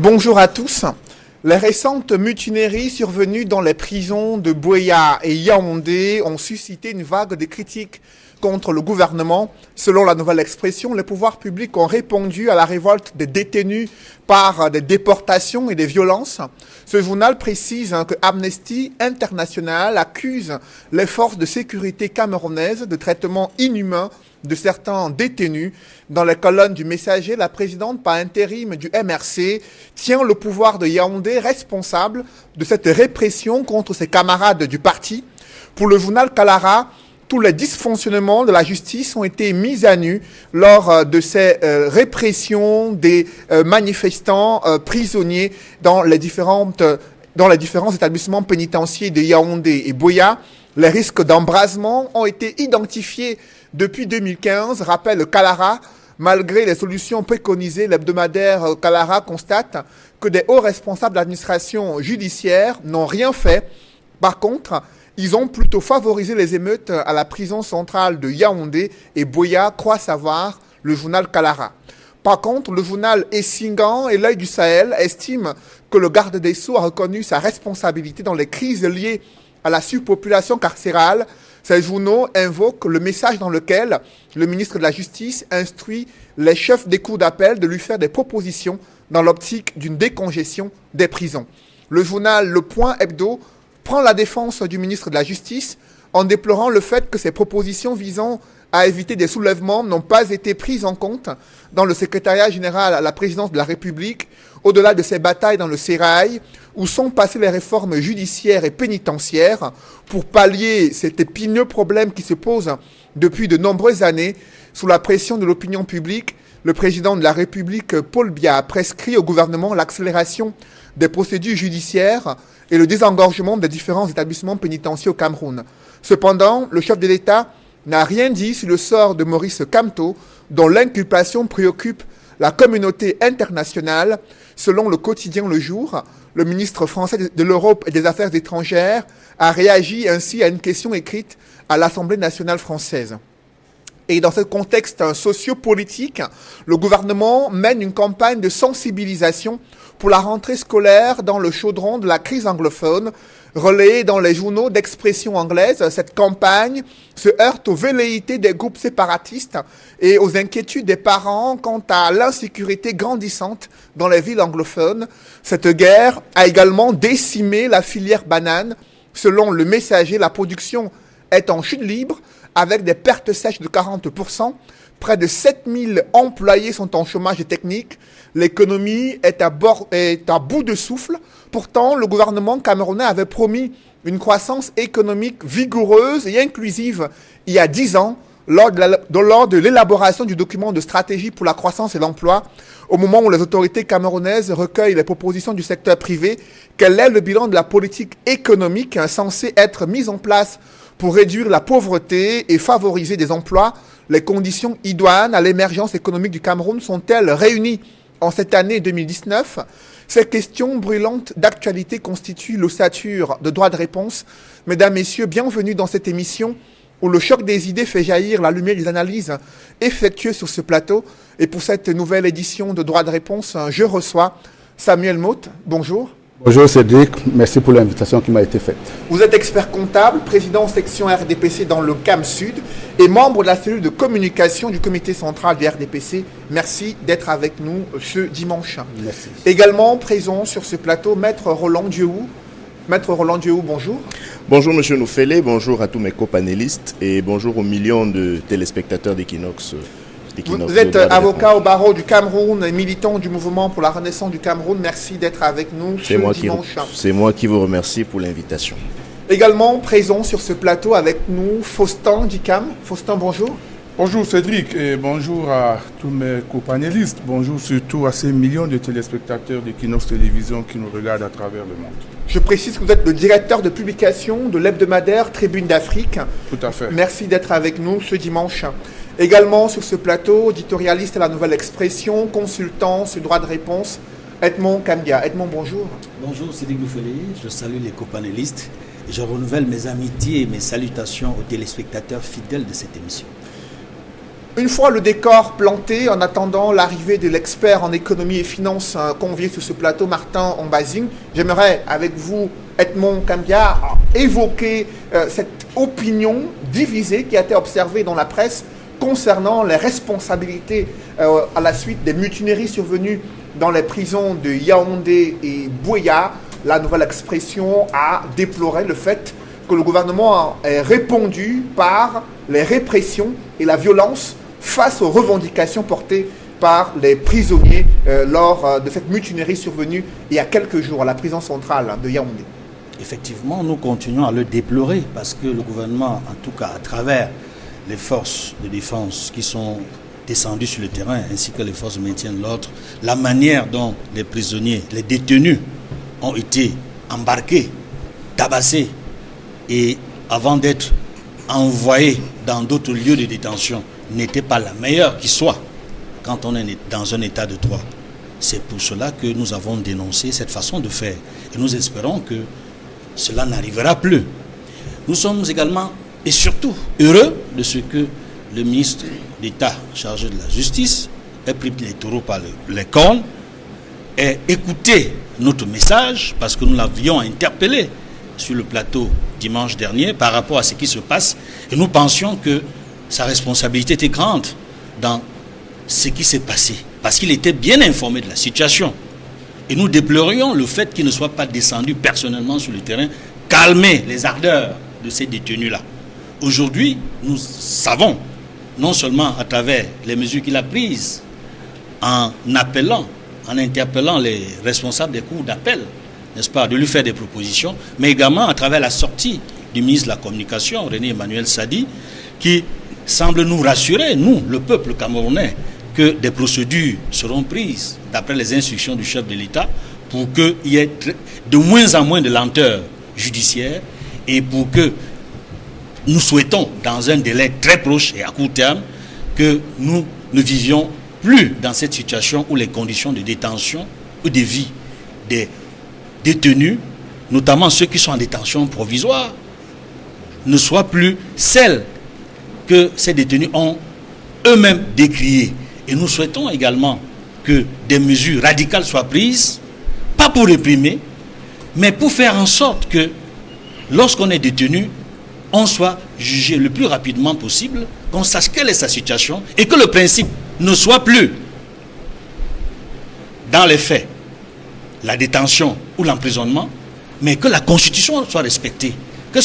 Bonjour à tous. Les récentes mutineries survenues dans les prisons de Buea et Yaoundé ont suscité une vague de critiques contre le gouvernement. Selon la Nouvelle Expression, les pouvoirs publics ont répondu à la révolte des détenus par des déportations et des violences. Ce journal précise que Amnesty International accuse les forces de sécurité camerounaises de traitements inhumains de certains détenus. Dans les colonnes du Messager, la présidente par intérim du MRC tient le pouvoir de Yaoundé responsable de cette répression contre ses camarades du parti. Pour le journal Kalara, tous les dysfonctionnements de la justice ont été mis à nu lors de ces répressions des manifestants prisonniers dans les différents établissements pénitentiaires de Yaoundé et Buea. Les risques d'embrasement ont été identifiés depuis 2015, rappelle Kalara. Malgré les solutions préconisées, l'hebdomadaire Kalara constate que des hauts responsables de l'administration judiciaire n'ont rien fait. Par contre, ils ont plutôt favorisé les émeutes à la prison centrale de Yaoundé et Buea, croit savoir le journal Kalara. Par contre, le journal Essingan et l'Œil du Sahel estime que le garde des Sceaux a reconnu sa responsabilité dans les crises liées à la surpopulation carcérale. Ces journaux invoquent le message dans lequel le ministre de la Justice instruit les chefs des cours d'appel de lui faire des propositions dans l'optique d'une décongestion des prisons. Le journal Le Point Hebdo prend la défense du ministre de la Justice en déplorant le fait que ces propositions visant à éviter des soulèvements n'ont pas été prises en compte dans le secrétariat général à la présidence de la République, au-delà de ces batailles dans le sérail, où sont passées les réformes judiciaires et pénitentiaires pour pallier cet épineux problème qui se pose depuis de nombreuses années. Sous la pression de l'opinion publique, le président de la République, Paul Biya, a prescrit au gouvernement l'accélération des procédures judiciaires et le désengorgement des différents établissements pénitentiaires au Cameroun. Cependant, le chef de l'État n'a rien dit sur le sort de Maurice Kamto, dont l'inculpation préoccupe la communauté internationale. Selon le quotidien Le Jour, le ministre français de l'Europe et des Affaires étrangères a réagi ainsi à une question écrite à l'Assemblée nationale française. Et dans ce contexte sociopolitique, le gouvernement mène une campagne de sensibilisation pour la rentrée scolaire dans le chaudron de la crise anglophone. Relayée dans les journaux d'expression anglaise, cette campagne se heurte aux velléités des groupes séparatistes et aux inquiétudes des parents quant à l'insécurité grandissante dans les villes anglophones. Cette guerre a également décimé la filière banane. Selon le Messager, la production est en chute libre avec des pertes sèches de 40%. Près de 7000 employés sont en chômage technique. L'économie est à bout de souffle. Pourtant, le gouvernement camerounais avait promis une croissance économique vigoureuse et inclusive il y a 10 ans, lors de l'élaboration du document de stratégie pour la croissance et l'emploi. Au moment où les autorités camerounaises recueillent les propositions du secteur privé, quel est le bilan de la politique économique censée être mise en place pour réduire la pauvreté et favoriser des emplois? Les conditions idoines à l'émergence économique du Cameroun sont-elles réunies en cette année 2019? Ces questions brûlantes d'actualité constituent l'ossature de droit de réponse. Mesdames, Messieurs, bienvenue dans cette émission où le choc des idées fait jaillir la lumière des analyses effectuées sur ce plateau. Et pour cette nouvelle édition de droit de réponse, je reçois Samuel Motte. Bonjour. Bonjour Cédric, merci pour l'invitation qui m'a été faite. Vous êtes expert comptable, président section RDPC dans le CAM Sud et membre de la cellule de communication du comité central du RDPC. Merci d'être avec nous ce dimanche. Merci. Également présent sur ce plateau, Maître Roland Dieuhou. Maître Roland Dieuhou, bonjour. Bonjour Monsieur Noufélé, bonjour à tous mes co-panélistes et bonjour aux millions de téléspectateurs d'Equinox. Vous êtes avocat au barreau du Cameroun et militant du mouvement pour la renaissance du Cameroun. Merci d'être avec nous ce dimanche. C'est moi qui vous remercie pour l'invitation. Également présent sur ce plateau avec nous, Faustin Dicam. Faustin, bonjour. Bonjour Cédric et bonjour à tous mes co-panélistes. Bonjour surtout à ces millions de téléspectateurs d'Equinox Télévision qui nous regardent à travers le monde. Je précise que vous êtes le directeur de publication de l'hebdomadaire Tribune d'Afrique. Tout à fait. Merci d'être avec nous ce dimanche. Également sur ce plateau, éditorialiste à la Nouvelle Expression, consultant sur droit de réponse, Edmond Kambia. Edmond, bonjour. Bonjour Cédric Noufélé, je salue les copanélistes et je renouvelle mes amitiés et mes salutations aux téléspectateurs fidèles de cette émission. Une fois le décor planté, en attendant l'arrivée de l'expert en économie et finances convié sur ce plateau, Martin Ombazing, j'aimerais avec vous, Edmond Kambia, évoquer cette opinion divisée qui a été observée dans la presse concernant les responsabilités à la suite des mutineries survenues dans les prisons de Yaoundé et Buea. La nouvelle expression a déploré le fait que le gouvernement ait répondu par les répressions et la violence face aux revendications portées par les prisonniers lors de cette mutinerie survenue il y a quelques jours à la prison centrale de Yaoundé. Effectivement, nous continuons à le déplorer parce que le gouvernement, en tout cas à travers les forces de défense qui sont descendues sur le terrain, ainsi que les forces de maintien de l'ordre, la manière dont les prisonniers, les détenus ont été embarqués, tabassés et avant d'être envoyés dans d'autres lieux de détention n'était pas la meilleure qui soit quand on est dans un état de droit. C'est pour cela que nous avons dénoncé cette façon de faire et nous espérons que cela n'arrivera plus. Nous sommes également et surtout heureux de ce que le ministre d'État chargé de la justice ait pris les taureaux par les cornes, ait écouté notre message parce que nous l'avions interpellé sur le plateau dimanche dernier par rapport à ce qui se passe et nous pensions que sa responsabilité était grande dans ce qui s'est passé parce qu'il était bien informé de la situation. Et nous déplorions le fait qu'il ne soit pas descendu personnellement sur le terrain, calmer les ardeurs de ces détenus-là. Aujourd'hui, nous savons, non seulement à travers les mesures qu'il a prises, en interpellant les responsables des cours d'appel, n'est-ce pas, de lui faire des propositions, mais également à travers la sortie du ministre de la Communication, René Emmanuel Sadi, qui semble nous rassurer, nous, le peuple camerounais, que des procédures seront prises d'après les instructions du chef de l'État pour qu'il y ait de moins en moins de lenteur judiciaire et pour que nous souhaitons, dans un délai très proche et à court terme, que nous ne vivions plus dans cette situation où les conditions de détention ou de vie des détenus, notamment ceux qui sont en détention provisoire, ne soient plus celles que ces détenus ont eux-mêmes décriées. Et nous souhaitons également que des mesures radicales soient prises, pas pour réprimer, mais pour faire en sorte que lorsqu'on est détenu, on soit jugé le plus rapidement possible, qu'on sache quelle est sa situation et que le principe ne soit plus dans les faits la détention ou l'emprisonnement, mais que la Constitution soit respectée, que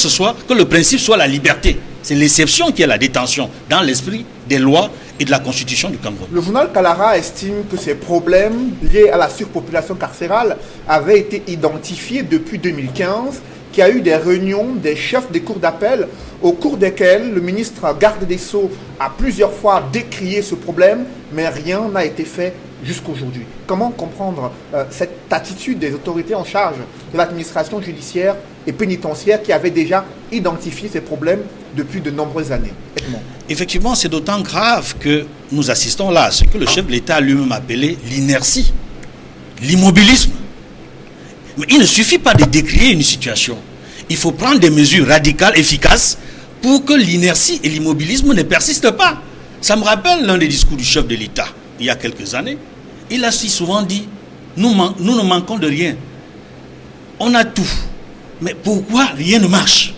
le principe soit la liberté. C'est l'exception qui est la détention dans l'esprit des lois et de la Constitution du Cameroun. Le journal Kalara estime que ces problèmes liés à la surpopulation carcérale avaient été identifiés depuis 2015, qu'il y a eu des réunions des chefs des cours d'appel au cours desquelles le ministre garde des Sceaux a plusieurs fois décrié ce problème, mais rien n'a été fait jusqu'aujourd'hui. Comment comprendre cette attitude des autorités en charge de l'administration judiciaire et pénitentiaire qui avaient déjà identifié ces problèmes depuis de nombreuses années? Edmond. Effectivement, c'est d'autant grave que nous assistons là à ce que le chef de l'État a lui-même appelé l'inertie, l'immobilisme. Mais il ne suffit pas de décrire une situation. Il faut prendre des mesures radicales, efficaces, pour que l'inertie et l'immobilisme ne persistent pas. Ça me rappelle l'un des discours du chef de l'État, il y a quelques années. Il a si souvent dit, nous ne manquons de rien. On a tout. Mais pourquoi rien ne marche?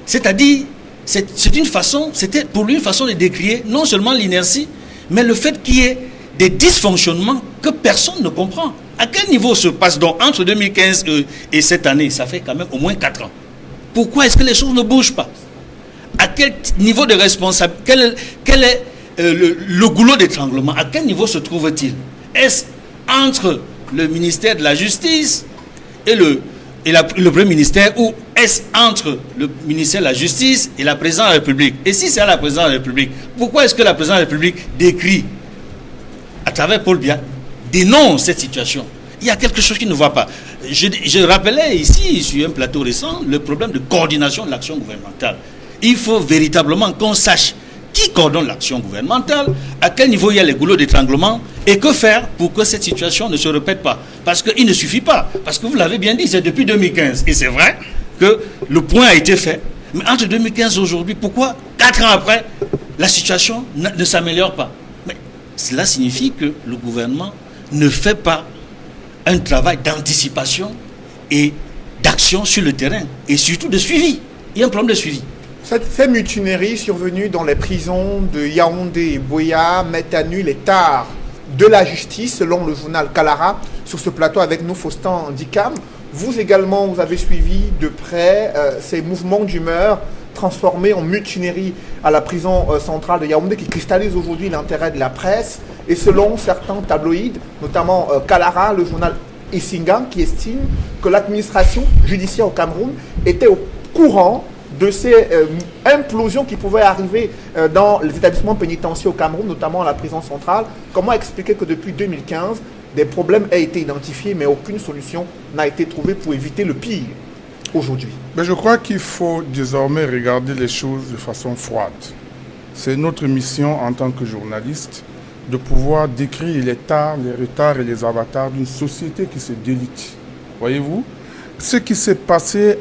C'est-à-dire, c'était pour lui une façon de décrire non seulement l'inertie, mais le fait qu'il y ait des dysfonctionnements que personne ne comprend. À quel niveau se passe donc entre 2015 et cette année? Ça fait quand même au moins 4 ans. Pourquoi est-ce que les choses ne bougent pas? À quel niveau de responsabilité? Quel est le goulot d'étranglement? À quel niveau se trouve-t-il? Est-ce entre le ministère de la Justice et le Premier ministère, ou est-ce entre le ministère de la Justice et la présidence de la République? Et si c'est à la présidence de la République, pourquoi est-ce que la présidence de la République décrit, à travers Paul Biya, dénonce cette situation? Il y a quelque chose qui ne va pas. Je rappelais ici, sur un plateau récent, le problème de coordination de l'action gouvernementale. Il faut véritablement qu'on sache qui coordonne l'action gouvernementale, à quel niveau il y a les goulots d'étranglement, et que faire pour que cette situation ne se répète pas. Parce qu'il ne suffit pas, parce que vous l'avez bien dit, c'est depuis 2015. Et c'est vrai que le point a été fait. Mais entre 2015 et aujourd'hui, pourquoi 4 ans après, la situation ne s'améliore pas. Mais cela signifie que le gouvernement ne fait pas un travail d'anticipation et d'action sur le terrain, et surtout de suivi. Il y a un problème de suivi. Ces mutineries survenues dans les prisons de Yaoundé et Buea mettent à nu les tares de la justice, selon le journal Kalara. Sur ce plateau avec nous, Faustin Dikam. Vous également, vous avez suivi de près ces mouvements d'humeur transformés en mutinerie à la prison centrale de Yaoundé qui cristallise aujourd'hui l'intérêt de la presse. Et selon certains tabloïds, notamment Kalara, le journal Issinga, qui estime que l'administration judiciaire au Cameroun était au courant de ces implosions qui pouvaient arriver dans les établissements pénitentiaires au Cameroun, notamment à la prison centrale. Comment expliquer que depuis 2015, des problèmes aient été identifiés, mais aucune solution n'a été trouvée pour éviter le pire aujourd'hui? Mais je crois qu'il faut désormais regarder les choses de façon froide. C'est notre mission en tant que journaliste de pouvoir décrire les tares, les retards et les avatars d'une société qui se délite. Voyez-vous, ce qui s'est passé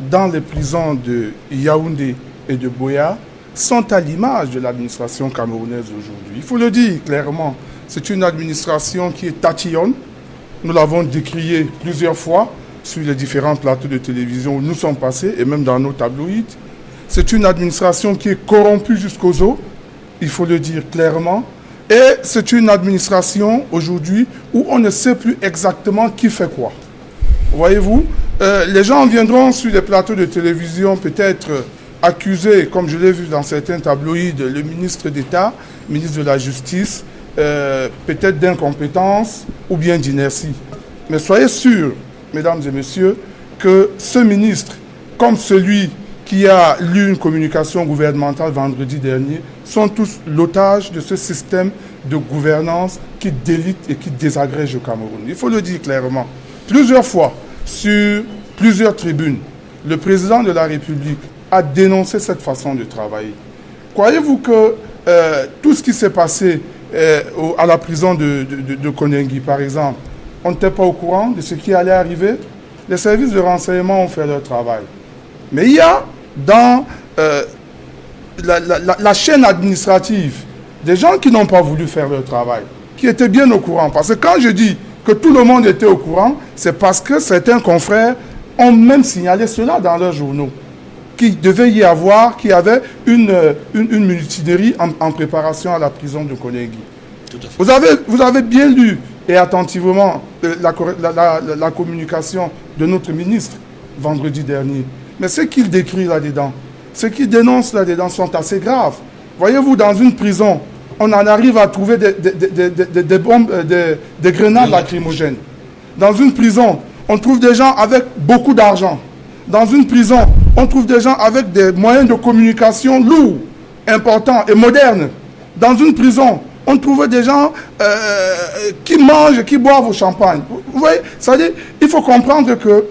dans les prisons de Yaoundé et de Buea sont à l'image de l'administration camerounaise aujourd'hui. Il faut le dire clairement, c'est une administration qui est tatillonne. Nous l'avons décrié plusieurs fois sur les différents plateaux de télévision où nous sommes passés et même dans nos tabloïds. C'est une administration qui est corrompue jusqu'aux os, il faut le dire clairement. Et c'est une administration aujourd'hui où on ne sait plus exactement qui fait quoi. Voyez-vous, les gens viendront sur les plateaux de télévision peut-être accuser, comme je l'ai vu dans certains tabloïds, le ministre d'État, ministre de la Justice, peut-être d'incompétence ou bien d'inertie. Mais soyez sûrs, mesdames et messieurs, que ce ministre, comme celui qui a lu une communication gouvernementale vendredi dernier, sont tous l'otage de ce système de gouvernance qui délite et qui désagrège le Cameroun. Il faut le dire clairement. Plusieurs fois, sur plusieurs tribunes, le président de la République a dénoncé cette façon de travailler. Croyez-vous que tout ce qui s'est passé à la prison de Koningui, par exemple, on n'était pas au courant de ce qui allait arriver? Les services de renseignement ont fait leur travail. Mais il y a dans la chaîne administrative des gens qui n'ont pas voulu faire leur travail, qui étaient bien au courant. Parce que quand je dis que tout le monde était au courant, c'est parce que certains confrères ont même signalé cela dans leurs journaux, qu'il devait y avoir, qu'il y avait une mutinerie en préparation à la prison de Koningui. Vous avez bien lu et attentivement la communication de notre ministre vendredi dernier. Mais ce qu'il décrit là-dedans, ce qu'il dénonce là-dedans sont assez graves. Voyez-vous, dans une prison, on en arrive à trouver des bombes, des grenades lacrymogènes. Dans une prison, on trouve des gens avec beaucoup d'argent. Dans une prison, on trouve des gens avec des moyens de communication lourds, importants et modernes. Dans une prison, on trouve des gens qui mangent, qui boivent au champagne. Vous voyez, c'est-à-dire, il faut comprendre que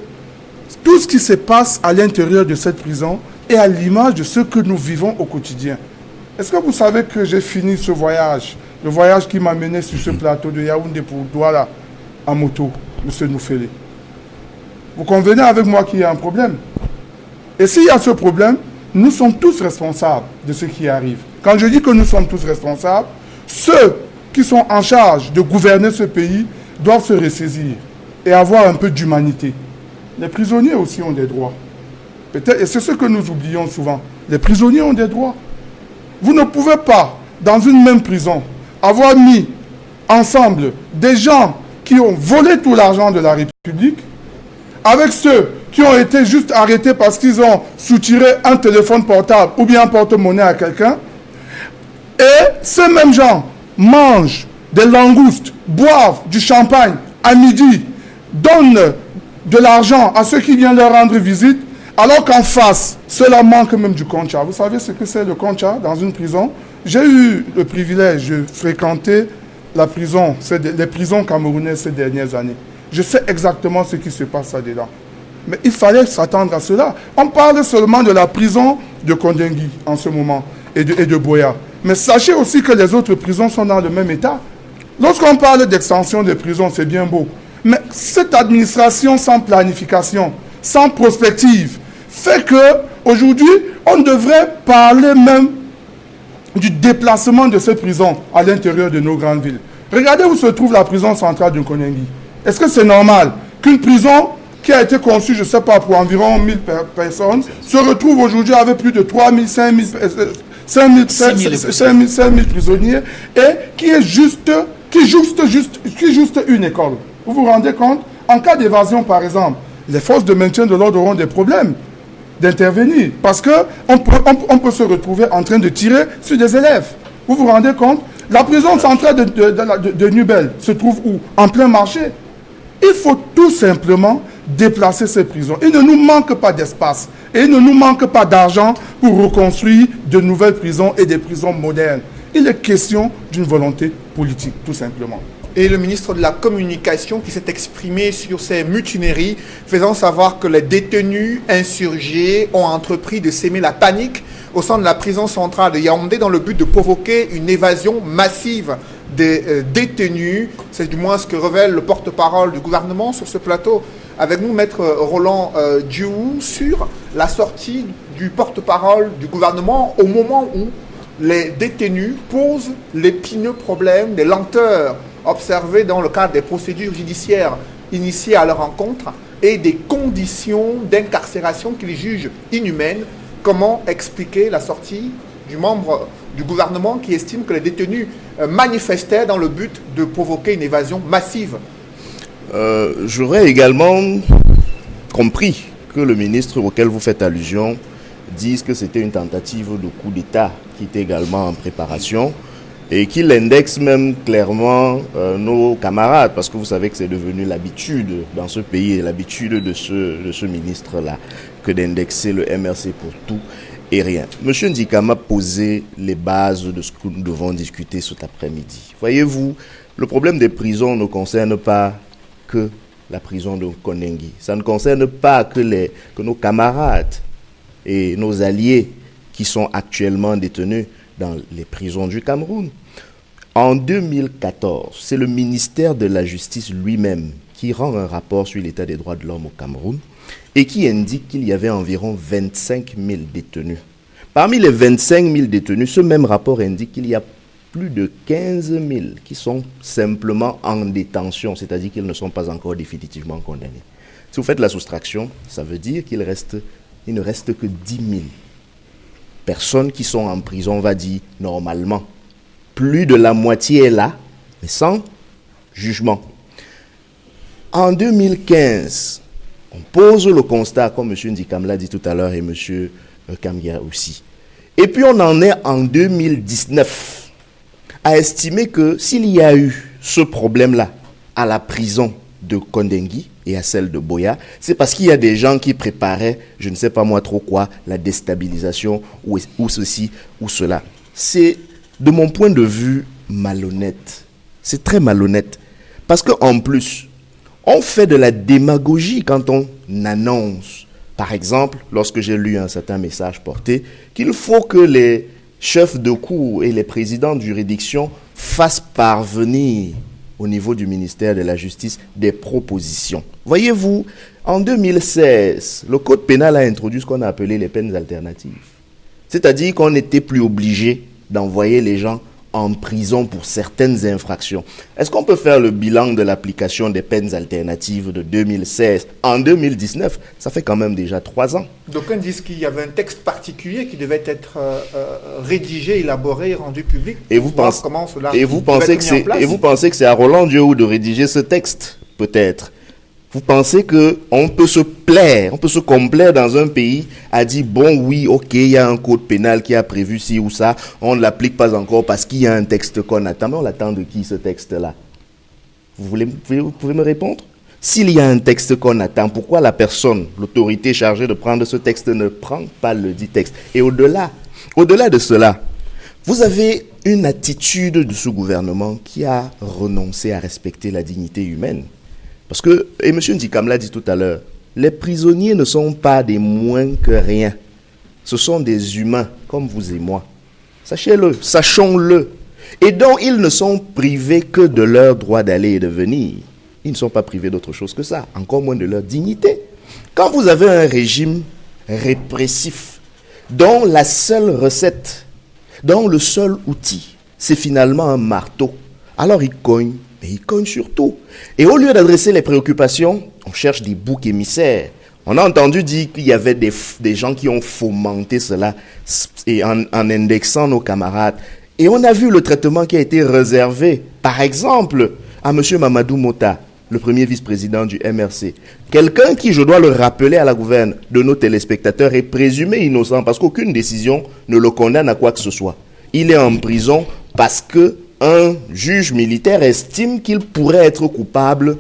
tout ce qui se passe à l'intérieur de cette prison est à l'image de ce que nous vivons au quotidien. Est-ce que vous savez que j'ai fini ce voyage, le voyage qui m'a mené sur ce plateau de Yaoundé pour Douala en moto, M. Noufélé? Vous convenez avec moi qu'il y a un problème? Et s'il y a ce problème, nous sommes tous responsables de ce qui arrive. Quand je dis que nous sommes tous responsables, ceux qui sont en charge de gouverner ce pays doivent se ressaisir et avoir un peu d'humanité. Les prisonniers aussi ont des droits. Peut-être, et c'est ce que nous oublions souvent. Les prisonniers ont des droits. Vous ne pouvez pas, dans une même prison, avoir mis ensemble des gens qui ont volé tout l'argent de la République avec ceux qui ont été juste arrêtés parce qu'ils ont soutiré un téléphone portable ou bien un porte-monnaie à quelqu'un. Et ces mêmes gens mangent des langoustes, boivent du champagne à midi, donnent de l'argent à ceux qui viennent leur rendre visite, alors qu'en face, cela manque même du concha. Vous savez ce que c'est le concha dans une prison? J'ai eu le privilège de fréquenter les prisons camerounaises ces dernières années. Je sais exactement ce qui se passe là-dedans. Mais il fallait s'attendre à cela. On parle seulement de la prison de Koningui en ce moment et de Buea. Mais sachez aussi que les autres prisons sont dans le même état. Lorsqu'on parle d'extension des prisons, c'est bien beau. Mais cette administration sans planification, sans prospective, fait qu'aujourd'hui, on devrait parler même du déplacement de ces prisons à l'intérieur de nos grandes villes. Regardez où se trouve la prison centrale de Kondengi. Est-ce que c'est normal qu'une prison qui a été conçue, je ne sais pas, pour environ 1000 personnes, se retrouve aujourd'hui avec plus de 3000, 5000 prisonniers et qui est juste une école. Vous vous rendez compte? En cas d'évasion, par exemple, les forces de maintien de l'ordre auront des problèmes d'intervenir parce qu'on peut se retrouver en train de tirer sur des élèves. Vous vous rendez compte? La prison centrale de Nubel se trouve où? En plein marché. Il faut tout simplement déplacer ces prisons. Il ne nous manque pas d'espace et il ne nous manque pas d'argent pour reconstruire de nouvelles prisons et des prisons modernes. Il est question d'une volonté politique, tout simplement. Et le ministre de la Communication qui s'est exprimé sur ces mutineries, faisant savoir que les détenus insurgés ont entrepris de s'aimer la panique au sein de la prison centrale de Yaoundé dans le but de provoquer une évasion massive des détenus. C'est du moins ce que révèle le porte-parole du gouvernement sur ce plateau. Avec nous, Maître Roland Diouf, sur la sortie du porte-parole du gouvernement au moment où les détenus posent l'épineux problème des lenteurs observées dans le cadre des procédures judiciaires initiées à leur encontre et des conditions d'incarcération qu'ils jugent inhumaines. Comment expliquer la sortie du membre du gouvernement qui estime que les détenus manifestaient dans le but de provoquer une évasion massive? J'aurais également compris que le ministre auquel vous faites allusion dise que c'était une tentative de coup d'État qui était également en préparation et qu'il indexe même clairement nos camarades, parce que vous savez que c'est devenu l'habitude dans ce pays et l'habitude de ce ministre-là que d'indexer le MRC pour tout et rien. Monsieur Ndika m'a posé les bases de ce que nous devons discuter cet après-midi. Voyez-vous, le problème des prisons ne concerne pas que la prison de Kondengi. Ça ne concerne pas que nos camarades et nos alliés qui sont actuellement détenus dans les prisons du Cameroun. En 2014, c'est le ministère de la Justice lui-même qui rend un rapport sur l'état des droits de l'homme au Cameroun et qui indique qu'il y avait environ 25 000 détenus. Parmi les 25 000 détenus, ce même rapport indique qu'il y a plus de 15 000 qui sont simplement en détention, c'est-à-dire qu'ils ne sont pas encore définitivement condamnés. Si vous faites la soustraction, ça veut dire qu'il ne reste que 10 000 personnes qui sont en prison, on va dire, normalement. Plus de la moitié est là, mais sans jugement. En 2015, on pose le constat, comme M. Ndikam l'a dit tout à l'heure et M. Kamgia aussi. Et puis on en est en 2019 à estimer que s'il y a eu ce problème-là à la prison de Kondengi et à celle de Boya, c'est parce qu'il y a des gens qui préparaient, je ne sais pas moi trop quoi, la déstabilisation ou ceci ou cela. C'est, de mon point de vue, malhonnête. C'est très malhonnête. Parce qu'en plus, on fait de la démagogie quand on annonce, par exemple, lorsque j'ai lu un certain message porté, qu'il faut que les chefs de cour et les présidents de juridiction fassent parvenir au niveau du ministère de la Justice des propositions. Voyez-vous, en 2016, le Code pénal a introduit ce qu'on a appelé les peines alternatives. C'est-à-dire qu'on n'était plus obligé d'envoyer les gens en prison pour certaines infractions. Est-ce qu'on peut faire le bilan de l'application des peines alternatives de 2016 en 2019? Ça fait quand même déjà 3 ans. D'aucuns disent qu'il y avait un texte particulier qui devait être rédigé, élaboré, rendu public. Et vous pensez que c'est à Roland Diouf de rédiger ce texte, peut-être? Vous pensez qu'on peut se plaire, on peut se complaire dans un pays à dire, bon oui, ok, il y a un code pénal qui a prévu ci ou ça, on ne l'applique pas encore parce qu'il y a un texte qu'on attend. Mais on l'attend de qui, ce texte-là? Vous pouvez me répondre? S'il y a un texte qu'on attend, pourquoi la personne, l'autorité chargée de prendre ce texte ne prend pas le dit texte? Et au-delà de cela, vous avez une attitude de ce gouvernement qui a renoncé à respecter la dignité humaine. Parce que, et M. Ndikam l'a dit tout à l'heure, les prisonniers ne sont pas des moins que rien. Ce sont des humains, comme vous et moi. Sachez-le, sachons-le. Et donc, ils ne sont privés que de leur droit d'aller et de venir. Ils ne sont pas privés d'autre chose que ça, encore moins de leur dignité. Quand vous avez un régime répressif, dont la seule recette, dont le seul outil, c'est finalement un marteau. Alors il cogne, mais il cogne surtout. Et au lieu d'adresser les préoccupations, on cherche des boucs émissaires. On a entendu dire qu'il y avait des gens qui ont fomenté cela et en indexant nos camarades. Et on a vu le traitement qui a été réservé, par exemple, à M. Mamadou Mota, le premier vice-président du MRC. Quelqu'un qui, je dois le rappeler à la gouverne de nos téléspectateurs, est présumé innocent parce qu'aucune décision ne le condamne à quoi que ce soit. Il est en prison parce qu'un juge militaire estime qu'il pourrait être coupable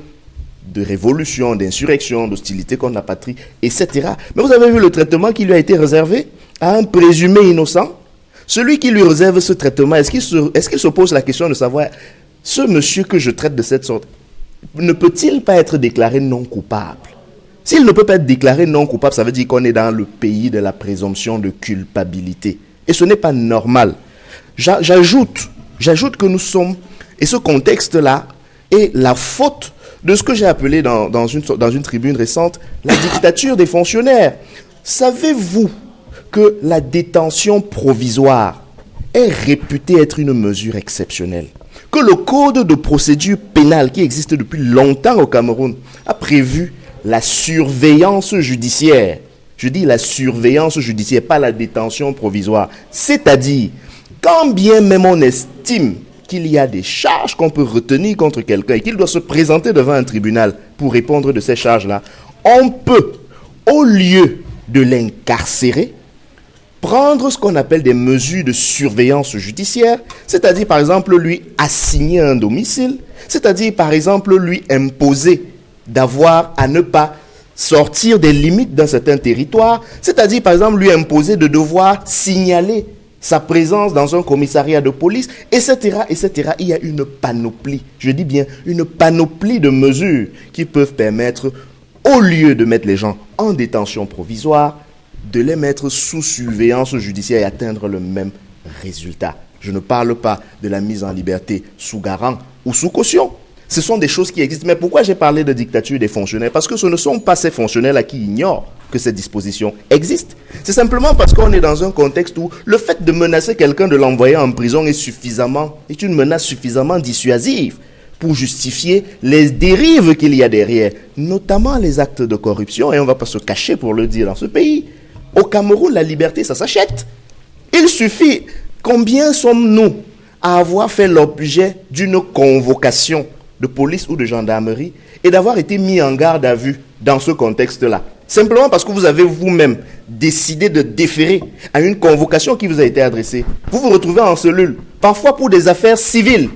de révolution, d'insurrection, d'hostilité contre la patrie, etc. Mais vous avez vu le traitement qui lui a été réservé à un présumé innocent. Celui qui lui réserve ce traitement, est-ce qu'il se pose la question de savoir, ce monsieur que je traite de cette sorte, ne peut-il pas être déclaré non coupable? S'il ne peut pas être déclaré non coupable, ça veut dire qu'on est dans le pays de la présomption de culpabilité. Et ce n'est pas normal. J'ajoute que nous sommes, et ce contexte-là est la faute de ce que j'ai appelé dans une tribune récente, la dictature des fonctionnaires. Savez-vous que la détention provisoire est réputée être une mesure exceptionnelle? Que le code de procédure pénale qui existe depuis longtemps au Cameroun a prévu la surveillance judiciaire. Je dis la surveillance judiciaire, pas la détention provisoire. C'est-à-dire, quand bien même on estime qu'il y a des charges qu'on peut retenir contre quelqu'un et qu'il doit se présenter devant un tribunal pour répondre de ces charges-là, on peut, au lieu de l'incarcérer, prendre ce qu'on appelle des mesures de surveillance judiciaire, c'est-à-dire par exemple lui assigner un domicile, c'est-à-dire par exemple lui imposer d'avoir à ne pas sortir des limites d'un certain territoire, c'est-à-dire par exemple lui imposer de devoir signaler sa présence dans un commissariat de police, etc., etc. Il y a une panoplie, je dis bien une panoplie de mesures qui peuvent permettre, au lieu de mettre les gens en détention provisoire, de les mettre sous surveillance judiciaire et atteindre le même résultat. Je ne parle pas de la mise en liberté sous garant ou sous caution. Ce sont des choses qui existent. Mais pourquoi j'ai parlé de dictature des fonctionnaires? Parce que ce ne sont pas ces fonctionnaires-là qui ignorent que cette disposition existe. C'est simplement parce qu'on est dans un contexte où le fait de menacer quelqu'un, de l'envoyer en prison est une menace suffisamment dissuasive pour justifier les dérives qu'il y a derrière, notamment les actes de corruption, et on ne va pas se cacher pour le dire dans ce pays. Au Cameroun, la liberté, ça s'achète. Il suffit, combien sommes-nous à avoir fait l'objet d'une convocation de police ou de gendarmerie et d'avoir été mis en garde à vue dans ce contexte-là? Simplement parce que vous avez vous-même décidé de déférer à une convocation qui vous a été adressée. Vous vous retrouvez en cellule, parfois pour des affaires civiles.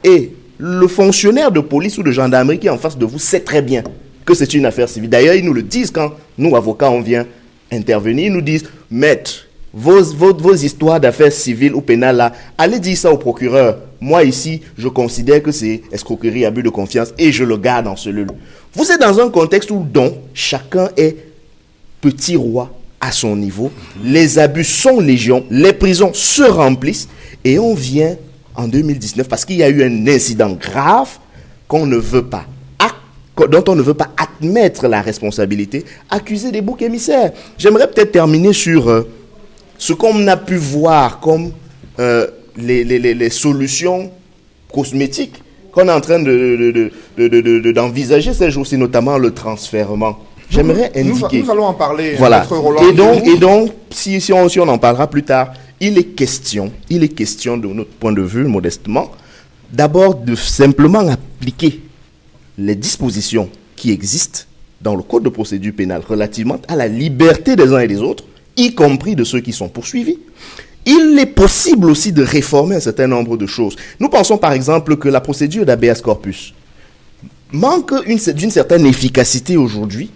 Et le fonctionnaire de police ou de gendarmerie qui est en face de vous sait très bien que c'est une affaire civile. D'ailleurs, ils nous le disent quand nous, avocats, on vient intervenir. Ils nous disent, maître, vos histoires d'affaires civiles ou pénales là, allez dire ça au procureur. Moi ici, je considère que c'est escroquerie, abus de confiance et je le garde en cellule. Vous êtes dans un contexte où donc chacun est petit roi à son niveau. Les abus sont légion, les prisons se remplissent et on vient en 2019 parce qu'il y a eu un incident grave qu'on ne veut pas, dont on ne veut pas admettre la responsabilité, accuser des boucs émissaires. J'aimerais peut-être terminer sur ce qu'on a pu voir comme les solutions cosmétiques qu'on est en train d'envisager ces jours-ci, notamment le transfèrement. J'aimerais indiquer... Nous allons en parler. Voilà. Et donc si on en parlera plus tard, il est question de notre point de vue, modestement, d'abord de simplement appliquer les dispositions qui existent dans le code de procédure pénale relativement à la liberté des uns et des autres, y compris de ceux qui sont poursuivis. Il est possible aussi de réformer un certain nombre de choses. Nous pensons par exemple que la procédure d'habeas corpus manque d'une certaine efficacité aujourd'hui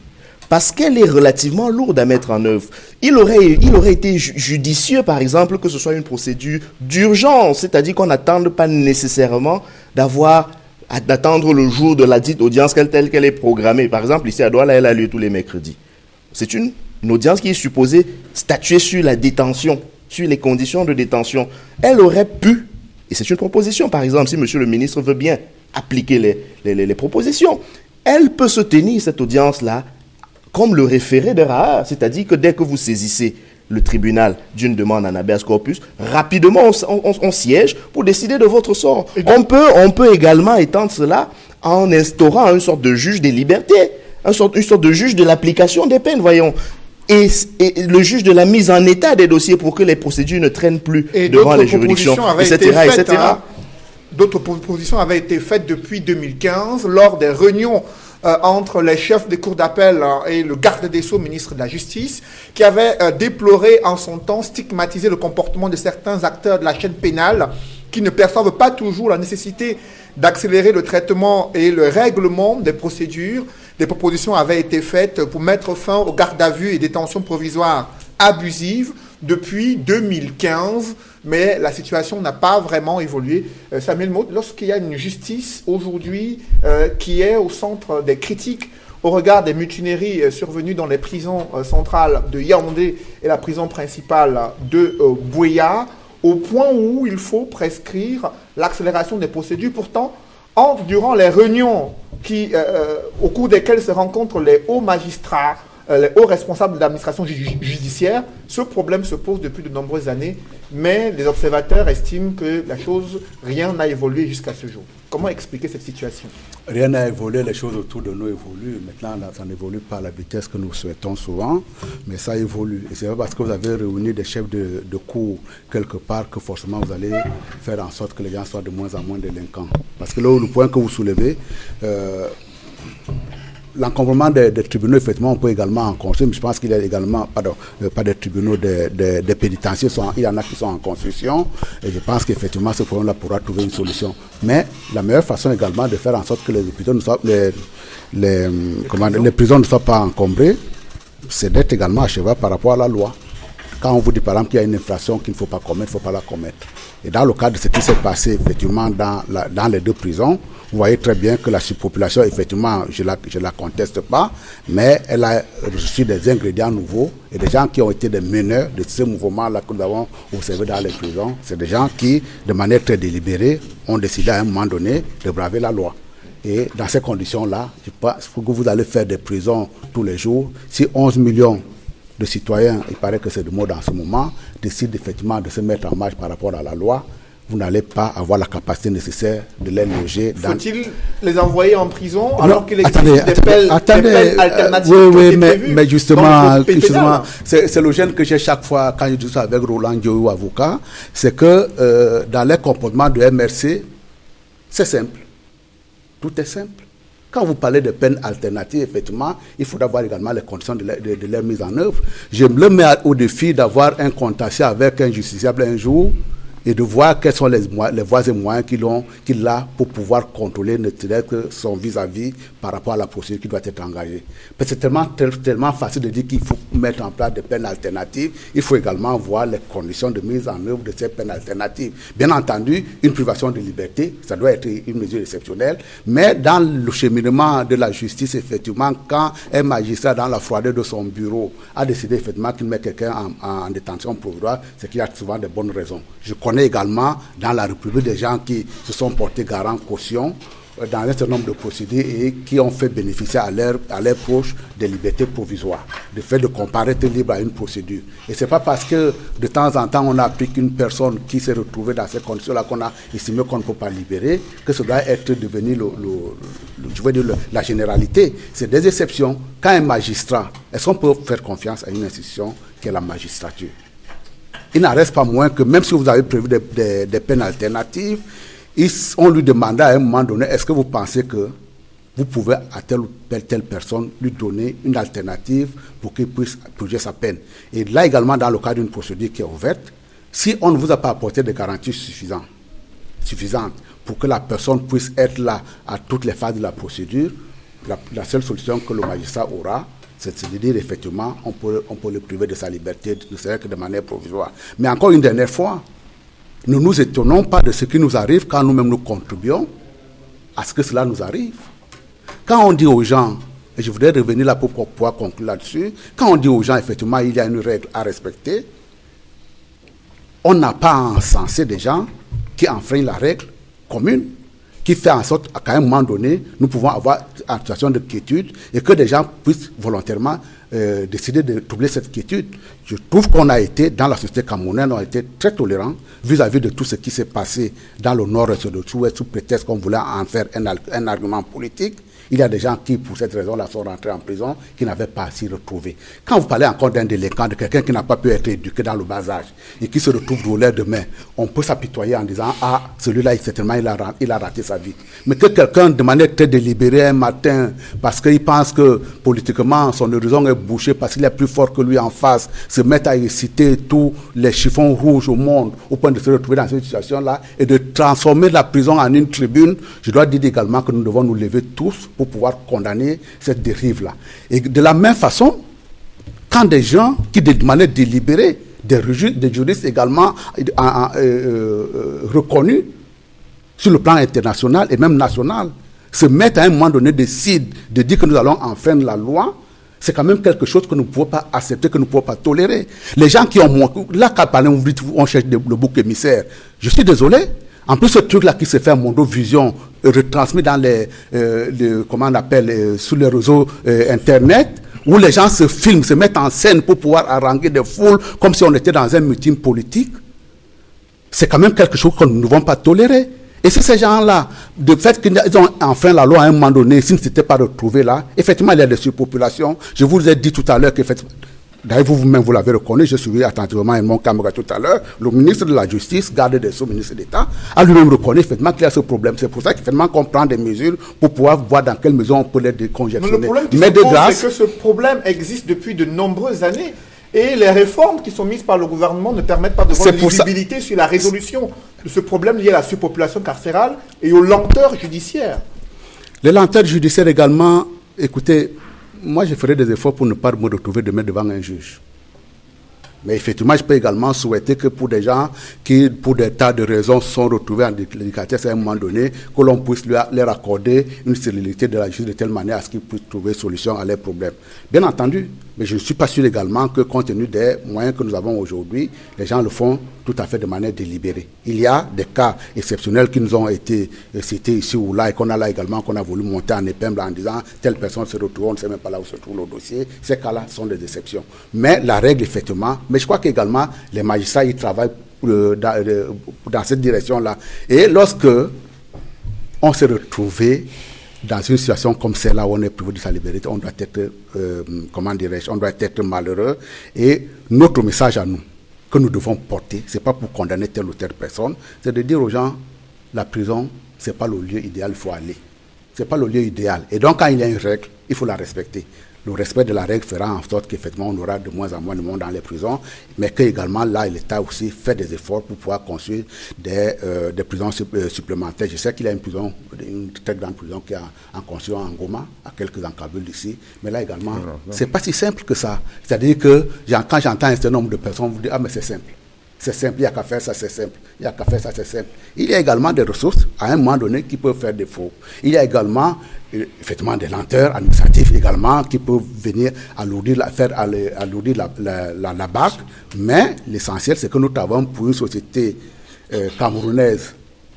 parce qu'elle est relativement lourde à mettre en œuvre. Il aurait été judicieux par exemple que ce soit une procédure d'urgence, c'est-à-dire qu'on n'attende pas nécessairement d'attendre le jour de la dite audience telle qu'elle est programmée. Par exemple, ici à Douala, elle a lieu tous les mercredis. C'est une audience qui est supposée statuer sur la détention, sur les conditions de détention. Elle aurait pu, et c'est une proposition par exemple, si monsieur le ministre veut bien appliquer les propositions, elle peut se tenir cette audience-là comme le référé de Raha, c'est-à-dire que dès que vous saisissez le tribunal d'une demande en habeas corpus, rapidement on siège pour décider de votre sort. On peut également étendre cela en instaurant une sorte de juge des libertés, une sorte de juge de l'application des peines, voyons. Et le juge de la mise en état des dossiers pour que les procédures ne traînent plus devant les juridictions, etc. D'autres propositions avaient été faites depuis 2015 lors des réunions entre les chefs des cours d'appel et le garde des Sceaux, ministre de la Justice, qui avait déploré en son temps, stigmatisé le comportement de certains acteurs de la chaîne pénale qui ne perçoivent pas toujours la nécessité d'accélérer le traitement et le règlement des procédures. Des propositions avaient été faites pour mettre fin aux gardes à vue et détentions provisoires abusives depuis 2015, mais la situation n'a pas vraiment évolué. Samuel Maud, lorsqu'il y a une justice aujourd'hui qui est au centre des critiques au regard des mutineries survenues dans les prisons centrales de Yaoundé et la prison principale de Buea, au point où il faut prescrire l'accélération des procédures. Pourtant, durant les réunions au cours desquelles se rencontrent les hauts magistrats, les hauts responsables de l'administration judiciaire, ce problème se pose depuis de nombreuses années, mais les observateurs estiment que rien n'a évolué jusqu'à ce jour. Comment expliquer cette situation? Rien n'a évolué, les choses autour de nous évoluent. Maintenant, ça n'évolue pas à la vitesse que nous souhaitons souvent, mais ça évolue. Et c'est pas parce que vous avez réuni des chefs de cour quelque part que forcément vous allez faire en sorte que les gens soient de moins en moins délinquants. Parce que là, le point que vous soulevez, l'encombrement des tribunaux, effectivement, on peut également en construire, mais je pense qu'il y a également, pas des tribunaux, des pénitenciers, il y en a qui sont en construction, et je pense qu'effectivement, ce problème-là pourra trouver une solution. Mais la meilleure façon également de faire en sorte que les prisons ne soient pas encombrées, c'est d'être également à cheval par rapport à la loi. Quand on vous dit par exemple qu'il y a une infraction qu'il ne faut pas commettre, il ne faut pas la commettre. Et dans le cadre de ce qui s'est passé effectivement dans les deux prisons, vous voyez très bien que la surpopulation, effectivement, je la conteste pas, mais elle a reçu des ingrédients nouveaux et des gens qui ont été des meneurs de ce mouvement-là que nous avons observé dans les prisons. C'est des gens qui, de manière très délibérée, ont décidé à un moment donné de braver la loi. Et dans ces conditions-là, je pense que vous allez faire des prisons tous les jours. Si 11 millions de citoyens, il paraît que c'est le mot dans ce moment, décident effectivement de se mettre en marche par rapport à la loi, vous n'allez pas avoir la capacité nécessaire de les loger. Faut-il les envoyer en prison alors qu'il existe des peines alternatives? Oui, mais justement c'est le gêne que j'ai chaque fois quand je dis ça avec Roland Dioou, avocat, c'est que dans les comportements de MRC, c'est simple. Tout est simple. Quand vous parlez de peines alternatives, effectivement, il faudra voir également les conditions de leur mise en œuvre. Je me mets au défi d'avoir un contentieux avec un justiciable un jour et de voir quelles sont les voies et moyens qu'il a pour pouvoir contrôler que son vis-à-vis par rapport à la procédure qui doit être engagée. Parce que c'est tellement facile de dire qu'il faut mettre en place des peines alternatives. Il faut également voir les conditions de mise en œuvre de ces peines alternatives. Bien entendu, une privation de liberté, ça doit être une mesure exceptionnelle, mais dans le cheminement de la justice, effectivement, quand un magistrat dans la froideur de son bureau a décidé effectivement qu'il met quelqu'un en détention provisoire, c'est qu'il y a souvent de bonnes raisons. Je connais également dans la République des gens qui se sont portés garant caution dans un certain nombre de procédures et qui ont fait bénéficier à leurs proches des libertés provisoires, le fait de comparaître libre à une procédure. Et ce n'est pas parce que de temps en temps on a appris qu'une personne qui s'est retrouvée dans ces conditions-là qu'on a estimé qu'on ne peut pas libérer, que ça doit être devenu la généralité. C'est des exceptions. Quand un magistrat, est-ce qu'on peut faire confiance à une institution qui est la magistrature? Il n'en reste pas moins que même si vous avez prévu des peines alternatives, on lui demanda à un moment donné, est-ce que vous pensez que vous pouvez à telle ou telle personne lui donner une alternative pour qu'il puisse purger sa peine? Et là également, dans le cadre d'une procédure qui est ouverte, si on ne vous a pas apporté des garanties suffisantes pour que la personne puisse être là à toutes les phases de la procédure, la seule solution que le magistrat aura, c'est de dire effectivement on peut le priver de sa liberté, ne serait que de manière provisoire. Mais encore une dernière fois, ne nous étonnons pas de ce qui nous arrive quand nous-mêmes nous contribuons à ce que cela nous arrive. Quand on dit aux gens, et je voudrais revenir là pour pouvoir conclure là-dessus, quand on dit aux gens effectivement il y a une règle à respecter, on n'a pas encensé des gens qui enfreignent la règle commune. qui fait en sorte qu'à un moment donné, nous pouvons avoir une situation de quiétude et que des gens puissent volontairement décider de troubler cette quiétude. Je trouve qu'on a été, dans la société camerounaise, on a été très tolérants vis-à-vis de tout ce qui s'est passé dans le nord et sur le sud-ouest, sous prétexte qu'on voulait en faire un argument politique. Il y a des gens qui, pour cette raison-là, sont rentrés en prison, qui n'avaient pas à s'y retrouver. Quand vous parlez encore d'un délinquant, de quelqu'un qui n'a pas pu être éduqué dans le bas âge et qui se retrouve roulé demain, on peut s'apitoyer en disant « Ah, celui-là, certainement, il a raté sa vie. » Mais que quelqu'un, de manière très délibérée, un matin, parce qu'il pense que politiquement, son horizon est bouché, parce qu'il est plus fort que lui en face, se mette à réciter tous les chiffons rouges au monde, au point de se retrouver dans cette situation-là, et de transformer la prison en une tribune, je dois dire également que nous devons nous lever tous pour pouvoir condamner cette dérive-là. Et de la même façon, quand des gens qui, de manière délibérée, des juristes également reconnus sur le plan international et même national, se mettent à un moment donné, décident de dire que nous allons enfreindre la loi, c'est quand même quelque chose que nous ne pouvons pas accepter, que nous ne pouvons pas tolérer. Les gens qui ont... Là, quand on cherche le bouc émissaire, je suis désolé. En plus, ce truc-là qui se fait à Mondovision, retransmis dans comment on appelle, sur les réseaux Internet, où les gens se filment, se mettent en scène pour pouvoir haranguer des foules, comme si on était dans un meeting politique, c'est quand même quelque chose que nous ne devons pas tolérer. Et c'est ces gens-là, de fait qu'ils ont enfreint la loi à un moment donné, s'ils ne s'étaient pas retrouvés là, effectivement, il y a des surpopulations. Je vous ai dit tout à l'heure qu'effectivement, d'ailleurs, vous-même, vous l'avez reconnu, je suivi attentivement mon camarade tout à l'heure, le ministre de la Justice, garde des Sceaux, ministre d'État, a lui-même reconnu effectivement qu'il y a ce problème. C'est pour ça qu'effectivement qu'on prend des mesures pour pouvoir voir dans quelle mesure on peut les décongestionner. Mais le problème qui se pose, c'est que ce problème existe depuis de nombreuses années. Et les réformes qui sont mises par le gouvernement ne permettent pas de voir une visibilité sur la résolution de ce problème lié à la surpopulation carcérale et aux lenteurs judiciaires. Les lenteurs judiciaires également, écoutez, moi je ferai des efforts pour ne pas me retrouver demain devant un juge. Mais effectivement, je peux également souhaiter que pour des gens qui, pour des tas de raisons, sont retrouvés en délicatesse à un moment donné, que l'on puisse leur accorder une célérité de la justice de telle manière à ce qu'ils puissent trouver solution à leurs problèmes. Bien entendu, mais je ne suis pas sûr également que compte tenu des moyens que nous avons aujourd'hui, les gens le font tout à fait de manière délibérée. Il y a des cas exceptionnels qui nous ont été cités ici ou là et qu'on a là également, qu'on a voulu monter en épingle en disant telle personne se retrouve, on ne sait même pas là où se trouve le dossier. Ces cas-là sont des exceptions. Mais la règle, effectivement, mais je crois qu'également les magistrats, ils travaillent dans cette direction-là. Et lorsque on s'est retrouvé dans une situation comme celle-là où on est privé de sa liberté, on doit être, on doit être malheureux. Et notre message à nous, que nous devons porter, ce n'est pas pour condamner telle ou telle personne, c'est de dire aux gens, la prison, ce n'est pas le lieu idéal, il faut aller. Ce n'est pas le lieu idéal. Et donc, quand il y a une règle, il faut la respecter. Le respect de la règle fera en sorte qu'effectivement, on aura de moins en moins de monde dans les prisons, mais qu'également, là, l'État aussi fait des efforts pour pouvoir construire des prisons supplémentaires. Je sais qu'il y a une très grande prison qui est en construction en Goma, à quelques encablures d'ici, mais là également, c'est pas si simple que ça. C'est-à-dire que quand j'entends un certain nombre de personnes, vous dites, ah, mais c'est simple. C'est simple, il n'y a qu'à faire ça, c'est simple. Il n'y a qu'à faire ça, c'est simple. Il y a également des ressources, à un moment donné, qui peuvent faire défaut. Il y a également, effectivement, des lenteurs administratives également, qui peuvent venir alourdir la barque. Mais l'essentiel, c'est que nous travaillons pour une société camerounaise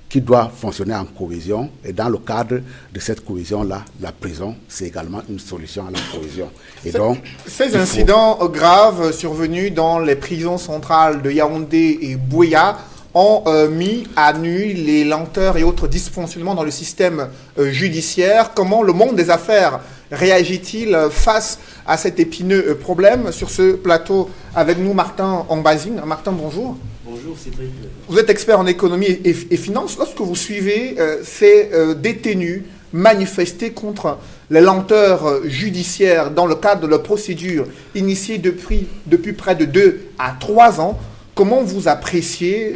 qui doit fonctionner en cohésion. Et dans le cadre de cette cohésion-là, la prison, c'est également une solution à la cohésion. Et donc, ces incidents graves survenus dans les prisons centrales de Yaoundé et Buea ont mis à nu les lenteurs et autres dysfonctionnements dans le système judiciaire. Comment le monde des affaires réagit-il face à cet épineux problème? Sur ce plateau, avec nous, Martin Ambazine. Martin, bonjour. Bonjour Cédric. Vous êtes expert en économie et finance. Lorsque vous suivez ces détenus manifester contre les lenteurs judiciaires dans le cadre de la procédure initiée depuis près de 2 à 3 ans, comment vous appréciez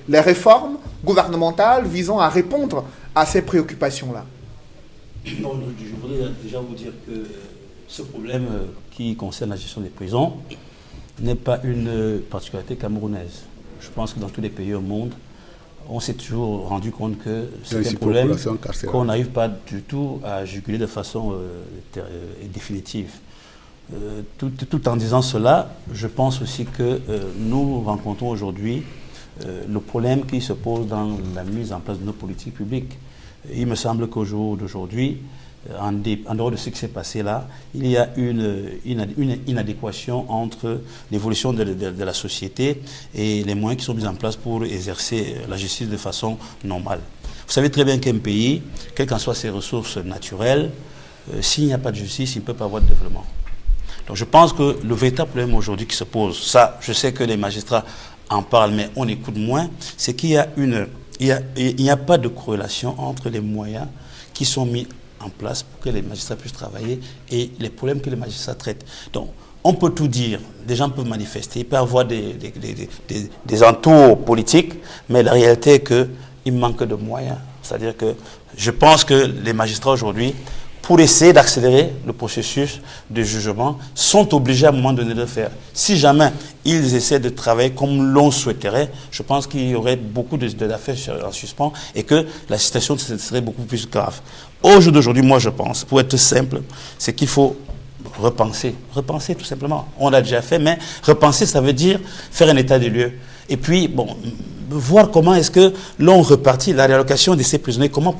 les réformes gouvernementales visant à répondre à ces préoccupations-là? Je voudrais déjà vous dire que ce problème qui concerne la gestion des prisons n'est pas une particularité camerounaise. Je pense que dans tous les pays au monde, on s'est toujours rendu compte que c'est un problème qu'on n'arrive pas du tout à juguler de façon définitive. Tout en disant cela, je pense aussi que nous rencontrons aujourd'hui le problème qui se pose dans la mise en place de nos politiques publiques. il me semble qu'au jour d'aujourd'hui, en dehors de ce qui s'est passé là, il y a une inadéquation entre l'évolution de la société et les moyens qui sont mis en place pour exercer la justice de façon normale. Vous savez très bien qu'un pays, quelles qu'en soient ses ressources naturelles, s'il n'y a pas de justice, il ne peut pas avoir de développement. Donc je pense que le véritable problème aujourd'hui qui se pose, ça, je sais que les magistrats en parlent, mais on écoute moins, c'est qu'il y a il n'y a pas de corrélation entre les moyens qui sont mis en place pour que les magistrats puissent travailler et les problèmes que les magistrats traitent. Donc, on peut tout dire, des gens peuvent manifester, il peut y avoir des entours politiques, mais la réalité est qu'il manque de moyens. C'est-à-dire que je pense que les magistrats aujourd'hui, pour essayer d'accélérer le processus de jugement, sont obligés à un moment donné de le faire. Si jamais ils essaient de travailler comme l'on souhaiterait, je pense qu'il y aurait beaucoup d'affaires en suspens et que la situation serait beaucoup plus grave. Au jour d'aujourd'hui, moi je pense, pour être simple, c'est qu'il faut repenser. Repenser tout simplement. On l'a déjà fait, mais repenser, ça veut dire faire un état des lieux. Et puis, bon, voir comment est-ce que l'on repartit la réallocation de ces prisonniers, comment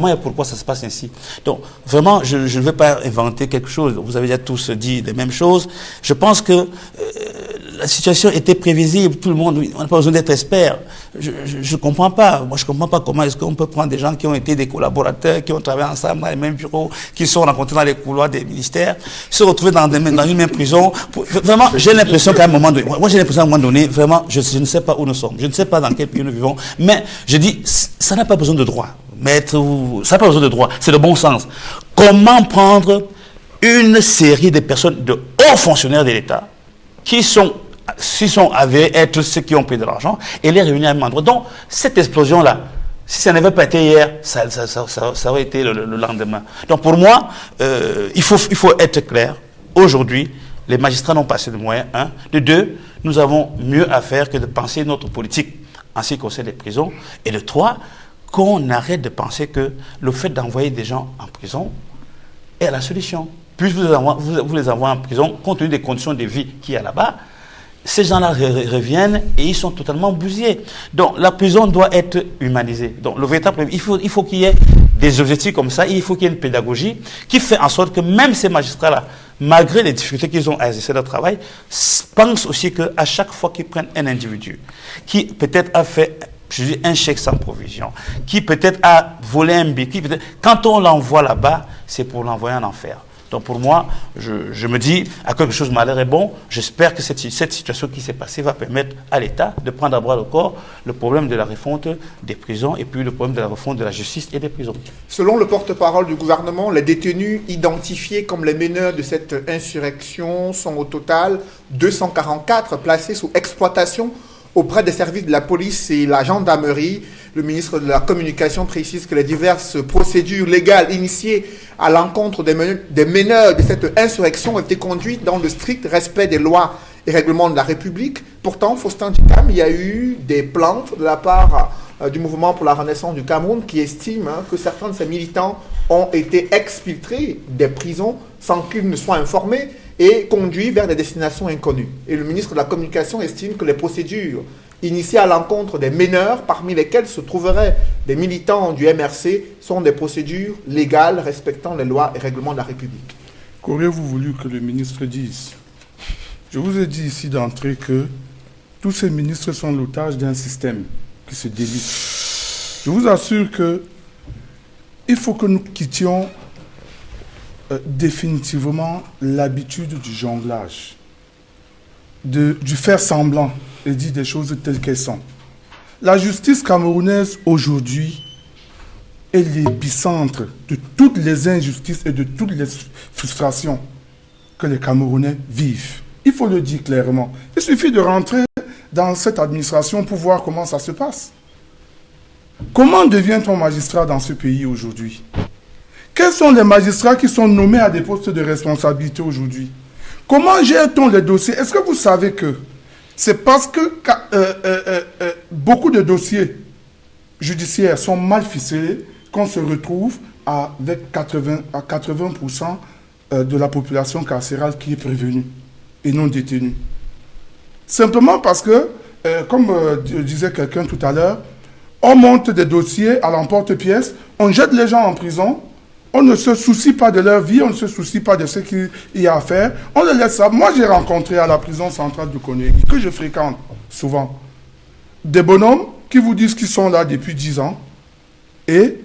et pourquoi ça se passe ainsi. Donc, vraiment, je ne vais pas inventer quelque chose. Vous avez déjà tous dit les mêmes choses. Je pense que la situation était prévisible. Tout le monde, on n'a pas besoin d'être expert. Je ne comprends pas. Moi, je ne comprends pas comment est-ce qu'on peut prendre des gens qui ont été des collaborateurs, qui ont travaillé ensemble dans les mêmes bureaux, qui sont rencontrés dans les couloirs des ministères, se retrouver dans une même prison. Vraiment, j'ai l'impression qu'à un moment donné, vraiment, je ne sais pas où nous sommes. Je ne sais pas dans quel pays nous vivons. Mais je dis, ça n'a pas besoin de droit. Ça n'a pas besoin de droit. C'est le bon sens. Comment prendre une série de personnes, de hauts fonctionnaires de l'État, qui sont avérés être ceux qui ont pris de l'argent, et les réunir à un même endroit. Donc, cette explosion-là, si ça n'avait pas été hier, ça aurait été le lendemain. Donc, pour moi, il faut être clair. Aujourd'hui, les magistrats n'ont pas assez de moyens, un. De deux, nous avons mieux à faire que de penser notre politique en ce qui concerne les prisons. Et de trois, qu'on arrête de penser que le fait d'envoyer des gens en prison est la solution. Puis vous les envoyez en prison, compte tenu des conditions de vie qu'il y a là-bas, ces gens-là reviennent et ils sont totalement bousillés. Donc la prison doit être humanisée. Donc le véritable problème, il faut qu'il y ait des objectifs comme ça, il faut qu'il y ait une pédagogie qui fait en sorte que même ces magistrats-là, malgré les difficultés qu'ils ont à exercer leur travail, pensent aussi qu'à chaque fois qu'ils prennent un individu qui peut-être a fait un chèque sans provision, qui peut-être a volé un billet, quand on l'envoie là-bas, c'est pour l'envoyer en enfer. Donc pour moi, je me dis, à quelque chose malheur est bon, j'espère que cette situation qui s'est passée va permettre à l'État de prendre à bras le corps le problème de la refonte des prisons et puis le problème de la refonte de la justice et des prisons. Selon le porte-parole du gouvernement, les détenus identifiés comme les meneurs de cette insurrection sont au total 244 placés sous exploitation auprès des services de la police et la gendarmerie. Le ministre de la Communication précise que les diverses procédures légales initiées à l'encontre des meneurs de cette insurrection ont été conduites dans le strict respect des lois et règlements de la République. Pourtant, Faustin Djikam, il y a eu des plaintes de la part du mouvement pour la renaissance du Cameroun qui estime que certains de ses militants ont été exfiltrés des prisons sans qu'ils ne soient informés et conduits vers des destinations inconnues. Et le ministre de la Communication estime que les procédures initiées à l'encontre des meneurs, parmi lesquels se trouveraient des militants du MRC, sont des procédures légales respectant les lois et règlements de la République. Qu'auriez-vous voulu que le ministre dise? Je vous ai dit ici d'entrée que tous ces ministres sont l'otage d'un système qui se délite. Je vous assure que il faut que nous quittions définitivement l'habitude du jonglage, du faire semblant et dire des choses telles qu'elles sont. La justice camerounaise aujourd'hui est l'épicentre de toutes les injustices et de toutes les frustrations que les Camerounais vivent. Il faut le dire clairement. Il suffit de rentrer dans cette administration pour voir comment ça se passe. Comment devient-on magistrat dans ce pays aujourd'hui? Quels sont les magistrats qui sont nommés à des postes de responsabilité aujourd'hui? Comment gère-t-on les dossiers? Est-ce que vous savez que c'est parce que beaucoup de dossiers judiciaires sont mal ficelés qu'on se retrouve avec 80% de la population carcérale qui est prévenue et non détenue? Simplement parce que, comme disait quelqu'un tout à l'heure, On monte des dossiers à l'emporte-pièce, on jette les gens en prison, on ne se soucie pas de leur vie, on ne se soucie pas de ce qu'il y a à faire, on les laisse ça. Moi, j'ai rencontré à la prison centrale de Konegi, que je fréquente souvent, des bonhommes qui vous disent qu'ils sont là depuis 10 ans, et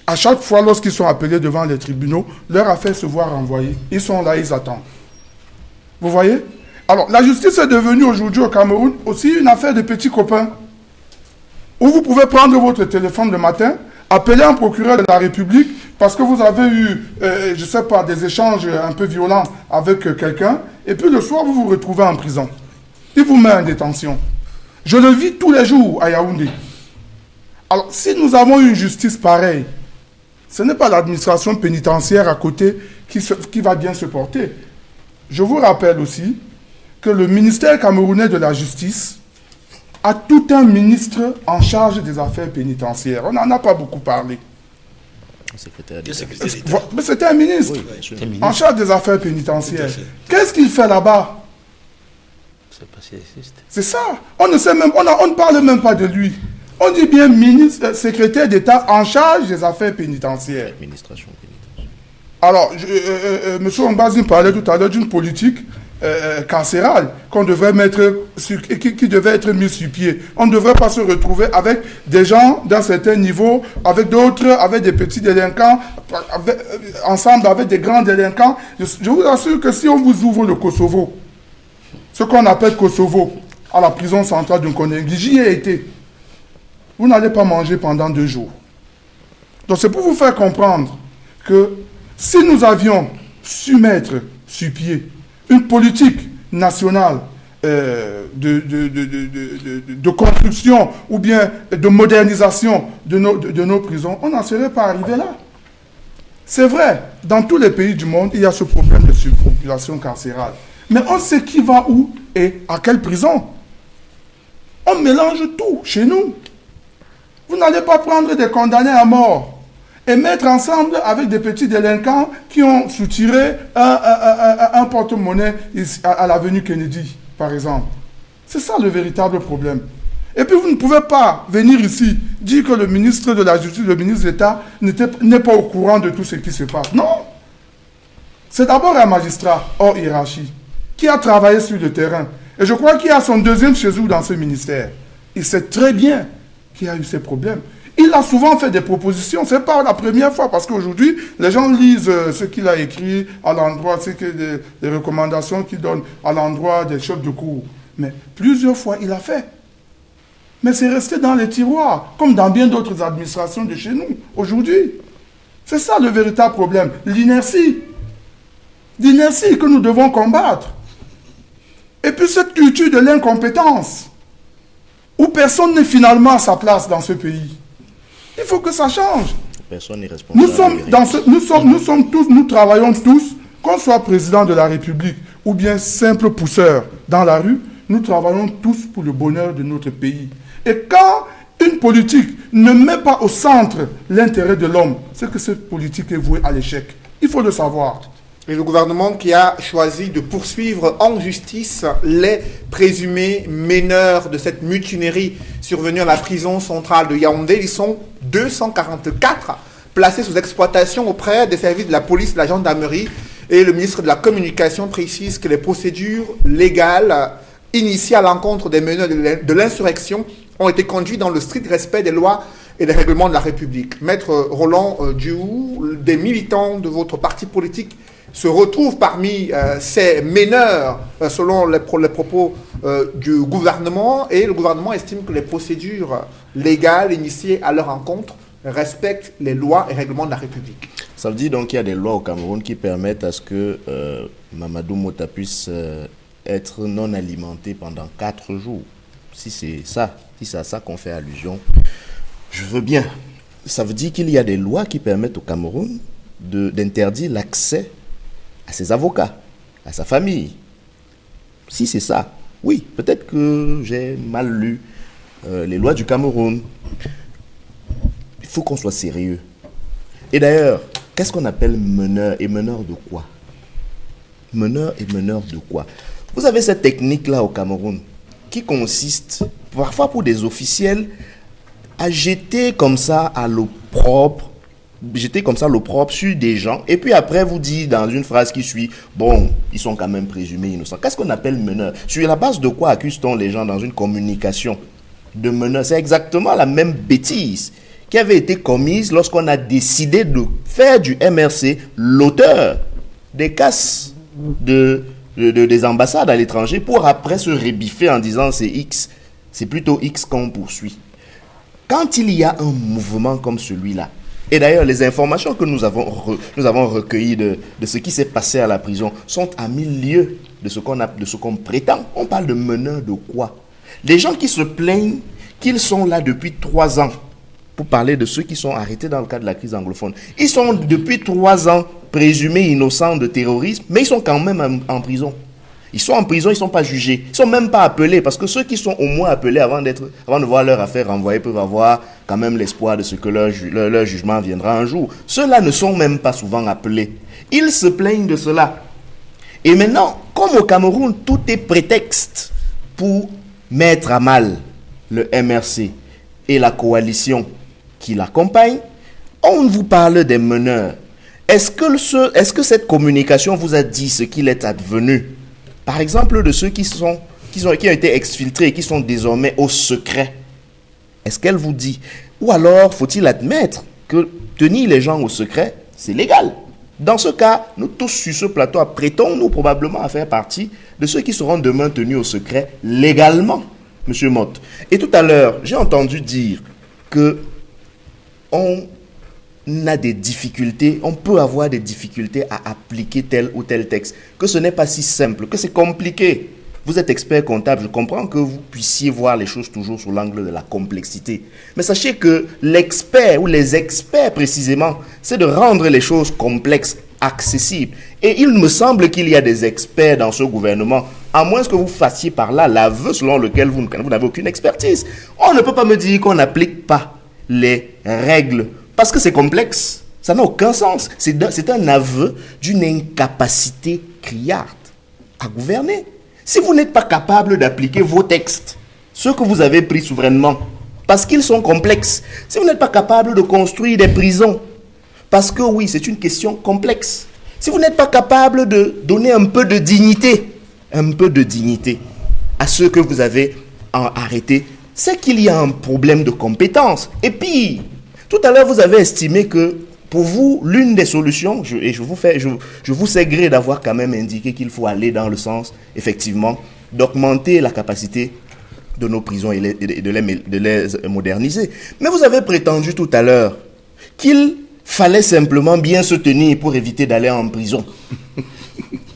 à chaque fois, lorsqu'ils sont appelés devant les tribunaux, leur affaire se voit renvoyer. Ils sont là, ils attendent. Vous voyez? Alors, la justice est devenue aujourd'hui au Cameroun aussi une affaire de petits copains, où vous pouvez prendre votre téléphone le matin, appeler un procureur de la République parce que vous avez eu, je ne sais pas, des échanges un peu violents avec quelqu'un, et puis le soir, vous vous retrouvez en prison. Il vous met en détention. Je le vis tous les jours à Yaoundé. Alors, si nous avons une justice pareille, ce n'est pas l'administration pénitentiaire à côté qui va bien se porter. Je vous rappelle aussi que le ministère camerounais de la Justice a tout un ministre en charge des affaires pénitentiaires. On n'en a pas beaucoup parlé. Mais c'était un ministre, en charge des affaires pénitentiaires. Qu'est-ce qu'il fait là-bas? C'est ça. On ne sait même, on ne parle même pas de lui. On dit bien ministre, secrétaire d'État en charge des affaires pénitentiaires. Administration pénitentiaire. Alors, M. Ombazin parlait tout à l'heure d'une politique carcérale qu'on devrait mettre qui devait être mise sur pied. On ne devrait pas se retrouver avec des gens d'un certain niveau, avec d'autres, avec des petits délinquants, ensemble avec des grands délinquants. Je vous assure que si on vous ouvre le Kosovo, ce qu'on appelle Kosovo, à la prison centrale de Konegi, j'y ai été. Vous n'allez pas manger pendant 2 jours. Donc c'est pour vous faire comprendre que si nous avions su mettre sur pied une politique nationale de construction ou bien de modernisation de nos prisons, on n'en serait pas arrivé là. C'est vrai, dans tous les pays du monde, il y a ce problème de surpopulation carcérale. Mais on sait qui va où et à quelle prison. On mélange tout chez nous. Vous n'allez pas prendre des condamnés à mort et mettre ensemble avec des petits délinquants qui ont soutiré un porte-monnaie à l'avenue Kennedy, par exemple. C'est ça le véritable problème. Et puis vous ne pouvez pas venir ici dire que le ministre de la Justice, le ministre d'État n'est pas au courant de tout ce qui se passe. Non. C'est d'abord un magistrat hors hiérarchie qui a travaillé sur le terrain. Et je crois qu'il a son 2e séjour dans ce ministère. Il sait très bien qu'il a eu ces problèmes. Il a souvent fait des propositions, ce n'est pas la première fois, parce qu'aujourd'hui, les gens lisent ce qu'il a écrit à l'endroit, des recommandations qu'il donne à l'endroit des chefs de cour. Mais plusieurs fois, il a fait. Mais c'est resté dans les tiroirs, comme dans bien d'autres administrations de chez nous, aujourd'hui. C'est ça le véritable problème, l'inertie. L'inertie que nous devons combattre. Et puis cette culture de l'incompétence, où personne n'est finalement à sa place dans ce pays. Il faut que ça change. Personne n'est responsable. Nous travaillons tous, qu'on soit président de la République ou bien simple pousseur dans la rue, nous travaillons tous pour le bonheur de notre pays. Et quand une politique ne met pas au centre l'intérêt de l'homme, c'est que cette politique est vouée à l'échec. Il faut le savoir. Et le gouvernement qui a choisi de poursuivre en justice les présumés meneurs de cette mutinerie survenue à la prison centrale de Yaoundé. Ils sont 244 placés sous exploitation auprès des services de la police, de la gendarmerie. Et le ministre de la Communication précise que les procédures légales initiées à l'encontre des meneurs de l'insurrection ont été conduites dans le strict respect des lois et des règlements de la République. Maître Roland Diouf, des militants de votre parti politique se retrouvent parmi ces meneurs, selon les propos du gouvernement, et le gouvernement estime que les procédures légales initiées à leur encontre respectent les lois et règlements de la République. Ça veut dire donc qu'il y a des lois au Cameroun qui permettent à ce que Mamadou Mota puisse être non alimenté pendant 4 jours. Si c'est à ça qu'on fait allusion, je veux bien. Ça veut dire qu'il y a des lois qui permettent au Cameroun d'interdire l'accès à ses avocats, à sa famille. Si c'est ça, oui, peut-être que j'ai mal lu les lois du Cameroun. Il faut qu'on soit sérieux. Et d'ailleurs, qu'est-ce qu'on appelle meneur et meneur de quoi? Meneur et meneur de quoi? Vous avez cette technique-là au Cameroun qui consiste, parfois pour des officiels, à jeter comme ça à l'opprobre, sur des gens, et puis après vous dites dans une phrase qui suit, bon, ils sont quand même présumés innocents. Qu'est-ce qu'on appelle meneur? Sur la base de quoi accuse-t-on les gens dans une communication de meneur? C'est exactement la même bêtise qui avait été commise lorsqu'on a décidé de faire du MRC l'auteur des casses des ambassades à l'étranger pour après se rébiffer en disant c'est X, c'est plutôt X qu'on poursuit. Quand il y a un mouvement comme celui-là, et d'ailleurs les informations que nous avons recueillies de ce qui s'est passé à la prison sont à 1000 lieues de ce qu'on prétend. On parle de meneurs de quoi? Les gens qui se plaignent qu'ils sont là depuis 3 ans, pour parler de ceux qui sont arrêtés dans le cadre de la crise anglophone. Ils sont depuis 3 ans présumés innocents de terrorisme, mais ils sont quand même en prison. Ils sont en prison, ils ne sont pas jugés. Ils ne sont même pas appelés, parce que ceux qui sont au moins appelés avant de voir leur affaire renvoyée peuvent avoir quand même l'espoir de ce que leur jugement viendra un jour. Ceux-là ne sont même pas souvent appelés. Ils se plaignent de cela. Et maintenant, comme au Cameroun, tout est prétexte pour mettre à mal le MRC et la coalition qui l'accompagne, on vous parle des meneurs. Est-ce que cette communication vous a dit ce qu'il est advenu? Par exemple, de ceux qui ont été exfiltrés et qui sont désormais au secret. Est-ce qu'elle vous dit? Ou alors, faut-il admettre que tenir les gens au secret, c'est légal? Dans ce cas, nous tous sur ce plateau apprêtons-nous probablement à faire partie de ceux qui seront demain tenus au secret légalement, M. Motte. Et tout à l'heure, j'ai entendu dire que on a des difficultés, on peut avoir des difficultés à appliquer tel ou tel texte, que ce n'est pas si simple, que c'est compliqué. Vous êtes expert comptable, je comprends que vous puissiez voir les choses toujours sous l'angle de la complexité. Mais sachez que l'expert ou les experts précisément, c'est de rendre les choses complexes, accessibles. Et il me semble qu'il y a des experts dans ce gouvernement, à moins que vous fassiez par là l'aveu selon lequel vous n'avez aucune expertise. On ne peut pas me dire qu'on n'applique pas les règles, parce que c'est complexe. Ça n'a aucun sens. C'est un aveu d'une incapacité criarde à gouverner. Si vous n'êtes pas capable d'appliquer vos textes, ceux que vous avez pris souverainement, parce qu'ils sont complexes, si vous n'êtes pas capable de construire des prisons, parce que oui, c'est une question complexe, si vous n'êtes pas capable de donner un peu de dignité à ceux que vous avez arrêtés, c'est qu'il y a un problème de compétence. Et puis, tout à l'heure, vous avez estimé que pour vous, l'une des solutions, je vous sais gré d'avoir quand même indiqué qu'il faut aller dans le sens, effectivement, d'augmenter la capacité de nos prisons et de les moderniser. Mais vous avez prétendu tout à l'heure qu'il fallait simplement bien se tenir pour éviter d'aller en prison.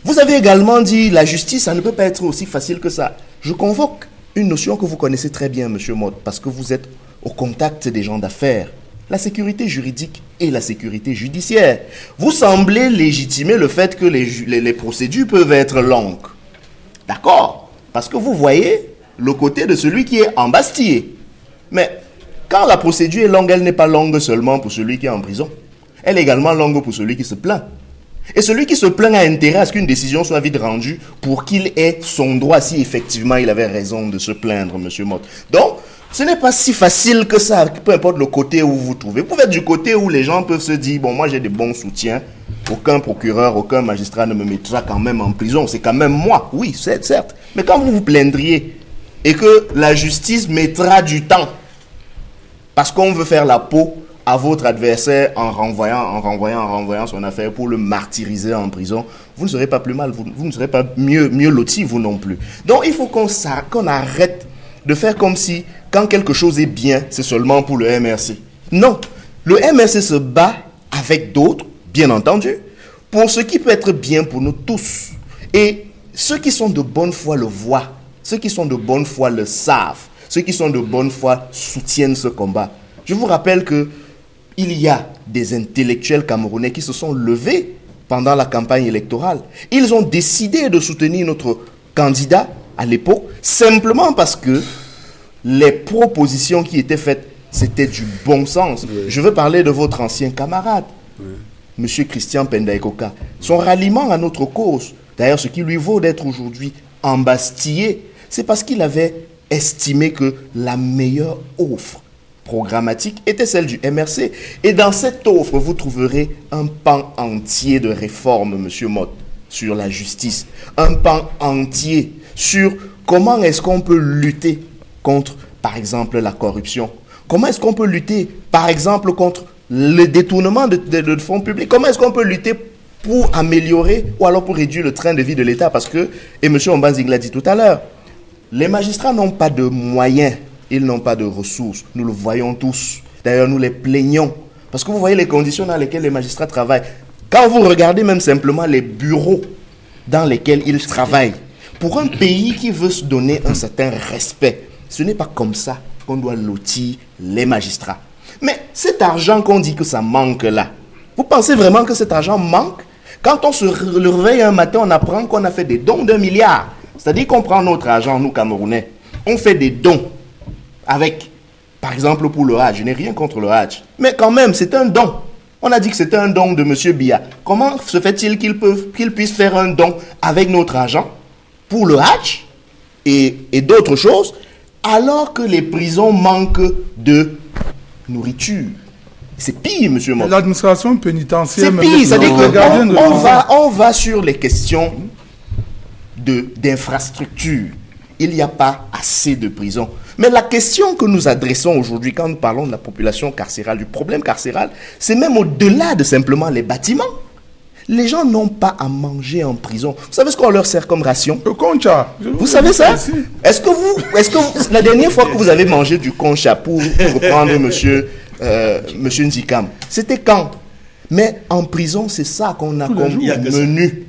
Vous avez également dit la justice, ça ne peut pas être aussi facile que ça. Je convoque une notion que vous connaissez très bien, M. Motte, parce que vous êtes au contact des gens d'affaires. La sécurité juridique et la sécurité judiciaire. Vous semblez légitimer le fait que les procédures peuvent être longues. D'accord? Parce que vous voyez le côté de celui qui est embastillé. Mais quand la procédure est longue, elle n'est pas longue seulement pour celui qui est en prison. Elle est également longue pour celui qui se plaint. Et celui qui se plaint a intérêt à ce qu'une décision soit vite rendue pour qu'il ait son droit si effectivement il avait raison de se plaindre, M. Motte. Donc, ce n'est pas si facile que ça, peu importe le côté où vous vous trouvez. Vous pouvez être du côté où les gens peuvent se dire, bon, moi j'ai des bons soutiens, aucun procureur, aucun magistrat ne me mettra quand même en prison, c'est quand même moi, oui, c'est certes. Mais quand vous vous plaindriez et que la justice mettra du temps, parce qu'on veut faire la peau à votre adversaire en renvoyant son affaire pour le martyriser en prison, vous ne serez pas plus mal, vous ne serez pas mieux loti, vous non plus. Donc il faut qu'on arrête de faire comme si, quand quelque chose est bien, c'est seulement pour le MRC. Non, le MRC se bat avec d'autres, bien entendu, pour ce qui peut être bien pour nous tous. Et ceux qui sont de bonne foi le voient, ceux qui sont de bonne foi le savent, ceux qui sont de bonne foi soutiennent ce combat. Je vous rappelle que il y a des intellectuels camerounais qui se sont levés pendant la campagne électorale. Ils ont décidé de soutenir notre candidat à l'époque, simplement parce que les propositions qui étaient faites, c'était du bon sens. Oui. Je veux parler de votre ancien camarade, M. Christian Pendaïkoka. Son ralliement à notre cause, d'ailleurs ce qui lui vaut d'être aujourd'hui embastillé, c'est parce qu'il avait estimé que la meilleure offre programmatique était celle du MRC. Et dans cette offre, vous trouverez un pan entier de réformes, M. Motte, sur la justice. Un pan entier sur comment est-ce qu'on peut lutter contre, par exemple, la corruption. Comment est-ce qu'on peut lutter, par exemple, contre le détournement de fonds publics. Comment est-ce qu'on peut lutter pour améliorer ou alors pour réduire le train de vie de l'État? Parce que, et M. Ombanzing l'a dit tout à l'heure, les magistrats n'ont pas de moyens, ils n'ont pas de ressources. Nous le voyons tous. D'ailleurs, nous les plaignons. Parce que vous voyez les conditions dans lesquelles les magistrats travaillent. Quand vous regardez même simplement les bureaux dans lesquels ils travaillent, pour un pays qui veut se donner un certain respect, ce n'est pas comme ça qu'on doit lotir les magistrats. Mais cet argent qu'on dit que ça manque là, vous pensez vraiment que cet argent manque? Quand on se réveille un matin, on apprend qu'on a fait des dons d'1 milliard. C'est-à-dire qu'on prend notre argent, nous Camerounais, on fait des dons avec, par exemple pour le Hajj. Je n'ai rien contre le Hajj. Mais quand même, c'est un don. On a dit que c'était un don de M. Biya. Comment se fait-il qu'il puisse faire un don avec notre argent pour le Hajj et d'autres choses, alors que les prisons manquent de nourriture? C'est pire, monsieur Motte. L'administration pénitentiaire... C'est pire, c'est-à-dire qu'on va sur les questions d'infrastructure. Il n'y a pas assez de prisons. Mais la question que nous adressons aujourd'hui, quand nous parlons de la population carcérale, du problème carcéral, c'est même au-delà de simplement les bâtiments. Les gens n'ont pas à manger en prison. Vous savez ce qu'on leur sert comme ration? Le concha. Vous savez ça? Est-ce que vous, la dernière fois que vous avez mangé du concha, pour reprendre monsieur Nzikam, c'était quand? Mais en prison, c'est ça qu'on a comme menu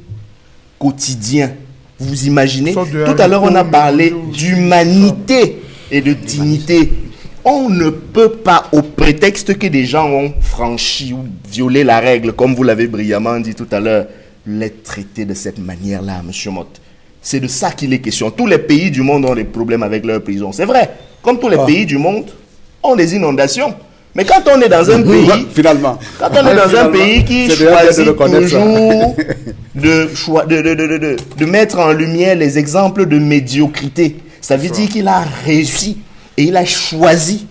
quotidien. Vous imaginez? Tout à l'heure, on a parlé d'humanité et de dignité. On ne peut pas, au prétexte que des gens ont franchi ou violé la règle, comme vous l'avez brillamment dit tout à l'heure, les traiter de cette manière-là, M. Motte. C'est de ça qu'il est question. Tous les pays du monde ont des problèmes avec leurs prisons. C'est vrai. Comme tous les pays du monde ont des inondations. Mais quand on est dans un pays, finalement, quand on est dans un pays qui choisit toujours de mettre en lumière les exemples de médiocrité, ça veut dire qu'il a réussi et il a choisi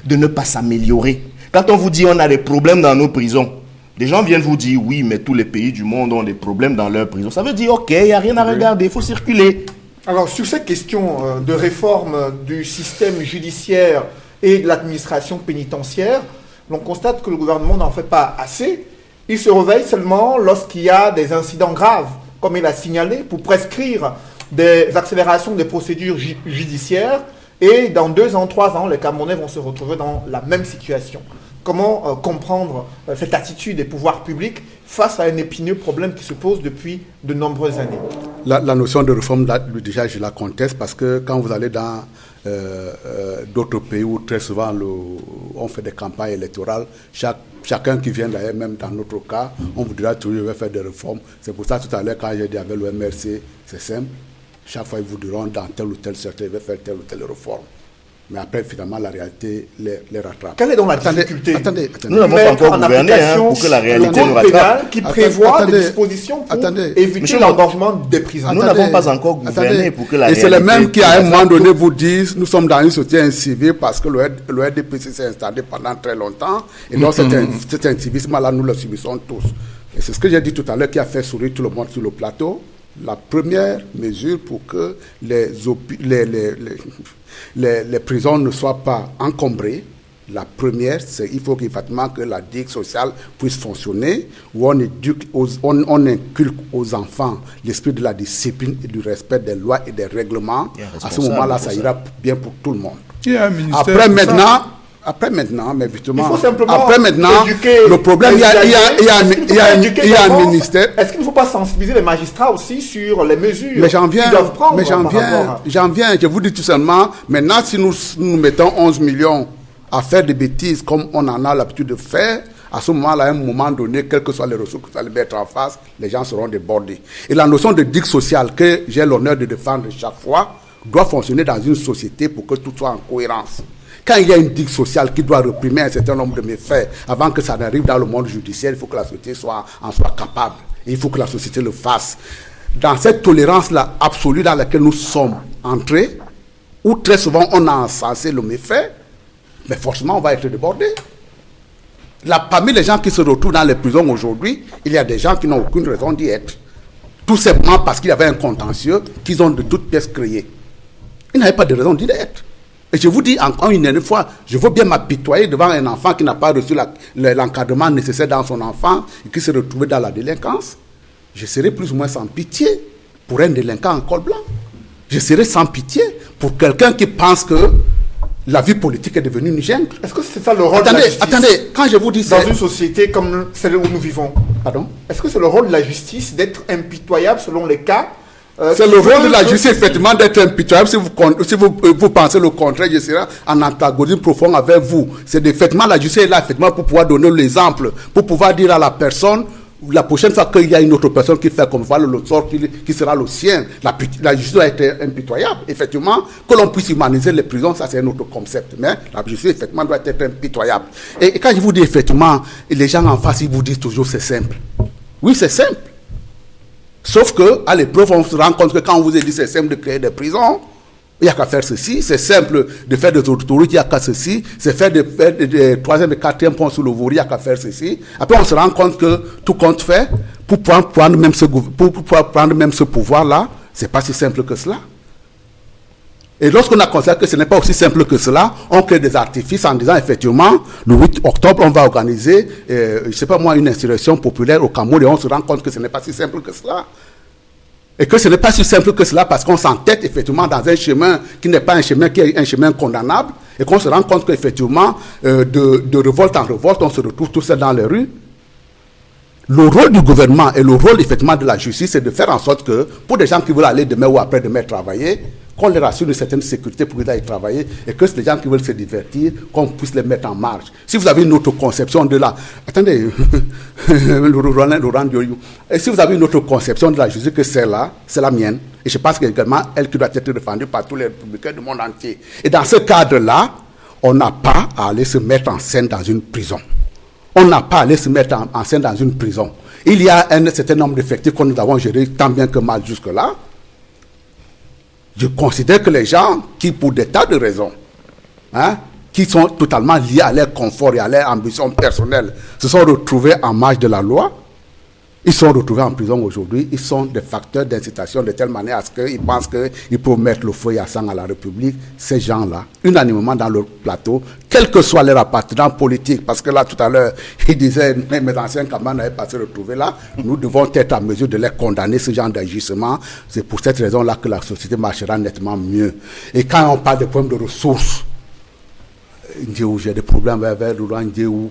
de ne pas s'améliorer. Quand on vous dit on a des problèmes dans nos prisons, des gens viennent vous dire oui, mais tous les pays du monde ont des problèmes dans leurs prisons. Ça veut dire ok, il n'y a rien à regarder, il faut circuler. Alors sur cette question de réforme du système judiciaire et de l'administration pénitentiaire, l'on constate que le gouvernement n'en fait pas assez. Il se réveille seulement lorsqu'il y a des incidents graves, comme il a signalé, pour prescrire des accélérations des procédures judiciaires. Et dans 2 ans, 3 ans, les Camerounais vont se retrouver dans la même situation. Comment comprendre cette attitude des pouvoirs publics face à un épineux problème qui se pose depuis de nombreuses années? La notion de réforme, déjà, je la conteste parce que quand vous allez dans d'autres pays où très souvent on fait des campagnes électorales, chacun qui vient d'ailleurs, même dans notre cas, on vous dira toujours faire des réformes. C'est pour ça tout à l'heure quand j'ai dit avec le MRC, c'est simple. Chaque fois, ils vous diront dans tel ou tel secteur, ils veulent faire telle ou telle réforme. Mais après, finalement, la réalité les rattrape. Quelle est donc la difficulté? Attendez. Nous n'avons pas encore gouverné pour que la réalité nous rattrape. Qui prévoit des dispositions pour éviter l'engorgement des prisons. Nous n'avons pas encore gouverné pour que la réalité... Et c'est les mêmes qui, à un moment donné, vous disent nous sommes dans une société incivile parce que le RDPC s'est installé pendant très longtemps. Et donc, cet incivisme-là, nous le subissons tous. Et c'est ce que j'ai dit tout à l'heure qui a fait sourire tout le monde sur le plateau. La première mesure pour que les prisons ne soient pas encombrées, la première, c'est qu'il faut qu'effectivement que la digue sociale puisse fonctionner, où on inculque aux enfants l'esprit de la discipline et du respect des lois et des règlements. À ce moment-là, ça ira bien pour tout le monde. Après maintenant, mais justement, après maintenant, le problème, il y a un ministère. Est-ce qu'il ne faut pas sensibiliser les magistrats aussi sur les mesures qu'ils doivent prendre? Mais j'en viens, je vous dis tout simplement, maintenant, si nous mettons 11 millions à faire des bêtises comme on en a l'habitude de faire, à ce moment-là, à un moment donné, quelles que soient les ressources que vous allez mettre en face, les gens seront débordés. Et la notion de digue sociale que j'ai l'honneur de défendre chaque fois doit fonctionner dans une société pour que tout soit en cohérence. Quand il y a une digue sociale qui doit réprimer un certain nombre de méfaits avant que ça n'arrive dans le monde judiciaire, il faut que la société soit capable. Et il faut que la société le fasse. Dans cette tolérance-là absolue dans laquelle nous sommes entrés, où très souvent on a encensé le méfait, mais forcément on va être débordé. Là, parmi les gens qui se retrouvent dans les prisons aujourd'hui, il y a des gens qui n'ont aucune raison d'y être. Tout simplement parce qu'il y avait un contentieux qu'ils ont de toutes pièces créé. Ils n'avaient pas de raison d'y être. Et je vous dis encore une fois, je veux bien m'apitoyer devant un enfant qui n'a pas reçu l'encadrement nécessaire dans son enfant et qui s'est retrouvé dans la délinquance. Je serai plus ou moins sans pitié pour un délinquant en col blanc. Je serai sans pitié pour quelqu'un qui pense que la vie politique est devenue une jungle. Est-ce que c'est ça le rôle de la justice? Attendez, quand je vous dis ça... Dans une société comme celle où nous vivons. Pardon? Est-ce que c'est le rôle de la justice d'être impitoyable selon les cas? C'est le rôle de la justice, effectivement, d'être impitoyable. Si vous pensez le contraire, je serai en antagonisme profond avec vous. C'est effectivement la justice est là, effectivement, pour pouvoir donner l'exemple, pour pouvoir dire à la personne, la prochaine fois qu'il y a une autre personne qui fait comme ça, le sort qui sera le sien, la justice doit être impitoyable. Effectivement, que l'on puisse humaniser les prisons, ça c'est un autre concept. Mais la justice, effectivement, doit être impitoyable. Et quand je vous dis, effectivement, les gens en face, ils vous disent toujours c'est simple. Oui, c'est simple. Sauf qu'à l'épreuve, on se rend compte que quand on vous a dit c'est simple de créer des prisons, il n'y a qu'à faire ceci, c'est simple de faire des autoroutes, il n'y a qu'à ceci, c'est faire des troisième et quatrième ponts sur le Vori, il n'y a qu'à faire ceci. Après, on se rend compte que tout compte fait, pour pouvoir prendre même ce pouvoir-là, ce n'est pas si simple que cela. Et lorsqu'on a considéré que ce n'est pas aussi simple que cela, on crée des artifices en disant effectivement, le 8 octobre, on va organiser, je ne sais pas moi, une insurrection populaire au Cameroun et on se rend compte que ce n'est pas si simple que cela. Et que ce n'est pas si simple que cela parce qu'on s'entête effectivement dans un chemin qui n'est pas un chemin qui est un chemin condamnable et qu'on se rend compte qu'effectivement, de révolte en révolte, on se retrouve tous seuls dans les rues. Le rôle du gouvernement et le rôle effectivement de la justice, c'est de faire en sorte que pour des gens qui veulent aller demain ou après-demain travailler, qu'on leur assure une certaine sécurité pour qu'ils aillent travailler et que les gens qui veulent se divertir, qu'on puisse les mettre en marche. Si vous avez une autre conception de la... Attendez, Laurent Dioyou, si vous avez une autre conception de la justice que celle-là, c'est la mienne. Et je pense qu'également, elle qui doit être défendue par tous les républicains du monde entier. Et dans ce cadre-là, on n'a pas à aller se mettre en scène dans une prison. On n'a pas à aller se mettre en scène dans une prison. Il y a un certain nombre d'effectifs que nous avons gérés tant bien que mal jusque-là. Je considère que les gens qui, pour des tas de raisons, qui sont totalement liés à leur confort et à leur ambition personnelle, se sont retrouvés en marge de la loi, ils sont retrouvés en prison aujourd'hui, ils sont des facteurs d'incitation de telle manière à ce qu'ils pensent qu'ils peuvent mettre le feu à sang à la République. Ces gens-là, unanimement dans leur plateau, quel que soit leur appartenance politique, parce que là tout à l'heure, ils disaient, mes anciens camarades n'avaient pas se retrouver là, nous devons être en mesure de les condamner, ce genre d'agissement. C'est pour cette raison-là que la société marchera nettement mieux. Et quand on parle des problèmes de ressources, j'ai des problèmes avec Laurent Dioyou.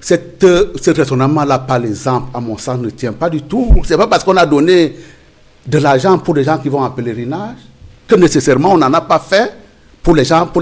Ce raisonnement-là, par exemple, à mon sens, ne tient pas du tout. Ce n'est pas parce qu'on a donné de l'argent pour les gens qui vont en pèlerinage que nécessairement on n'en a pas fait pour les gens, pour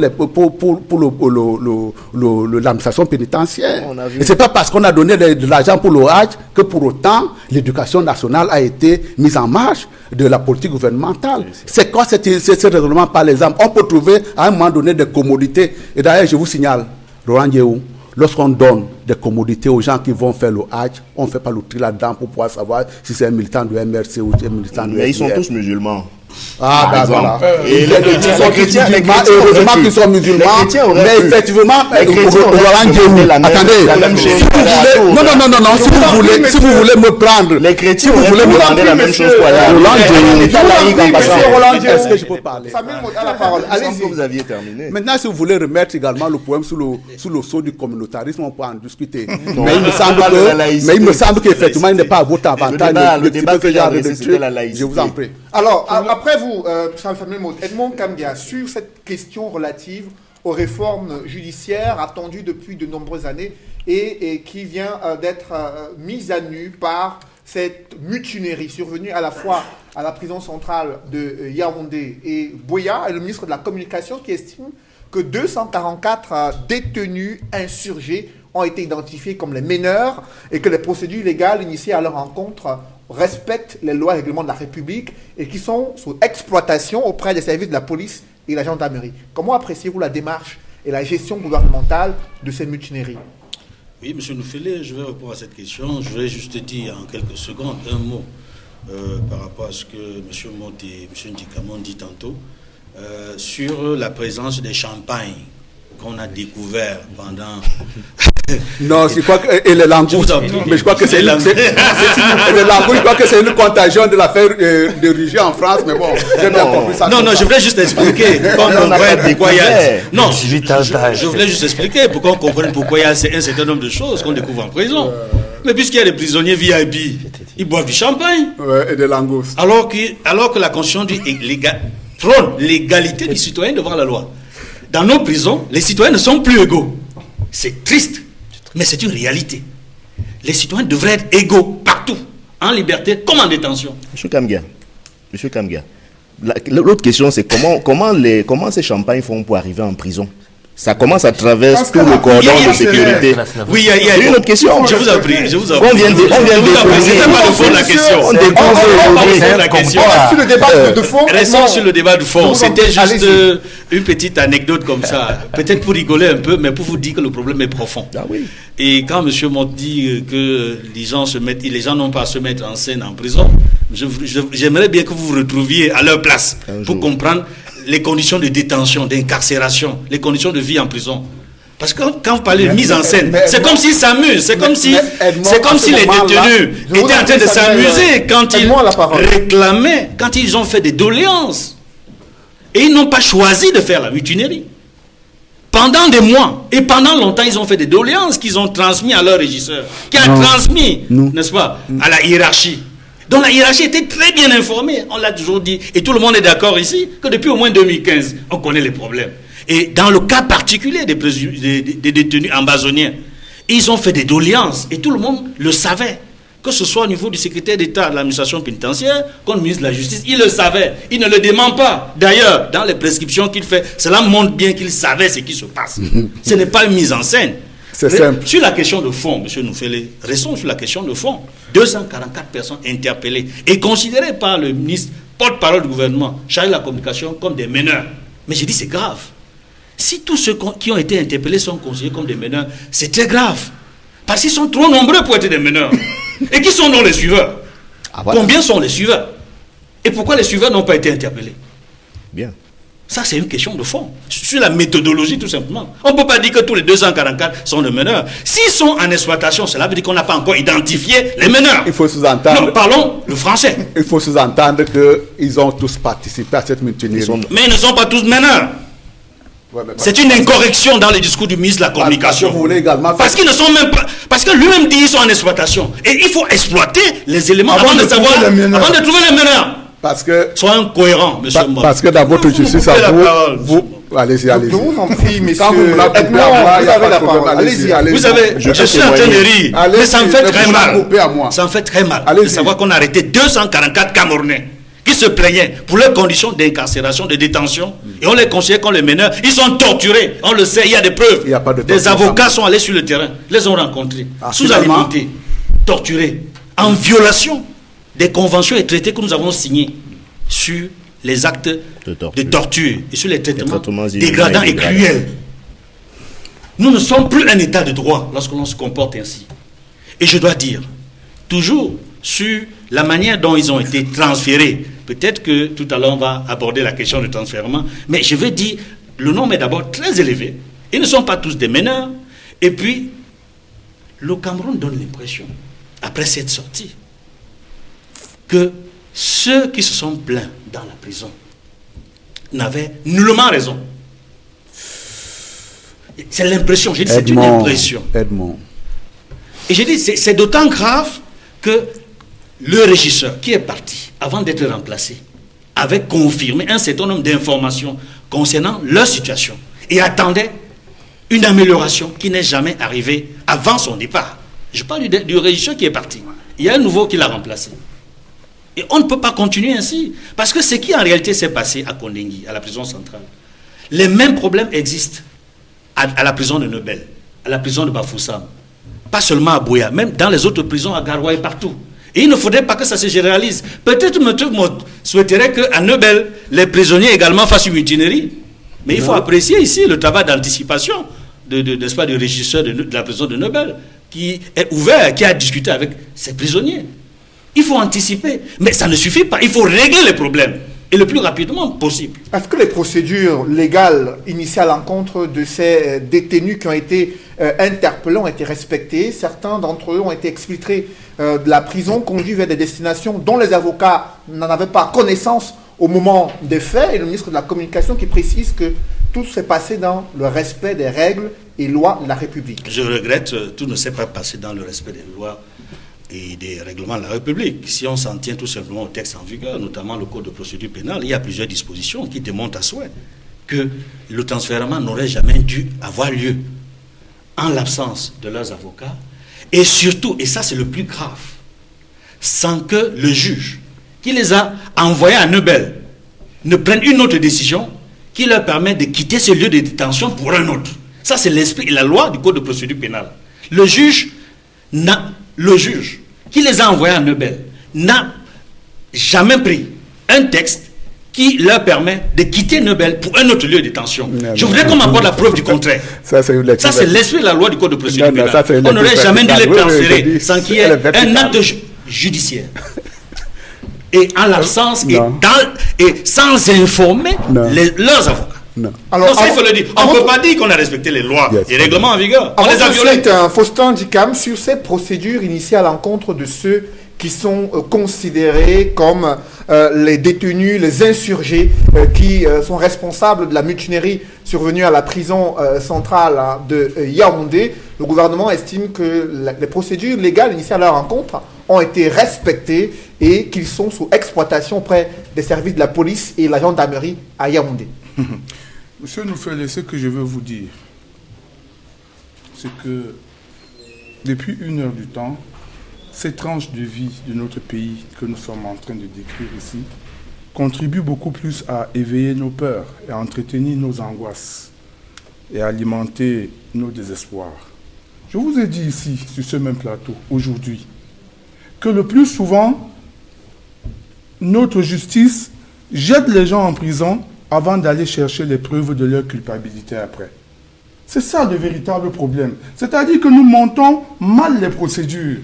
l'administration pénitentiaire. Et ce n'est pas parce qu'on a donné de l'argent pour le Hajj que pour autant l'éducation nationale a été mise en marche de la politique gouvernementale. C'est quoi ce raisonnement, par exemple? On peut trouver à un moment donné des commodités. Et d'ailleurs, je vous signale, Laurent Dioyou, lorsqu'on donne des commodités aux gens qui vont faire le Hajj, on ne fait pas le tri là-dedans pour pouvoir savoir si c'est un militant du MRC ou un militant du SDF. Mais ils sont tous musulmans. Ah, ben voilà. Et les chrétiens, heureusement qu'ils sont musulmans, mais effectivement, attendez, non, si vous voulez me prendre, les chrétiens auraient pu demander la même chose. Est-ce que je peux parler? Samuel a la parole. Allez-y. Vous aviez terminé. Maintenant, si vous voulez remettre également le problème sous le sceau du communautarisme, on peut en discuter. Mais il me semble qu'effectivement, il n'est pas à votre avantage. Le débat que j'ai adressé, c'était la laïcité. Je vous en prie. Alors, après vous, Edmond Kambia, sur cette question relative aux réformes judiciaires attendues depuis de nombreuses années et qui vient d'être mise à nu par cette mutinerie survenue à la fois à la prison centrale de Yaoundé et Buea, et le ministre de la Communication qui estime que 244 détenus insurgés ont été identifiés comme les meneurs et que les procédures légales initiées à leur encontre respectent les lois et règlements de la République et qui sont sous exploitation auprès des services de la police et de la gendarmerie. Comment appréciez-vous la démarche et la gestion gouvernementale de ces mutineries? Oui, M. Noufélé, je vais répondre à cette question. Je vais juste dire en quelques secondes un mot par rapport à ce que M. Mott et M. Ndikama ont dit tantôt sur la présence des champagnes qu'on a découvert pendant... Non, je crois que et les langoustes, mais je crois que c'est les langoustes, je crois que c'est une contagion de l'affaire de Rugy en France, mais bon, j'ai bien compris ça. Non, je voulais juste expliquer pourquoi il y a... Non, 18 ans d'âge. je voulais juste expliquer pourquoi on comprenne pourquoi il y a un certain nombre de choses qu'on découvre en prison. Mais puisqu'il y a des prisonniers VIP, ils boivent du champagne. Ouais, et des langoustes. Alors que la Constitution dit prône l'égalité du citoyen devant la loi. Dans nos prisons, les citoyens ne sont plus égaux. C'est triste, mais c'est une réalité. Les citoyens devraient être égaux partout, en liberté comme en détention. Monsieur Kamgia, l'autre question c'est comment ces champagnes font pour arriver en prison? Ça commence à travers tout le cordon de sécurité. Oui, il y a une autre question. Je vous en prie. On vient de C'était pas le fond de la question. On découvre la question. Sur le débat de fond. Restons sur le débat de fond. C'était juste une petite anecdote comme ça. Peut-être pour rigoler un peu, mais pour vous dire que le problème est profond. Ah oui. Et quand M. Mott dit que les gens n'ont pas à se mettre en scène en prison, j'aimerais bien que vous vous retrouviez à leur place pour comprendre les conditions de détention, d'incarcération, les conditions de vie en prison. Parce que quand vous parlez de mise en scène, c'est comme s'ils s'amusent, c'est comme si les détenus étaient en train de s'amuser quand ils réclamaient, quand ils ont fait des doléances. Et ils n'ont pas choisi de faire la mutinerie. Pendant des mois et pendant longtemps, ils ont fait des doléances qu'ils ont transmises à leur régisseur, qui a transmis, n'est-ce pas, à la hiérarchie. Donc la hiérarchie était très bien informée, on l'a toujours dit, et tout le monde est d'accord ici, que depuis au moins 2015, on connaît les problèmes. Et dans le cas particulier des détenus ambazoniens, ils ont fait des doléances, et tout le monde le savait, que ce soit au niveau du secrétaire d'État de l'administration pénitentiaire, comme le ministre de la Justice, il le savait, il ne le dément pas. D'ailleurs, dans les prescriptions qu'il fait, cela montre bien qu'il savait ce qui se passe. Ce n'est pas une mise en scène. C'est simple. Sur la question de fond, M. Noufele, restons sur la question de fond. 244 personnes interpellées et considérées par le ministre, porte-parole du gouvernement, chargé de la communication, comme des meneurs. Mais j'ai dit c'est grave. Si tous ceux qui ont été interpellés sont considérés comme des meneurs, c'est très grave. Parce qu'ils sont trop nombreux pour être des meneurs. Et qui sont donc les suiveurs? Voilà. Combien sont les suiveurs? Et pourquoi les suiveurs n'ont pas été interpellés? Bien. Ça, c'est une question de fond. Sur la méthodologie, tout simplement. On ne peut pas dire que tous les 244 sont des meneurs. S'ils sont en exploitation, cela veut dire qu'on n'a pas encore identifié les meneurs. Il faut sous-entendre. Non, parlons le français. Il faut sous-entendre qu'ils ont tous participé à cette mutinerie. Mais ils ne sont pas tous meneurs. Ouais, c'est une incorrection dans le discours du ministre de la Communication. Parce qu'ils ne sont même pas. Parce que lui-même dit qu'ils sont en exploitation. Et il faut exploiter les éléments avant de savoir. Avant de trouver les meneurs. Parce que. Soyons cohérents, monsieur Mott. Parce que dans votre justice, allez-y. Je vous en prie, messieurs. Quand vous avez la parole. Allez-y. Vous savez, je suis en train de rire. Mais ça me fait très mal. Ça me fait très mal de savoir qu'on a arrêté 244 Camerounais qui se plaignaient pour leurs conditions d'incarcération, de détention, et on les considère comme les meneurs. Ils sont torturés, on le sait, il y a des preuves. Des avocats sont allés sur le terrain, les ont rencontrés, sous-alimentés, torturés, en violation des conventions et traités que nous avons signés sur les actes de torture et sur les traitements dégradants et cruels. Nous ne sommes plus un état de droit lorsque l'on se comporte ainsi. Et je dois dire, toujours sur la manière dont ils ont été transférés, peut-être que tout à l'heure on va aborder la question de transfèrement, mais je veux dire, le nombre est d'abord très élevé. Ils ne sont pas tous des meneurs. Et puis, le Cameroun donne l'impression, après cette sortie, que ceux qui se sont plaints dans la prison n'avaient nullement raison. C'est l'impression, j'ai dit c'est une impression. Et j'ai dit c'est d'autant grave que le régisseur qui est parti avant d'être remplacé avait confirmé un certain nombre d'informations concernant leur situation et attendait une amélioration qui n'est jamais arrivée avant son départ. Je parle du régisseur qui est parti. Il y a un nouveau qui l'a remplacé. Et on ne peut pas continuer ainsi. Parce que ce qui en réalité s'est passé à Kondengui, à la prison centrale, les mêmes problèmes existent à la prison de Nebel, à la prison de Bafoussam. Pas seulement à Buea, même dans les autres prisons à Garoua et partout. Et il ne faudrait pas que ça se généralise. Peut-être M. Mott souhaiterait qu'à Nebel, les prisonniers également fassent une mutinerie. Mais il faut apprécier ici le travail d'anticipation n'est-ce pas, du régisseur de la prison de Nebel, qui est ouvert, qui a discuté avec ses prisonniers. Il faut anticiper. Mais ça ne suffit pas. Il faut régler les problèmes. et le plus rapidement possible. Est-ce que les procédures légales initiées à l'encontre de ces détenus qui ont été interpellés ont été respectées? Certains d'entre eux ont été exfiltrés de la prison, conduits vers des destinations dont les avocats n'en avaient pas connaissance au moment des faits, et le ministre de la Communication qui précise que tout s'est passé dans le respect des règles et lois de la République. Je regrette, tout ne s'est pas passé dans le respect des lois et des règlements de la République. Si on s'en tient tout simplement au texte en vigueur, notamment le Code de procédure pénale, il y a plusieurs dispositions qui démontrent à souhait que le transfèrement n'aurait jamais dû avoir lieu en l'absence de leurs avocats, et surtout, et ça c'est le plus grave, sans que le juge qui les a envoyés à Neubel ne prenne une autre décision qui leur permet de quitter ce lieu de détention pour un autre. Ça, c'est l'esprit et la loi du Code de procédure pénale. Le juge qui les a envoyés à Neubel n'a jamais pris un texte qui leur permet de quitter Neubel pour un autre lieu de détention. Je voudrais qu'on m'apporte la preuve du contraire. Ça, c'est l'esprit de la loi du Code de procédure pénale. On n'aurait jamais dû les transférer sans qu'il y ait un acte judiciaire. Et en l'absence, et sans informer leurs avocats. Non. Alors, ça, il faut le dire. On ne peut pas dire qu'on a respecté les lois et les règlements en vigueur. On les a violés. Faustin Dikam, sur ces procédures initiées à l'encontre de ceux qui sont considérés comme les détenus, les insurgés, qui sont responsables de la mutinerie survenue à la prison centrale de Yaoundé. Le gouvernement estime que les procédures légales initiées à leur encontre ont été respectées et qu'ils sont sous exploitation auprès des services de la police et de la gendarmerie à Yaoundé. Monsieur Noufele, ce que je veux vous dire, c'est que depuis 1 heure du temps, ces tranches de vie de notre pays que nous sommes en train de décrire ici contribuent beaucoup plus à éveiller nos peurs et à entretenir nos angoisses et à alimenter nos désespoirs. Je vous ai dit ici, sur ce même plateau, aujourd'hui, que le plus souvent, notre justice jette les gens en prison avant d'aller chercher les preuves de leur culpabilité après. C'est ça le véritable problème. C'est-à-dire que nous montons mal les procédures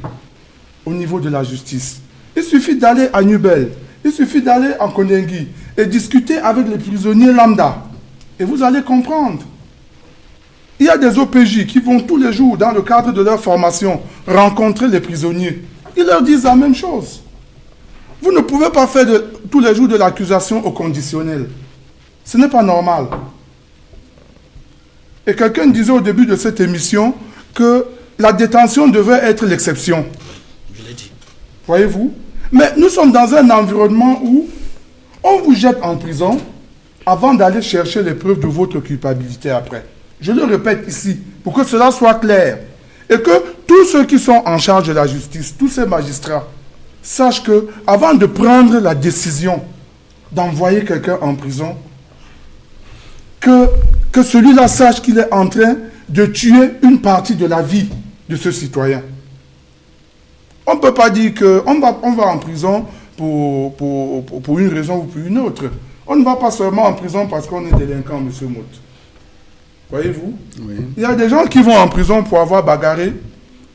au niveau de la justice. Il suffit d'aller à Nubel, il suffit d'aller en Kondengi et discuter avec les prisonniers lambda. Et vous allez comprendre. Il y a des OPJ qui vont tous les jours, dans le cadre de leur formation, rencontrer les prisonniers. Ils leur disent la même chose. Vous ne pouvez pas faire tous les jours de l'accusation au conditionnel. Ce n'est pas normal. Et quelqu'un disait au début de cette émission que la détention devait être l'exception. Je l'ai dit. Voyez-vous? Mais nous sommes dans un environnement où on vous jette en prison avant d'aller chercher les preuves de votre culpabilité après. Je le répète ici, pour que cela soit clair. Et que tous ceux qui sont en charge de la justice, tous ces magistrats, sachent que avant de prendre la décision d'envoyer quelqu'un en prison, que celui-là sache qu'il est en train de tuer une partie de la vie de ce citoyen. On ne peut pas dire qu'on va en prison pour une raison ou pour une autre. On ne va pas seulement en prison parce qu'on est délinquant, M. Mout. Voyez-vous? Oui. Il y a des gens qui vont en prison pour avoir bagarré.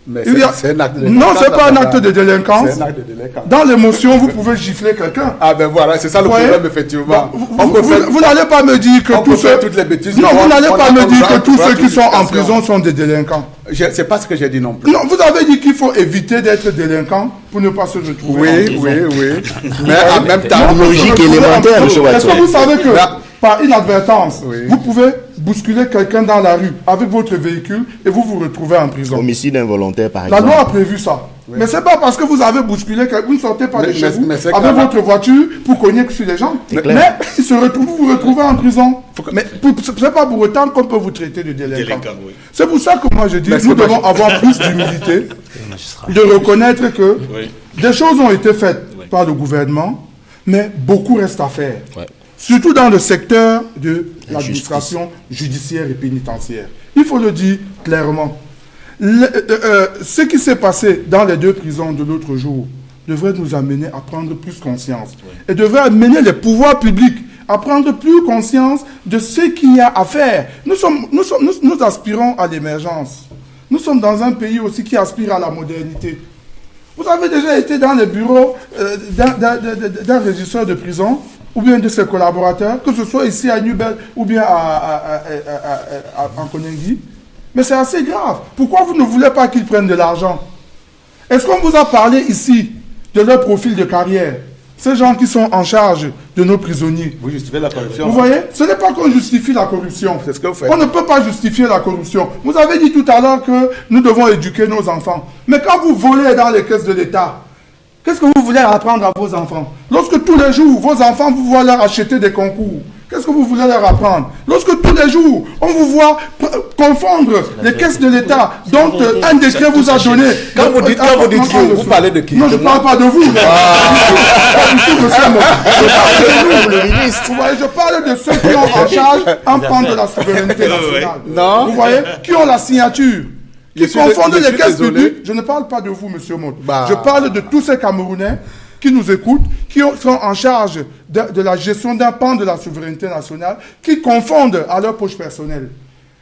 Mais c'est un acte de délinquance. Non, ce n'est pas un acte de délinquance. C'est un acte de délinquance. Dans l'émotion, vous pouvez gifler quelqu'un. Ah ben voilà, c'est ça le problème, effectivement. Vous n'allez pas me dire que tous ceux... toutes les bêtises. Non, vous n'allez pas me dire que tous ceux qui sont en prison sont des délinquants. C'est pas ce que j'ai dit non plus. Non, vous avez dit qu'il faut éviter d'être délinquant pour ne pas se retrouver en prison. Oui. Mais en même temps... Logique élémentaire, M. Watson. Est-ce que vous savez que, par inadvertance, vous pouvez bousculer quelqu'un dans la rue avec votre véhicule et vous vous retrouvez en prison? Homicide involontaire, par exemple. La loi a prévu ça. Oui. Mais ce n'est pas parce que vous avez bousculé quelqu'un, vous ne sortez pas de chez vous avec votre voiture pour cogner sur les gens. Mais vous vous retrouvez en prison. Mais ce n'est pas pour autant qu'on peut vous traiter de délinquant. Oui. C'est pour ça que moi je dis que nous devons avoir plus d'humilité, de reconnaître que des choses ont été faites par le gouvernement, mais beaucoup reste à faire. Ouais. Surtout dans le secteur de l'administration judiciaire et pénitentiaire. Il faut le dire clairement. Ce qui s'est passé dans les 2 prisons de l'autre jour devrait nous amener à prendre plus conscience. Et devrait amener les pouvoirs publics à prendre plus conscience de ce qu'il y a à faire. Nous aspirons à l'émergence. Nous sommes dans un pays aussi qui aspire à la modernité. Vous avez déjà été dans les bureaux d'un régisseur de prison. ou bien de ses collaborateurs, que ce soit ici à Nubel ou bien en Koningui. Mais c'est assez grave. Pourquoi vous ne voulez pas qu'ils prennent de l'argent? Est-ce qu'on vous a parlé ici de leur profil de carrière? Ces gens qui sont en charge de nos prisonniers. Vous justifiez la corruption. Vous voyez? Ce n'est pas qu'on justifie la corruption. C'est ce que vous faites. On ne peut pas justifier la corruption. Vous avez dit tout à l'heure que nous devons éduquer nos enfants. Mais quand vous volez dans les caisses de l'État, qu'est-ce que vous voulez apprendre à vos enfants? Lorsque tous les jours, vos enfants vous voient leur acheter des concours, qu'est-ce que vous voulez leur apprendre? Lorsque tous les jours, on vous voit confondre les caisses de l'État dont un décret vous a donné. Quand vous dites vous parlez de qui? Non, je ne parle pas de vous. Pas du tout, monsieur. Je parle de nous, le ministre. Vous voyez, je parle de ceux qui ont en charge un pan de la souveraineté nationale. Non. Vous voyez, qui ont la signature. Qui confondent les caisses publiques. Je ne parle pas de vous, monsieur Maud. Je parle de tous ces Camerounais qui nous écoutent, qui sont en charge de la gestion d'un pan de la souveraineté nationale, qui confondent à leur poche personnelle.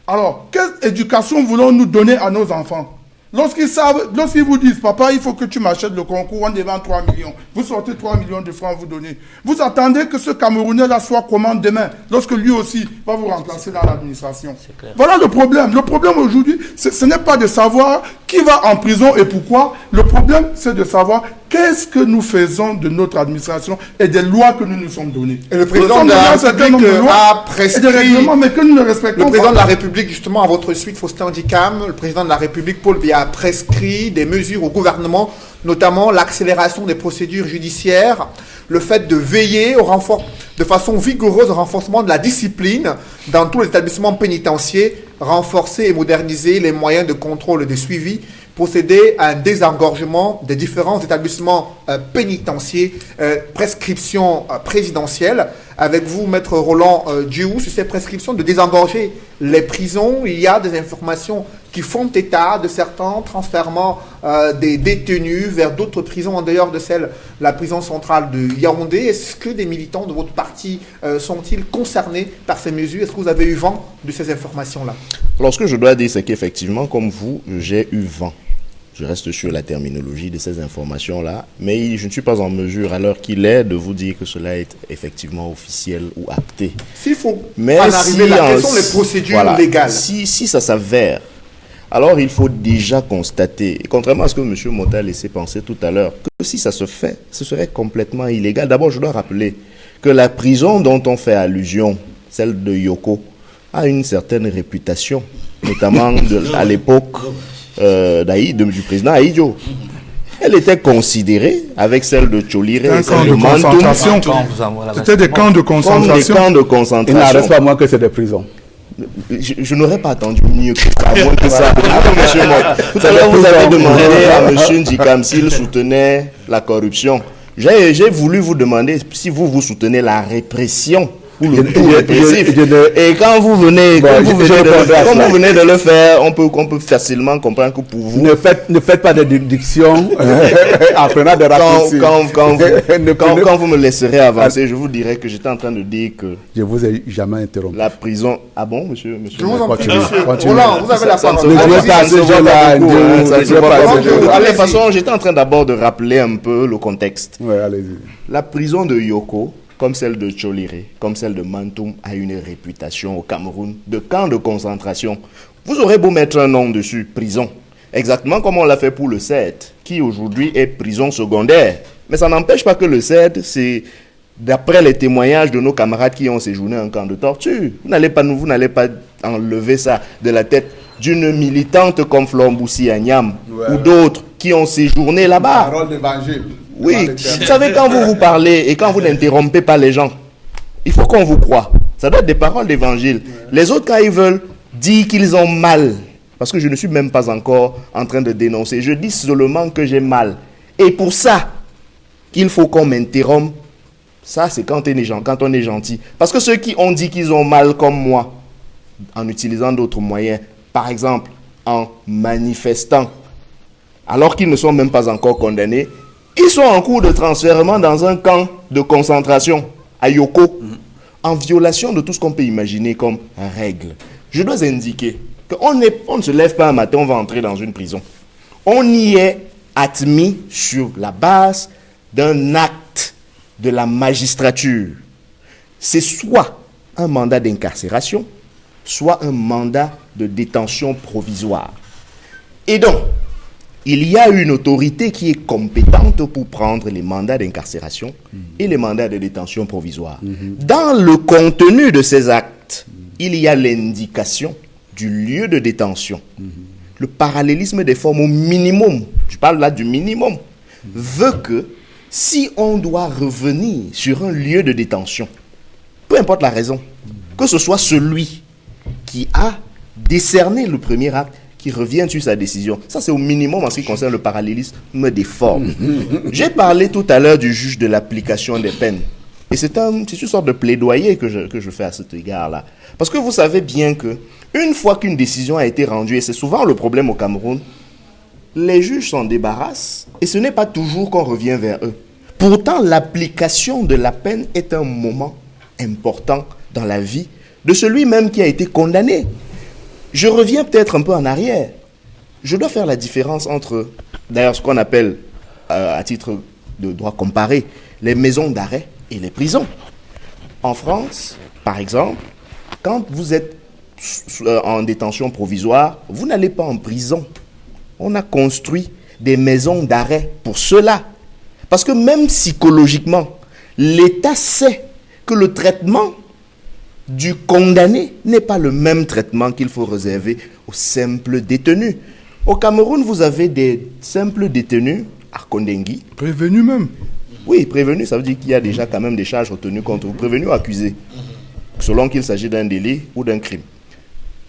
Alors, quelle éducation voulons-nous donner à nos enfants? Lorsqu'ils vous disent, papa, il faut que tu m'achètes le concours, on dévend 3 millions. Vous sortez 3 millions de francs à vous donner. Vous attendez que ce Camerounais-là soit comment demain, lorsque lui aussi va vous remplacer dans l'administration. Voilà le problème. Le problème aujourd'hui, ce n'est pas de savoir qui va en prison et pourquoi. Le problème, c'est de savoir qu'est-ce que nous faisons de notre administration et des lois que nous nous sommes données. Et le président de la République a prescrit, mais que nous ne respectons pas. Le président de la République, justement, à votre suite, Faustin Dikam, le président de la République, Paul Biya, a prescrit des mesures au gouvernement, notamment l'accélération des procédures judiciaires, le fait de veiller de façon vigoureuse au renforcement de la discipline dans tous les établissements pénitentiaires, renforcer et moderniser les moyens de contrôle et de suivi, procéder à un désengorgement des différents établissements pénitentiaires, prescription présidentielle. Avec vous, Maître Roland Diouf, sur ces prescriptions de désengorger les prisons, il y a des informations qui font état de certains transfèrements des détenus vers d'autres prisons en dehors de la prison centrale de Yaoundé. Est-ce que des militants de votre parti sont-ils concernés par ces mesures? Est-ce que vous avez eu vent de ces informations-là? Alors, ce que je dois dire, c'est qu'effectivement, comme vous, j'ai eu vent. Je reste sur la terminologie de ces informations-là, mais je ne suis pas en mesure, à l'heure qu'il est, de vous dire que cela est effectivement officiel ou acté. S'il faut en arriver là, quelles sont les procédures légales? Si ça s'avère, alors il faut déjà constater, contrairement à ce que M. Mota a laissé penser tout à l'heure, que si ça se fait, ce serait complètement illégal. D'abord, je dois rappeler que la prison dont on fait allusion, celle de Yoko, a une certaine réputation, notamment à l'époque du président Aïdjo. Elle était considérée, avec celle de Tcholire et celle de Mantoum, c'était des camps de concentration. Comme des camps de concentration. Il n'en reste pas moins que c'est des prisons. Je n'aurais pas attendu mieux que ça, moins que ça. Monsieur Mott, tout à l'heure, vous avez demandé à M. Ndikam s'il soutenait la corruption. J'ai voulu vous demander si vous soutenez la répression ou le tout répressif. Et quand vous venez, comme vous venez de le faire, on peut facilement comprendre que pour vous... Ne faites pas de déduction en prenant des raccourcis. Quand vous me laisserez avancer, je vous dirai que j'étais en train de dire que... Je vous ai jamais interrompu. La prison... Ah bon, monsieur? Je vous en prie, monsieur. Roland, vous avez la parole. De toute façon, j'étais en train d'abord de rappeler un peu le contexte. Oui, allez-y. La prison de Yoko, comme celle de Tcholire, comme celle de Mantoum, a une réputation au Cameroun de camp de concentration. Vous aurez beau mettre un nom dessus, prison. Exactement comme on l'a fait pour le CED, qui aujourd'hui est prison secondaire. Mais ça n'empêche pas que le CED, c'est, d'après les témoignages de nos camarades qui ont séjourné un camp de torture, vous n'allez pas enlever ça de la tête d'une militante comme Flomboussi Agnam ou d'autres qui ont séjourné là-bas. Parole d'évangile. Oui, vous savez, quand vous parlez et quand vous n'interrompez pas les gens, il faut qu'on vous croie. Ça doit être des paroles d'évangile. Les autres, quand ils veulent dire qu'ils ont mal, parce que je ne suis même pas encore en train de dénoncer, je dis seulement que j'ai mal. Et pour ça, qu'il faut qu'on m'interrompe, ça c'est quand on est gentil. Parce que ceux qui ont dit qu'ils ont mal comme moi, en utilisant d'autres moyens, par exemple en manifestant, alors qu'ils ne sont même pas encore condamnés, ils sont en cours de transfèrement dans un camp de concentration à Yoko, en violation de tout ce qu'on peut imaginer comme règle. Je dois indiquer qu'on ne se lève pas un matin, on va entrer dans une prison. On y est admis sur la base d'un acte de la magistrature. c'est soit un mandat d'incarcération, soit un mandat de détention provisoire. Et donc, il y a une autorité qui est compétente pour prendre les mandats d'incarcération et les mandats de détention provisoire. Dans le contenu de ces actes, il y a l'indication du lieu de détention. Le parallélisme des formes au minimum, je parle là du minimum, veut que si on doit revenir sur un lieu de détention, peu importe la raison, que ce soit celui qui a décerné le premier acte, qui revient sur sa décision. Ça, c'est au minimum en ce qui concerne le parallélisme des formes. J'ai parlé tout à l'heure du juge de l'application des peines. Et c'est une sorte de plaidoyer que je fais à cet égard-là. Parce que vous savez bien que une fois qu'une décision a été rendue, et c'est souvent le problème au Cameroun, les juges s'en débarrassent et ce n'est pas toujours qu'on revient vers eux. Pourtant, l'application de la peine est un moment important dans la vie de celui même qui a été condamné. Je reviens peut-être un peu en arrière. Je dois faire la différence entre, d'ailleurs, ce qu'on appelle, à titre de droit comparé, les maisons d'arrêt et les prisons. En France, par exemple, quand vous êtes en détention provisoire, vous n'allez pas en prison. On a construit des maisons d'arrêt pour cela. Parce que même psychologiquement, l'État sait que le traitement du condamné n'est pas le même traitement qu'il faut réserver aux simples détenus. Au Cameroun, vous avez des simples détenus, à Kondengui. Prévenus même. Oui, prévenus, ça veut dire qu'il y a déjà quand même des charges retenues contre vous. Prévenus ou accusés, selon qu'il s'agit d'un délit ou d'un crime.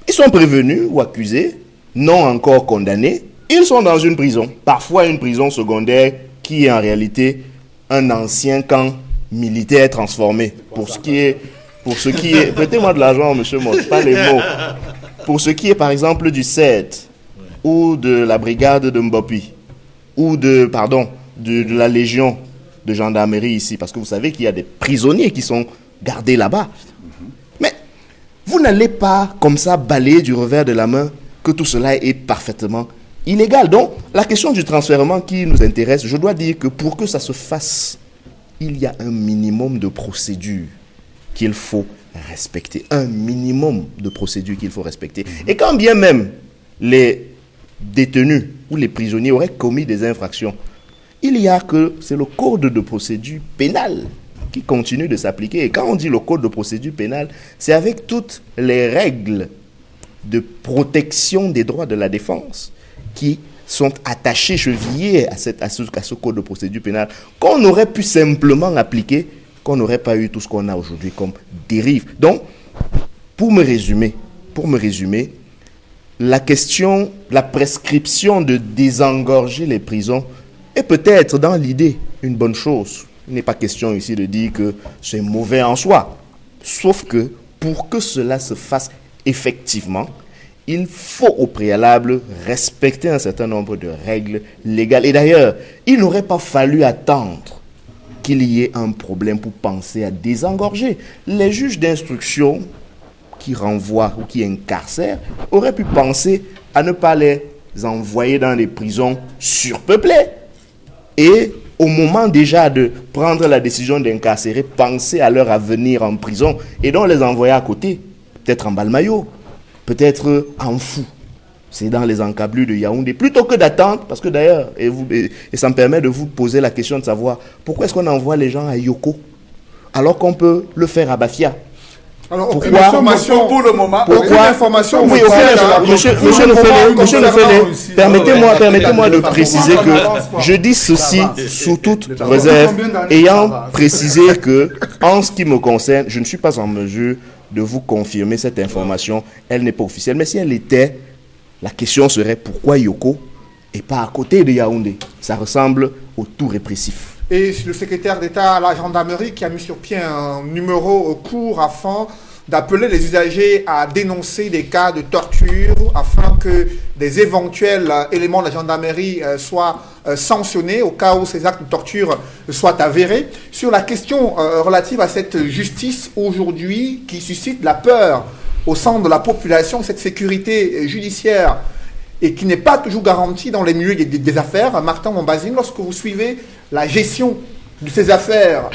Ils sont prévenus ou accusés, non encore condamnés. Ils sont dans une prison, parfois une prison secondaire qui est en réalité un ancien camp militaire transformé. Pour ce qui est, prêtez-moi de l'argent, monsieur Mott, pas les mots. Pour ce qui est, par exemple, du CED, ou de la brigade de Mbopi, ou de la Légion de gendarmerie ici, parce que vous savez qu'il y a des prisonniers qui sont gardés là-bas. Mais vous n'allez pas comme ça balayer du revers de la main que tout cela est parfaitement illégal. Donc, la question du transfèrement qui nous intéresse, je dois dire que pour que ça se fasse, il y a un minimum de procédures qu'il faut respecter. Un minimum de procédures qu'il faut respecter. Et quand bien même les détenus ou les prisonniers auraient commis des infractions, il y a que c'est le code de procédure pénale qui continue de s'appliquer. Et quand on dit le code de procédure pénale, c'est avec toutes les règles de protection des droits de la défense qui sont attachées, chevillées à ce code de procédure pénale, qu'on aurait pu simplement appliquer, qu'on n'aurait pas eu tout ce qu'on a aujourd'hui comme dérive. Donc, pour me résumer, la question, la prescription de désengorger les prisons est peut-être dans l'idée une bonne chose. Il n'est pas question ici de dire que c'est mauvais en soi. Sauf que pour que cela se fasse effectivement, il faut au préalable respecter un certain nombre de règles légales. Et d'ailleurs, il n'aurait pas fallu attendre qu'il y ait un problème pour penser à désengorger. Les juges d'instruction qui renvoient ou qui incarcèrent auraient pu penser à ne pas les envoyer dans des prisons surpeuplées. Et au moment déjà de prendre la décision d'incarcérer, penser à leur avenir en prison et donc les envoyer à côté, peut-être en Balmayo, peut-être en Fou. C'est dans les encablures de Yaoundé. Plutôt que d'attendre, parce que d'ailleurs, et ça me permet de vous poser la question de savoir pourquoi est-ce qu'on envoie les gens à Yoko alors qu'on peut le faire à Bafia. Alors, Pourquoi information pour le moment. Pourquoi information. Oui, monsieur Nofele, permettez-moi de préciser que je dis ceci sous toute réserve, ayant précisé que, en ce qui me concerne, je ne suis pas en mesure de vous confirmer cette information. Elle n'est pas officielle, mais si elle était, la question serait pourquoi Yoko et pas à côté de Yaoundé. Ça ressemble au tout répressif. Et le secrétaire d'État à la gendarmerie qui a mis sur pied un numéro court afin d'appeler les usagers à dénoncer des cas de torture afin que des éventuels éléments de la gendarmerie soient sanctionnés au cas où ces actes de torture soient avérés. Sur la question relative à cette justice aujourd'hui qui suscite la peur au sein de la population, cette sécurité judiciaire et qui n'est pas toujours garantie dans les milieux des affaires. Martin Mombazine, lorsque vous suivez la gestion de ces affaires,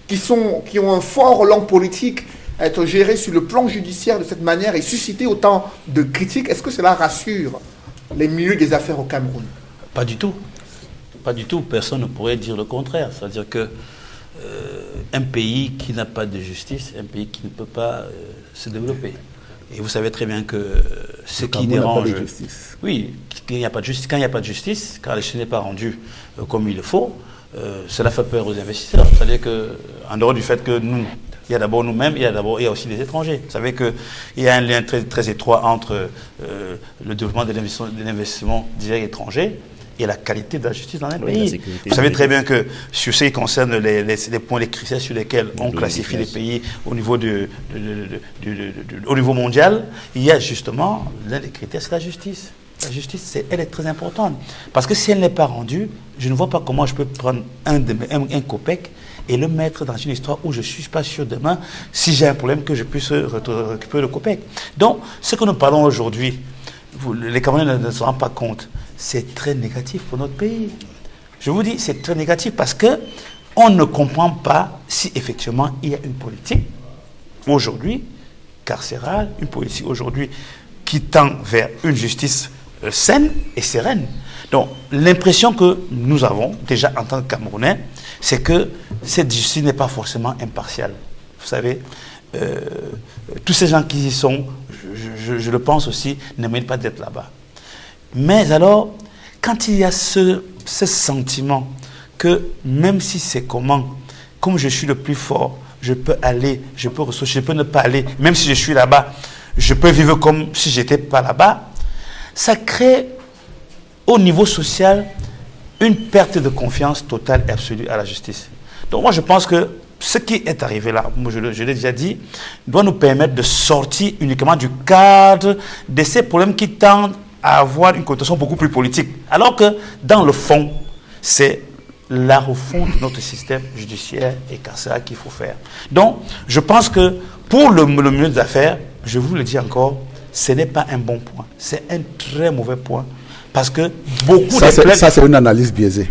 qui ont un fort relent politique, être gérés sur le plan judiciaire de cette manière et susciter autant de critiques, est-ce que cela rassure les milieux des affaires au Cameroun? Pas du tout. Pas du tout. Personne ne pourrait dire le contraire. C'est-à-dire que un pays qui n'a pas de justice, un pays qui ne peut pas se développer. Et vous savez très bien que ce qui dérange... Oui, quand il n'y a pas de justice, quand l'échelle n'est pas rendue comme il le faut, cela fait peur aux investisseurs. C'est-à-dire qu'en dehors du fait que nous, il y a d'abord nous-mêmes, il y a aussi des étrangers. Vous savez qu'il y a un lien très, très étroit entre le développement de l'investissement direct étranger et la qualité de la justice dans un pays. Vous savez très bien que sur ce qui concerne les points, les critères sur lesquels on classifie les pays au niveau, au niveau mondial, il y a justement l'un des critères, c'est la justice. La justice, elle est très importante. Parce que si elle n'est pas rendue, je ne vois pas comment je peux prendre un copec et le mettre dans une histoire où je ne suis pas sûr demain, si j'ai un problème, que je puisse récupérer le copec. Donc, ce que nous parlons aujourd'hui, les Camerounais ne se rendent pas compte, c'est très négatif pour notre pays. Je vous dis, c'est très négatif parce qu'on ne comprend pas si effectivement il y a une politique aujourd'hui carcérale, une politique aujourd'hui qui tend vers une justice saine et sereine. Donc, l'impression que nous avons, déjà en tant que Camerounais, c'est que cette justice n'est pas forcément impartiale. Vous savez, tous ces gens qui y sont, je le pense aussi, ne méritent pas d'être là-bas. Mais alors, quand il y a ce sentiment que même si c'est comme je suis le plus fort, je peux aller, je peux ressourcer, je peux ne pas aller, même si je suis là-bas, je peux vivre comme si je n'étais pas là-bas, ça crée au niveau social une perte de confiance totale et absolue à la justice. Donc moi je pense que ce qui est arrivé là, moi je l'ai déjà dit, doit nous permettre de sortir uniquement du cadre de ces problèmes qui tendent à avoir une connotation beaucoup plus politique. Alors que dans le fond, c'est la refonte de notre système judiciaire et carcéral qu'il faut faire. Donc je pense que pour le milieu des affaires, je vous le dis encore, ce n'est pas un bon point. C'est un très mauvais point. Parce que beaucoup ça, c'est une analyse biaisée.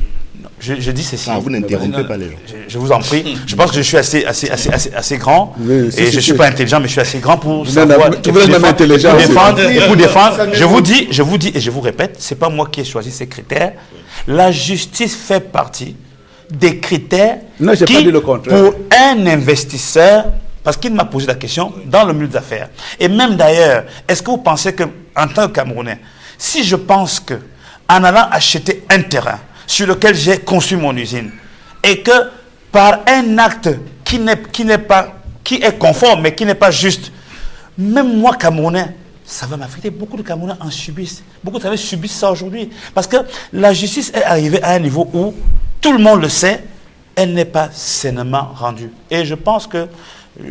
Je dis ceci. Vous n'interrompez pas les gens. Je vous en prie. Je pense que je suis assez grand. Oui, et je ne suis pas intelligent, mais je suis assez grand pour savoir. Pour défendre. Je vous dis et je vous répète, ce n'est pas moi qui ai choisi ces critères. La justice fait partie des critères qui, pour un investisseur, parce qu'il m'a posé la question, dans le milieu des affaires. Et même d'ailleurs, est-ce que vous pensez qu'en tant que Camerounais, si je pense que en allant acheter un terrain sur lequel j'ai construit mon usine et que par un acte qui est conforme mais qui n'est pas juste, même moi Camerounais, ça va m'affecter. Beaucoup de Camerounais en subissent. Beaucoup de Camerounais subissent ça aujourd'hui. Parce que la justice est arrivée à un niveau où tout le monde le sait, elle n'est pas sainement rendue. Et je pense que,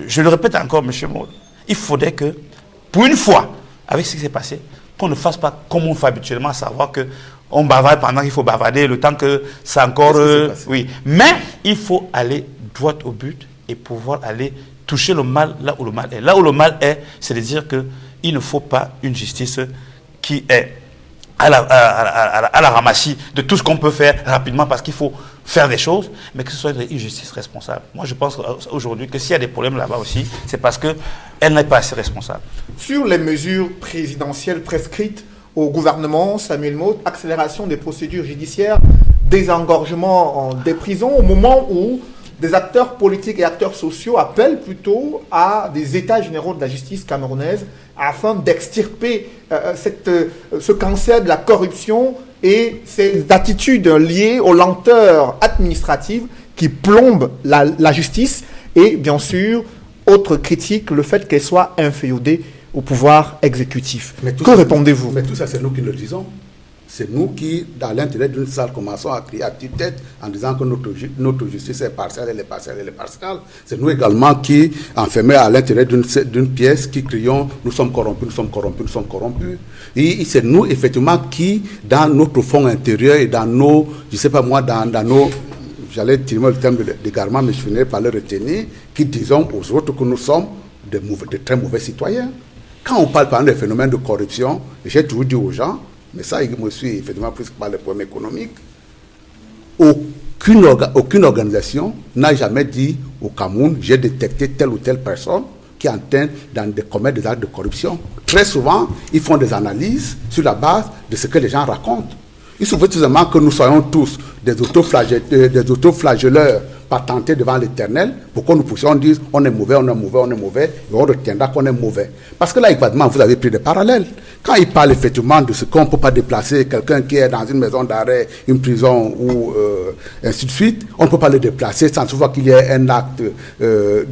je le répète encore, M. Maud, il faudrait que, pour une fois, avec ce qui s'est passé, qu'on ne fasse pas comme on fait habituellement, à savoir qu'on bavarde pendant qu'il faut bavarder, le temps que c'est encore... oui. Mais il faut aller droit au but et pouvoir aller toucher le mal là où le mal est. Là où le mal est, c'est de dire qu'il ne faut pas une justice qui est à la ramassie de tout ce qu'on peut faire rapidement parce qu'il faut faire des choses, mais que ce soit une justice responsable. Moi, je pense aujourd'hui que s'il y a des problèmes là-bas aussi, c'est parce qu'elle n'est pas assez responsable. Sur les mesures présidentielles prescrites au gouvernement, Samuel Maud, accélération des procédures judiciaires, désengorgement des prisons, au moment où des acteurs politiques et acteurs sociaux appellent plutôt à des états généraux de la justice camerounaise afin d'extirper ce cancer de la corruption et ces attitudes liées aux lenteurs administratives qui plombent la justice et bien sûr, autre critique, le fait qu'elle soit inféodée au pouvoir exécutif. Que répondez-vous? Mais tout ça, c'est nous qui le disons. C'est nous qui, dans l'intérêt d'une salle, commençons à crier à petite tête en disant que notre justice est partielle, elle est partielle, elle est partielle. C'est nous également qui, enfermés à l'intérêt d'une pièce, qui crions « nous sommes corrompus, nous sommes corrompus, nous sommes corrompus ». Et c'est nous, effectivement, qui, dans notre fond intérieur et dans nos, je ne sais pas moi, dans nos... J'allais tirer le terme d'égarement, mais je finirai par le retenir, qui disons aux autres que nous sommes de très mauvais citoyens. Quand on parle par exemple des phénomènes de corruption, j'ai toujours dit aux gens, mais ça, il me suit effectivement plus par les problèmes économiques. aucune organisation n'a jamais dit au Cameroun, j'ai détecté telle ou telle personne qui est en train de commettre des actes de corruption. Très souvent, ils font des analyses sur la base de ce que les gens racontent. Il suffit tout simplement que nous soyons tous des autoflagelleurs patentés devant l'Éternel pour que nous puissions dire on est mauvais, on est mauvais, on est mauvais, et on retiendra qu'on est mauvais. Parce que là, évidemment, vous avez pris des parallèles. Quand il parle effectivement de ce qu'on ne peut pas déplacer, quelqu'un qui est dans une maison d'arrêt, une prison ou ainsi de suite, on ne peut pas le déplacer sans toutefois qu'il y ait un acte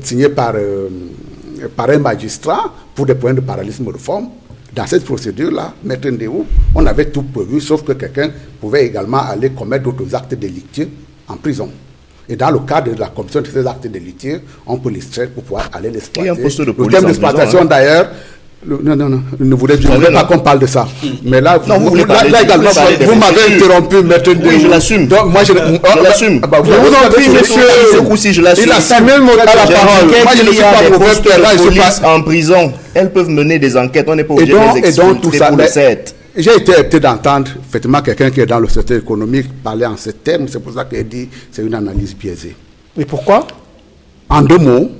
signé par un magistrat pour des points de parallélisme de forme. Dans cette procédure-là, Maître Ndéou, on avait tout prévu, sauf que quelqu'un pouvait également aller commettre d'autres actes délictueux en prison. Et dans le cadre de la commission de ces actes délictueux, on peut l'extraire pour pouvoir aller l'exploiter. Et un poste de police le terme d'exploitation, d'ailleurs, non, ne voulais pas qu'on parle de ça. Mais là, non, vous également, vous m'avez interrompu, Maître Ndéou. Oui, je l'assume. Donc, moi, je l'assume. Vous en prie, monsieur. Je l'assume. Il a Samuel Moda la parole. Moi, je ne suis pas mauvais père. Police en prison, elles peuvent mener des enquêtes. On n'est pas obligé de les exfiltrer pour le 7. J'ai été heurté d'entendre effectivement quelqu'un qui est dans le secteur économique parler en ces termes. C'est pour ça qu'il dit que c'est une analyse biaisée. Et pourquoi? En 2 mots,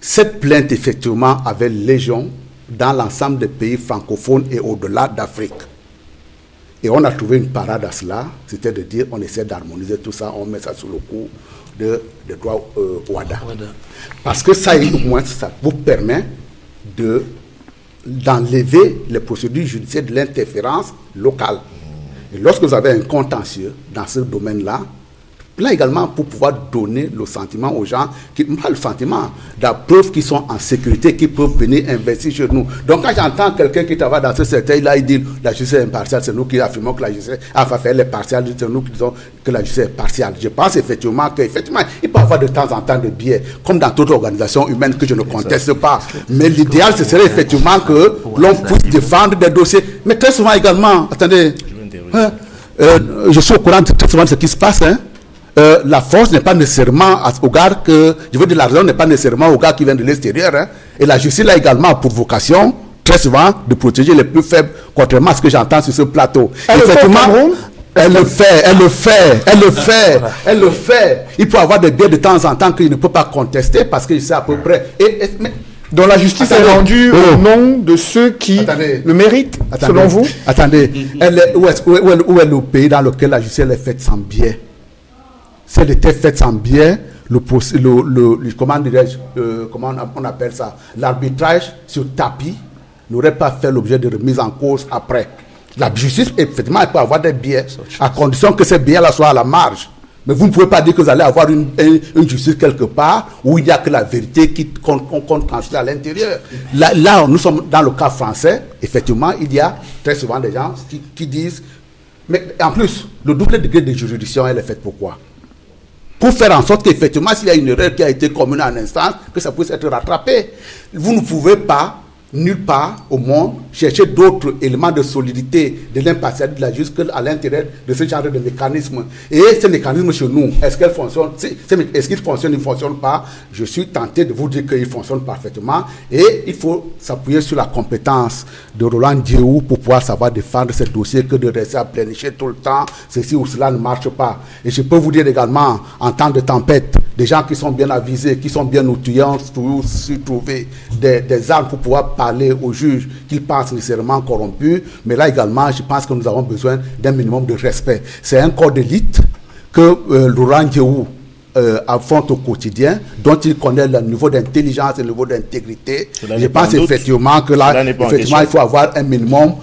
cette plainte effectivement avait légion dans l'ensemble des pays francophones et au-delà d'Afrique. Et on a trouvé une parade à cela, c'était de dire on essaie d'harmoniser tout ça, on met ça sous le coup de droit WADA. Parce que ça, au moins, ça vous permet d'enlever les procédures judiciaires de l'interférence locale. Et lorsque vous avez un contentieux dans ce domaine-là, là également pour pouvoir donner le sentiment aux gens, pas le sentiment, la preuve qu'ils sont en sécurité, qu'ils peuvent venir investir chez nous. Donc quand j'entends quelqu'un qui travaille dans ce secteur-là, il dit la justice est impartiale, c'est nous qui affirmons que la justice est partiale, c'est nous qui disons que la justice est partiale. Je pense effectivement qu'il peut y avoir de temps en temps de biais, comme dans d'autres organisations humaines que je ne conteste pas. Mais l'idéal, ce serait effectivement que l'on puisse défendre des dossiers. Mais très souvent également, attendez, je suis au courant de très souvent de ce qui se passe, la force n'est pas nécessairement au gars que, je veux dire, la raison n'est pas nécessairement au gars qui vient de l'extérieur. Et la justice a également pour vocation, très souvent, de protéger les plus faibles, contrairement à ce que j'entends sur ce plateau. Effectivement, elle le fait. Il peut avoir des biais de temps en temps qu'il ne peut pas contester parce qu'il sait à peu près. Donc la justice est rendue au nom de ceux qui le méritent, selon vous? Attendez, où est le pays dans lequel la justice est faite sans biais? Si elle était faite sans biais, comment on appelle ça, l'arbitrage sur tapis n'aurait pas fait l'objet de remise en cause après. La justice, effectivement, elle peut avoir des biais, à condition que ces biais-là soient à la marge. Mais vous ne pouvez pas dire que vous allez avoir une justice quelque part où il n'y a que la vérité qu'on transmet à l'intérieur. Là, nous sommes dans le cas français, effectivement, il y a très souvent des gens qui disent, mais en plus, le double degré de juridiction, elle est faite pourquoi? Pour faire en sorte qu'effectivement, s'il y a une erreur qui a été commune en instance, que ça puisse être rattrapé. Vous ne pouvez pas, nulle part au monde, chercher d'autres éléments de solidité de l'impartialité de la justice qu'à l'intérieur de ce genre de mécanisme. Et ces mécanismes chez nous, est-ce qu'ils fonctionnent? Est-ce qu'ils fonctionnent? Ils ne fonctionnent pas? Je suis tenté de vous dire qu'ils fonctionnent parfaitement. Et il faut s'appuyer sur la compétence de Roland Ndéou pour pouvoir savoir défendre ce dossier que de rester à pleinicher tout le temps. Ceci ou cela ne marche pas. Et je peux vous dire également, en temps de tempête, des gens qui sont bien avisés, qui sont bien outillés, ont su trouver des armes pour pouvoir parler aux juges qu'ils pensent nécessairement corrompus. Mais là également, je pense que nous avons besoin d'un minimum de respect. C'est un corps d'élite que Roland Ndéou affronte au quotidien, dont il connaît le niveau d'intelligence et le niveau d'intégrité. Je pense effectivement que là, effectivement, il faut avoir un minimum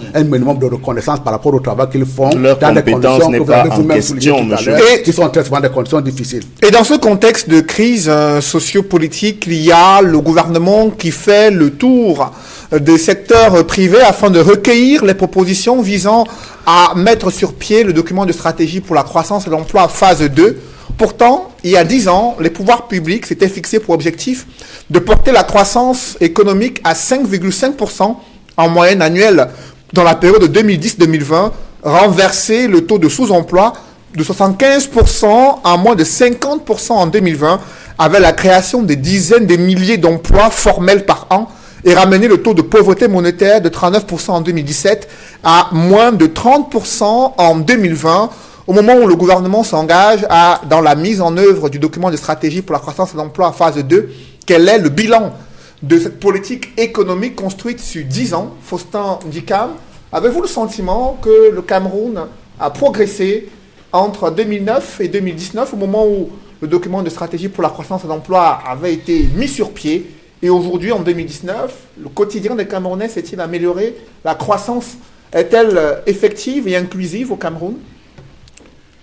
de reconnaissance par rapport au travail qu'ils font dans des conditions que vous avez vous-même soulignées tout à l'heure, qui sont très souvent des conditions difficiles. Et dans ce contexte de crise sociopolitique, il y a le gouvernement qui fait le tour des secteurs privés afin de recueillir les propositions visant à mettre sur pied le document de stratégie pour la croissance et l'emploi phase 2. Pourtant, il y a 10 ans, les pouvoirs publics s'étaient fixés pour objectif de porter la croissance économique à 5,5% en moyenne annuelle dans la période de 2010-2020, renverser le taux de sous-emploi de 75% à moins de 50% en 2020, avec la création des dizaines de milliers d'emplois formels par an, et ramener le taux de pauvreté monétaire de 39% en 2017 à moins de 30% en 2020, au moment où le gouvernement s'engage dans la mise en œuvre du document de stratégie pour la croissance et l'emploi phase 2, quel est le bilan de cette politique économique construite sur 10 ans? Faustin Ndikam, avez-vous le sentiment que le Cameroun a progressé entre 2009 et 2019, au moment où le document de stratégie pour la croissance et l'emploi avait été mis sur pied, et aujourd'hui, en 2019, le quotidien des Camerounais s'est-il amélioré? La croissance est-elle effective et inclusive au Cameroun?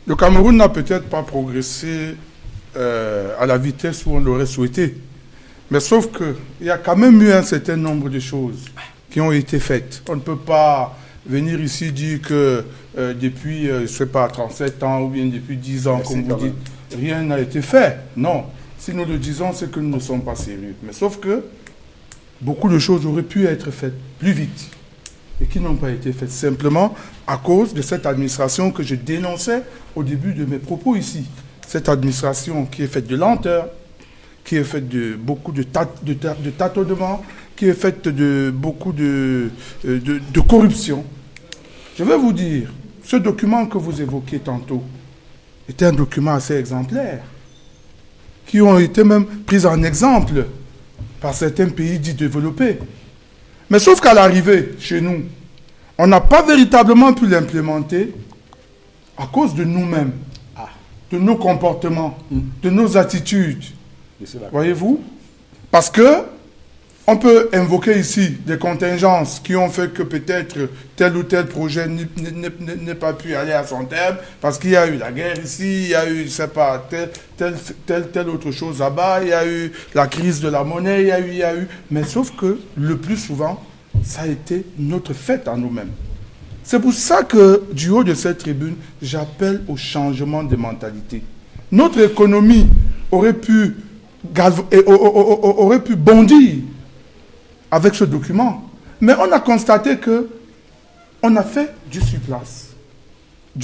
Le Cameroun n'a peut-être pas progressé à la vitesse où on l'aurait souhaité. Mais sauf qu'il y a quand même eu un certain nombre de choses qui ont été faites. On ne peut pas venir ici dire que depuis, je ne sais pas, 37 ans ou bien depuis 10 ans, comme vous dites, rien n'a été fait. Non. Si nous le disons, c'est que nous ne sommes pas sérieux. Mais sauf que beaucoup de choses auraient pu être faites plus vite et qui n'ont pas été faites simplement à cause de cette administration que je dénonçais au début de mes propos ici. Cette administration qui est faite de lenteur, qui est faite de beaucoup de tâtonnements, qui est faite de beaucoup de corruption. Je vais vous dire, ce document que vous évoquez tantôt était un document assez exemplaire, qui ont été même pris en exemple par certains pays dits développés. Mais sauf qu'à l'arrivée, chez nous, on n'a pas véritablement pu l'implémenter à cause de nous-mêmes, de nos comportements, de nos attitudes. Voyez-vous? Parce que on peut invoquer ici des contingences qui ont fait que peut-être tel ou tel projet n'est pas pu aller à son terme, parce qu'il y a eu la guerre ici, il y a eu, je ne sais pas, telle autre chose là-bas, il y a eu la crise de la monnaie, il y a eu... Mais sauf que le plus souvent, ça a été notre fait à nous-mêmes. C'est pour ça que, du haut de cette tribune, j'appelle au changement de mentalité. Notre économie aurait pu bondir avec ce document. Mais on a constaté que on a fait du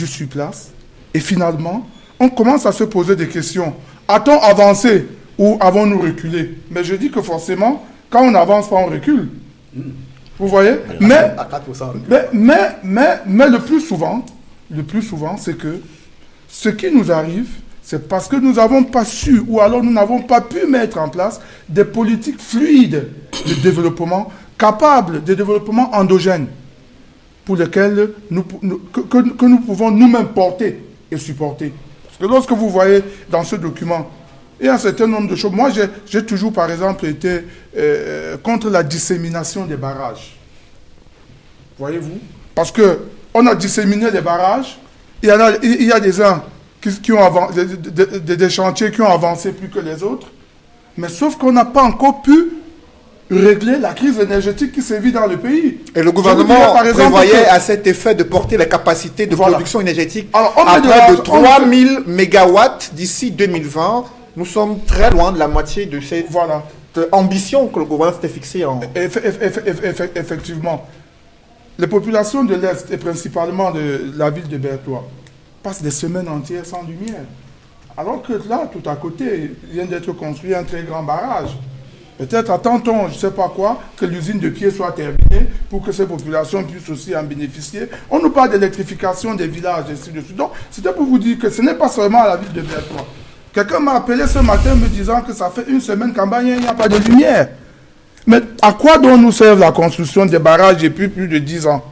surplace, et finalement, on commence à se poser des questions. A-t-on avancé ou avons-nous reculé? Mais je dis que forcément, quand on n'avance pas, on recule. Vous voyez? Mais le plus souvent, c'est que ce qui nous arrive, c'est parce que nous n'avons pas su, ou alors nous n'avons pas pu mettre en place des politiques fluides de développement, capables de développement endogène, pour lesquels que nous pouvons nous-mêmes porter et supporter. Parce que lorsque vous voyez dans ce document, il y a un certain nombre de choses. Moi, j'ai toujours, par exemple, été contre la dissémination des barrages. Voyez-vous? Parce qu'on a disséminé les barrages, il y a des uns qui ont avancé, des chantiers qui ont avancé plus que les autres, mais sauf qu'on n'a pas encore pu régler la crise énergétique qui sévit dans le pays. Et le gouvernement prévoyait à cet effet de porter la capacité de production énergétique à près de 3000 mégawatts d'ici 2020. Nous sommes très loin de la moitié de cette ambition que le gouvernement s'était fixée en... Effectivement. Les populations de l'Est, et principalement de la ville de Bertois, passent des semaines entières sans lumière. Alors que là, tout à côté, il vient d'être construit un très grand barrage. Peut-être attend-on, je ne sais pas quoi, que l'usine de pied soit terminée pour que ces populations puissent aussi en bénéficier. On nous parle d'électrification des villages, et ainsi de suite. Donc, c'était pour vous dire que ce n'est pas seulement à la ville de Bertois. Quelqu'un m'a appelé ce matin me disant que ça fait une semaine qu'en bas, il n'y a pas de lumière. Mais à quoi donc nous sert la construction des barrages depuis plus de 10 ans,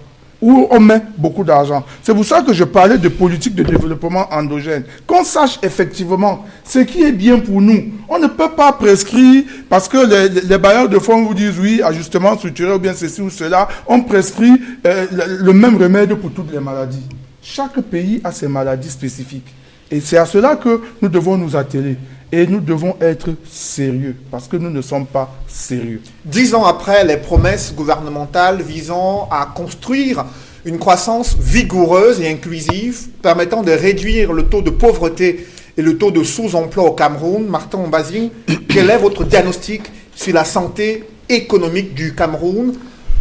où on met beaucoup d'argent? C'est pour ça que je parlais de politique de développement endogène. Qu'on sache effectivement ce qui est bien pour nous. On ne peut pas prescrire, parce que les bailleurs de fonds vous disent oui, ajustement structurel ou bien ceci ou cela, on prescrit le même remède pour toutes les maladies. Chaque pays a ses maladies spécifiques. Et c'est à cela que nous devons nous atteler. Et nous devons être sérieux, parce que nous ne sommes pas sérieux. 10 ans après les promesses gouvernementales visant à construire une croissance vigoureuse et inclusive, permettant de réduire le taux de pauvreté et le taux de sous-emploi au Cameroun, Martin Mbazing, quel est votre diagnostic sur la santé économique du Cameroun?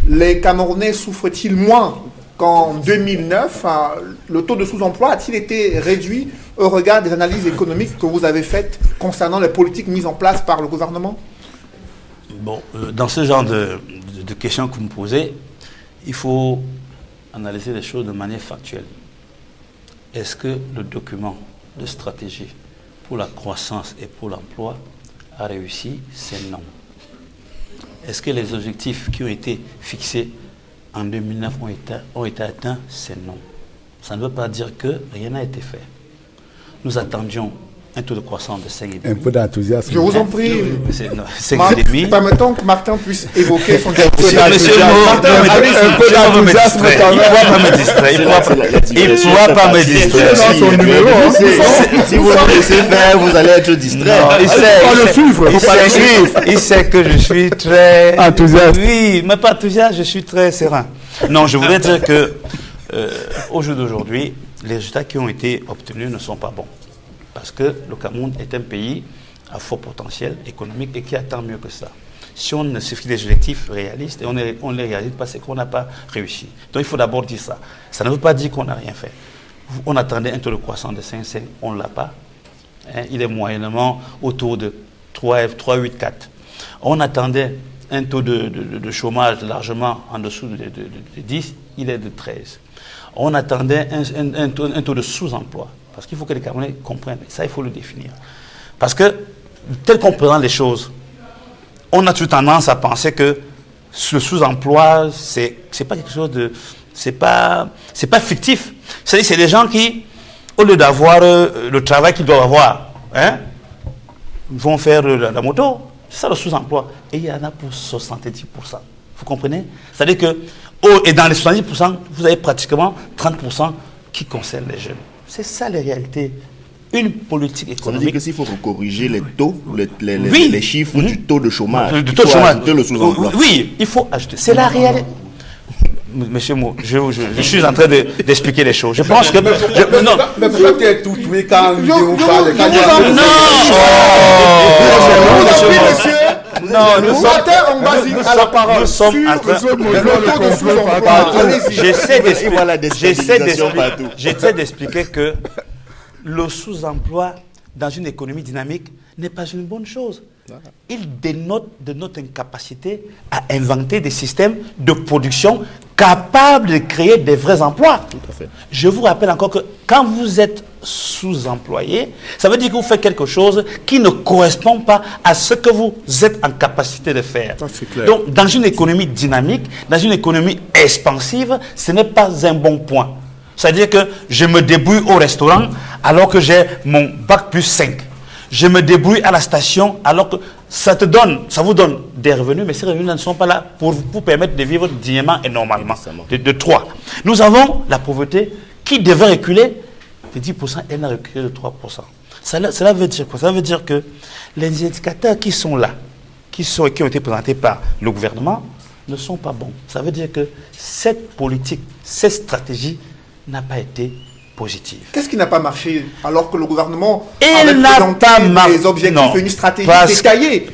Les Camerounais souffrent-ils moins qu'en 2009? Le taux de sous-emploi a-t-il été réduit au regard des analyses économiques que vous avez faites concernant les politiques mises en place par le gouvernement? Bon, dans ce genre de questions que vous me posez, il faut analyser les choses de manière factuelle. est-ce que le document de stratégie pour la croissance et pour l'emploi a réussi? C'est non. Est-ce que les objectifs qui ont été fixés en 2009 ont été atteints? C'est non. Ça ne veut pas dire que rien n'a été fait. Nous attendions un taux de croissance de 5,5. Un peu d'enthousiasme. Je vous en prie. C'est 5,5. Permettons que Martin puisse évoquer son Monsieur Martin, un peu d'enthousiasme quand il ne pourra pas me distraire. Il ne pourra pas me distraire. Si vous le laissez faire, vous allez être distrait. Il sait que je suis très enthousiaste. Oui, mais pas enthousiaste, je suis très serein. Non, je voudrais dire que au jour d'aujourd'hui, les résultats qui ont été obtenus ne sont pas bons. Parce que le Cameroun est un pays à fort potentiel économique et qui attend mieux que ça. Si on ne se fixe des objectifs réalistes et on ne les réalise pas, c'est qu'on n'a pas réussi. Donc il faut d'abord dire ça. Ça ne veut pas dire qu'on n'a rien fait. On attendait un taux de croissance de 5,5, on ne l'a pas. Il est moyennement autour de 3,8-4. On attendait un taux de chômage largement en dessous de 10, il est de 13. On attendait un taux de sous-emploi. Parce qu'il faut que les Camerounais comprennent. Ça, il faut le définir. Parce que, tel qu'on présente les choses, on a toujours tendance à penser que le sous-emploi, c'est pas quelque chose de... C'est pas fictif. C'est-à-dire c'est des gens qui, au lieu d'avoir le travail qu'ils doivent avoir, vont faire la moto. C'est ça le sous-emploi. Et il y en a pour 70%. Vous comprenez? C'est-à-dire que, et dans les 70%, vous avez pratiquement 30% qui concernent les jeunes. C'est ça la réalité. Une politique économique. Ça veut dire que s'il faut corriger les taux, les chiffres du taux de chômage, du taux de chômage, le sous-emploi. Oui, il faut ajouter. C'est la réalité. Monsieur Mo, je suis en train d'expliquer les choses. Je pense que... Non, mais pourquoi tu es tout tué quand on parle? Non, nous sommes en train J'essaie d'expliquer que le sous-emploi dans une économie dynamique n'est pas une bonne chose. Il dénote de notre incapacité à inventer des systèmes de production capables de créer des vrais emplois. Tout à fait. Je vous rappelle encore que quand vous êtes sous-employé, ça veut dire que vous faites quelque chose qui ne correspond pas à ce que vous êtes en capacité de faire. Donc, dans une économie dynamique, dans une économie expansive, ce n'est pas un bon point. C'est-à-dire que je me débrouille au restaurant alors que j'ai mon bac plus 5. Je me débrouille à la station alors que ça vous donne des revenus, mais ces revenus ne sont pas là pour vous permettre de vivre dignement et normalement. De 3. Nous avons la pauvreté qui devait reculer de 10%, elle n'a reculé de 3%. Cela veut dire quoi? Ça veut dire que les indicateurs qui sont là, qui ont été présentés par le gouvernement, ne sont pas bons. Ça veut dire que cette politique, cette stratégie n'a pas été positive. Qu'est-ce qui n'a pas marché alors que le gouvernement avait présenté des objectifs et une stratégie détaillée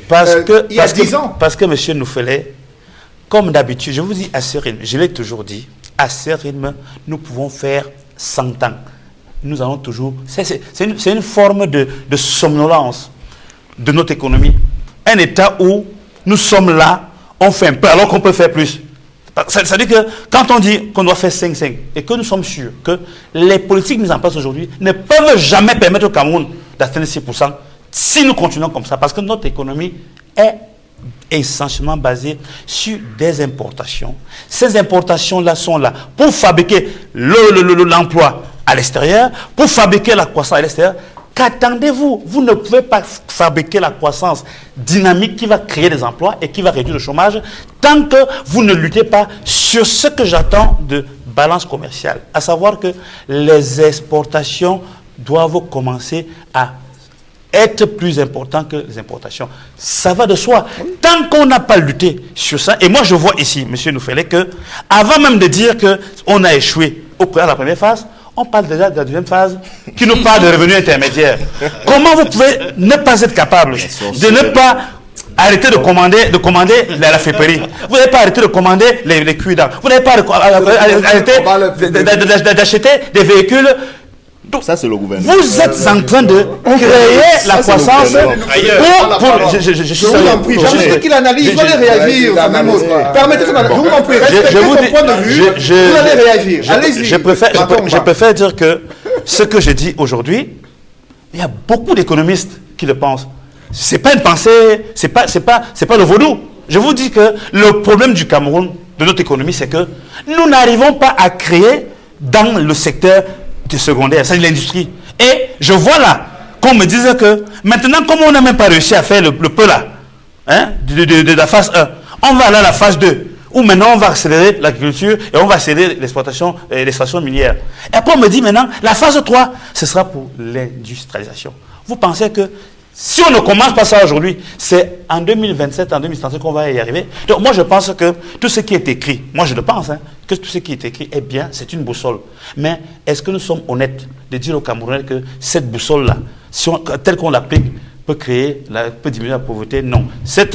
il y a 10 ans? Parce que M. Nouffelet, comme d'habitude, je vous dis à ce rythme, je l'ai toujours dit, à ce rythme, nous pouvons faire 100 ans. Nous allons toujours... C'est une forme de somnolence de notre économie. Un état où nous sommes là, on fait un peu alors qu'on peut faire plus. C'est-à-dire que quand on dit qu'on doit faire 5-5 et que nous sommes sûrs que les politiques mises en place aujourd'hui ne peuvent jamais permettre au Cameroun d'atteindre 6% si nous continuons comme ça, parce que notre économie est essentiellement basée sur des importations. Ces importations-là sont là pour fabriquer l'emploi à l'extérieur, pour fabriquer la croissance à l'extérieur. Qu'attendez-vous? Vous ne pouvez pas fabriquer la croissance dynamique qui va créer des emplois et qui va réduire le chômage tant que vous ne luttez pas sur ce que j'attends de balance commerciale. À savoir que les exportations doivent commencer à être plus importantes que les importations. Ça va de soi. Tant qu'on n'a pas lutté sur ça, et moi je vois ici, M. Nouffelet, que avant même de dire qu'on a échoué au préalable de la première phase, on parle déjà de la deuxième phase qui nous parle de revenus intermédiaires. Comment vous pouvez ne pas être capable de ne pas arrêter de commander la féperie? Vous n'avez pas arrêté de commander les cuidants. Vous n'avez pas arrêté d'acheter des véhicules. Donc, ça, c'est le gouvernement. Vous êtes en train de créer la croissance je vous en prie, j'aimerais qu'il analyse, vous allez réagir. Permettez-moi, je vous en prie, respectez son point de vue, vous allez réagir. Allez-y. Je préfère dire que ce que je dis aujourd'hui, il y a beaucoup d'économistes qui le pensent. C'est pas une pensée, c'est pas le vaudou. Je vous dis que le problème du Cameroun, de notre économie, c'est que nous n'arrivons pas à créer dans le secteur du secondaire, c'est l'industrie. Et je vois là qu'on me disait que maintenant, comme on n'a même pas réussi à faire le peu là, hein, de la phase 1, on va aller à la phase 2, où maintenant on va accélérer l'agriculture et on va accélérer l'exploitation et l'extraction minière. Et après on me dit maintenant, la phase 3, ce sera pour l'industrialisation. Vous pensez que si on ne commence pas ça aujourd'hui, c'est en 2027, en 2035 qu'on va y arriver. Donc moi je pense que tout ce qui est écrit, moi je le pense, hein, que tout ce qui est écrit est bien, c'est une boussole. Mais est-ce que nous sommes honnêtes de dire aux Camerounais que cette boussole-là, telle qu'on l'applique, peut diminuer la pauvreté? Non. Cette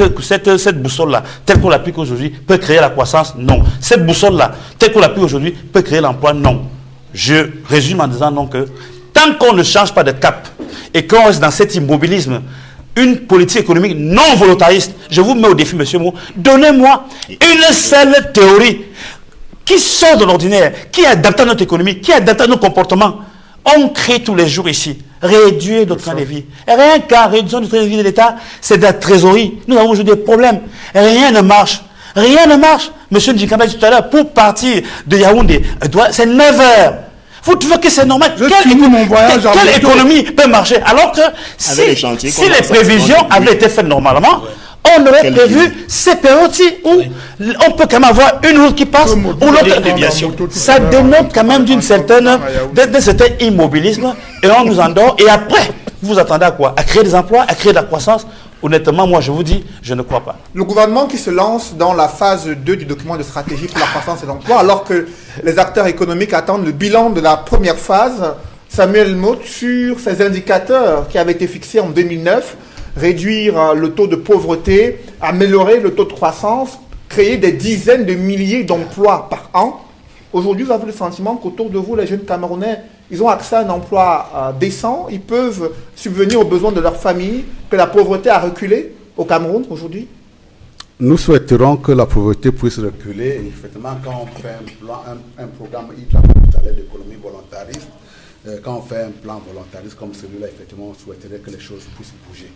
boussole-là, telle qu'on l'applique aujourd'hui, peut créer la croissance? Non. Cette boussole-là, telle qu'on l'applique aujourd'hui, peut créer l'emploi? Non. Je résume en disant non que tant qu'on ne change pas de cap et qu'on reste dans cet immobilisme, une politique économique non volontariste, je vous mets au défi, monsieur Mou, donnez-moi une seule théorie qui sort de l'ordinaire, qui adapte à notre économie, qui adapte à nos comportements. On crée tous les jours ici, réduire notre train de vie. Et rien qu'à réduire notre train de vie de l'État, c'est de la trésorerie. Nous avons aujourd'hui des problèmes. Rien ne marche. Rien ne marche. Monsieur Njikamba dit tout à l'heure, pour partir de Yaoundé, c'est 9 heures. Vous trouvez que c'est normal? Quelle économie peut marcher? Alors que si les prévisions avaient été faites normalement, on aurait prévu ces périodes-ci où on peut quand même avoir une route qui passe ou l'autre déviation. Ça dénote quand même d'un certain immobilisme et on nous endort. Et après, vous attendez à quoi? À créer des emplois, à créer de la croissance? Honnêtement, moi je vous dis, je ne crois pas. Le gouvernement qui se lance dans la phase 2 du document de stratégie pour la croissance et l'emploi, alors que les acteurs économiques attendent le bilan de la première phase, Samuel Motte, sur ces indicateurs qui avaient été fixés en 2009, réduire le taux de pauvreté, améliorer le taux de croissance, créer des dizaines de milliers d'emplois par an. Aujourd'hui, vous avez le sentiment qu'autour de vous, les jeunes Camerounais, ils ont accès à un emploi décent, ils peuvent subvenir aux besoins de leur famille, que la pauvreté a reculé au Cameroun aujourd'hui? Nous souhaiterons que la pauvreté puisse reculer. Et effectivement, quand on fait un programme d'économie volontariste, quand on fait un plan volontariste comme celui-là, effectivement, on souhaiterait que les choses puissent bouger.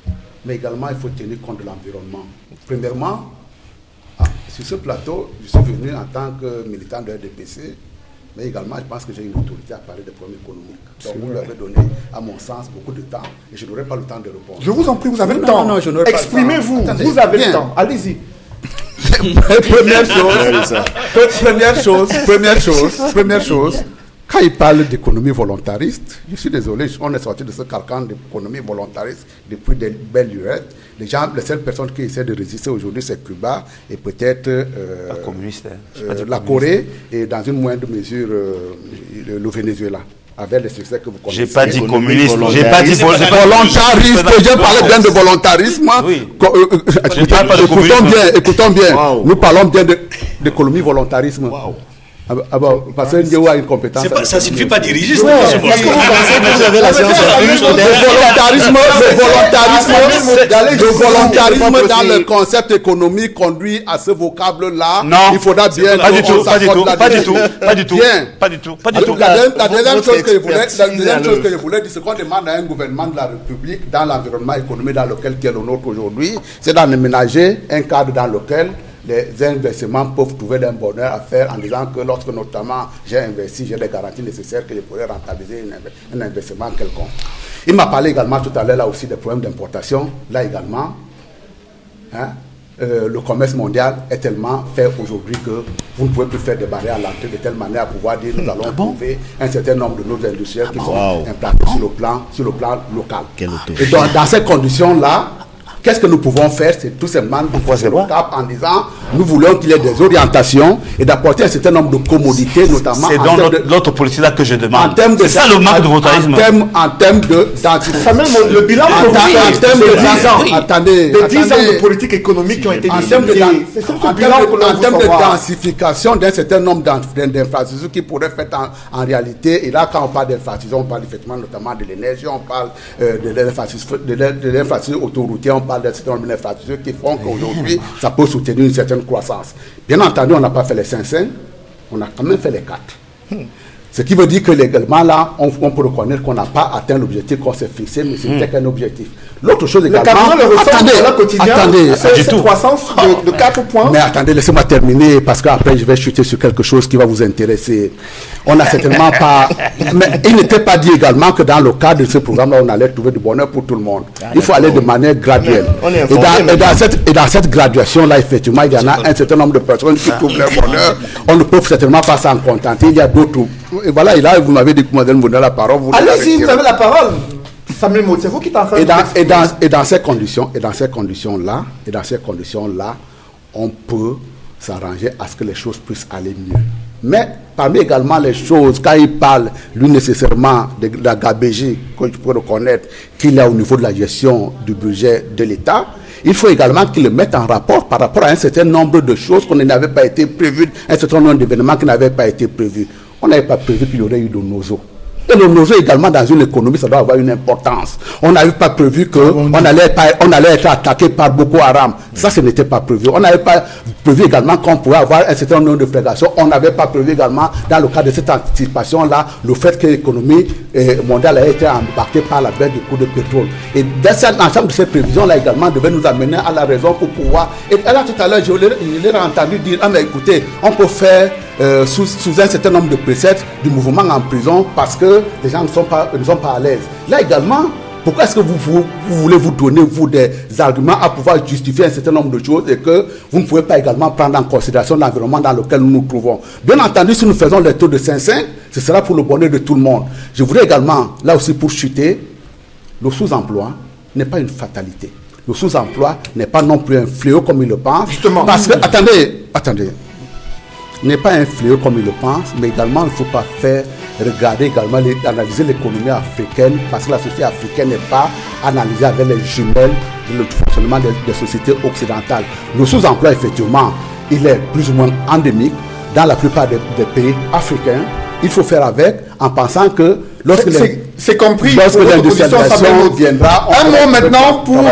Mais également, il faut tenir compte de l'environnement. Premièrement, sur ce plateau, je suis venu en tant que militant de RDPC, mais également, je pense que j'ai une autorité à parler des problèmes économiques. Donc, vous lui avez donné, à mon sens, beaucoup de temps, et je n'aurai pas le temps de répondre. Je vous en prie, vous avez le temps. Non, je n'aurai pas le temps. Exprimez-vous, vous avez le temps. Allez-y. Première chose, quand il parle d'économie volontariste, je suis désolé, on est sorti de ce carcan d'économie volontariste depuis des belles lurettes. Les seules personnes qui essaient de résister aujourd'hui, c'est Cuba et peut-être la Corée et dans une moindre mesure le Venezuela. Avec les succès que vous connaissez. J'ai pas dit communiste, j'ai pas dit volontariste. J'ai parlé bien de volontarisme. Oui. Écoutons bien. Wow. Nous parlons bien d'économie volontarisme. Wow. Parce que Ndiaye a une compétence. Ça ne suffit pas diriger. Est-ce que vous pensez que vous avez la science? Le volontarisme dans le concept économique conduit à ce vocable-là. Non. Il faudra bien. Pas du tout. La deuxième chose que je voulais dire, c'est qu'on demande à un gouvernement de la République, dans l'environnement économique dans lequel est le nôtre aujourd'hui, c'est d'aménager un cadre dans lequel les investissements peuvent trouver un bonheur à faire en disant que lorsque notamment j'ai investi, j'ai les garanties nécessaires que je pourrais rentabiliser un investissement quelconque. Il m'a parlé également tout à l'heure là aussi des problèmes d'importation. Là également, le commerce mondial est tellement fait aujourd'hui que vous ne pouvez plus faire des barrières à l'entrée de telle manière à pouvoir dire nous allons trouver un certain nombre de nos industriels qui sont implantés sur le plan local. Et donc, dans ces conditions-là, qu'est-ce que nous pouvons faire? C'est tout simplement de poser le cap en disant nous voulons qu'il y ait des orientations et d'apporter un certain nombre de commodités, notamment. C'est dans l'autre politique là que je demande. C'est ça le manque de volontarisme. En termes de. Le bilan en termes de 10 ans. Attendez. De 10 ans de politique économique qui ont été décidées. En termes de densification d'un certain nombre d'infrastructures qui pourraient faire en réalité. Et là, quand on parle d'infrastructures, on parle effectivement notamment de l'énergie, on parle de l'infrastructure autoroutière, on parle d'un certain nombre d'infrastructures qui font qu'aujourd'hui, ça peut soutenir une certaine croissance. Bien entendu, on n'a pas fait les 500, on a quand même fait les 4. Ce qui veut dire que légalement, là, on peut reconnaître qu'on n'a pas atteint l'objectif qu'on s'est fixé, mais c'était qu'un objectif. L'autre chose également... Le Cameroun le ressent dans le quotidien, cette croissance de 4 points. Mais attendez, laissez-moi terminer, parce qu'après, je vais chuter sur quelque chose qui va vous intéresser. On n'a certainement pas... Mais il n'était pas dit également que dans le cadre de ce programme-là, on allait trouver du bonheur pour tout le monde. Il faut aller de manière graduelle. Et dans cette graduation-là, effectivement, il y en a un certain nombre de personnes qui trouvent leur bonheur. On ne peut certainement pas s'en contenter. Il y a d'autres... Et voilà, et là, vous m'avez dit que Mme Mouna la parole. Allez-y, vous avez la parole. Samuel Maud, c'est vous qui êtes en train et dans ces conditions-là, on peut s'arranger à ce que les choses puissent aller mieux. Mais parmi également les choses, quand il parle, lui nécessairement de la gabégie, que je peux reconnaître qu'il y a au niveau de la gestion du budget de l'État, il faut également qu'il le mette en rapport par rapport à un certain nombre de choses qui n'avaient pas été prévues, un certain nombre d'événements qui n'avaient pas été prévus. On n'avait pas prévu qu'il y aurait eu de nozo. Et le nozo également dans une économie, ça doit avoir une importance. On n'avait pas prévu qu'on allait être attaqué par Boko Haram. Ça, ce n'était pas prévu. On n'avait pas prévu également qu'on pouvait avoir un certain nombre de frégations. On n'avait pas prévu également, dans le cadre de cette anticipation-là, le fait que l'économie mondiale a été embarquée par la baisse du coût de pétrole. Et l'ensemble de ces prévisions-là également devait nous amener à la raison pour pouvoir... Et là, tout à l'heure, je l'ai entendu dire, ah mais écoutez, on peut faire sous un certain nombre de préceptes du mouvement en prison parce que les gens ne sont pas à l'aise. Là également, pourquoi est-ce que vous voulez vous donner des arguments à pouvoir justifier un certain nombre de choses et que vous ne pouvez pas également prendre en considération l'environnement dans lequel nous nous trouvons? Bien entendu, si nous faisons les taux de 5,5, ce sera pour le bonheur de tout le monde. Je voudrais également, là aussi pour chuter, le sous-emploi n'est pas une fatalité. Le sous-emploi n'est pas non plus un fléau comme il le pense. Justement. Parce que, attendez. N'est pas un fléau comme il le pense, mais également il ne faut pas regarder également, analyser l'économie africaine, parce que la société africaine n'est pas analysée avec les jumelles du fonctionnement des sociétés occidentales. Le sous-emploi, effectivement, il est plus ou moins endémique dans la plupart des pays africains. Il faut faire avec, en pensant que c'est compris. Lorsque l'industrialisation viendra... Un mot maintenant pour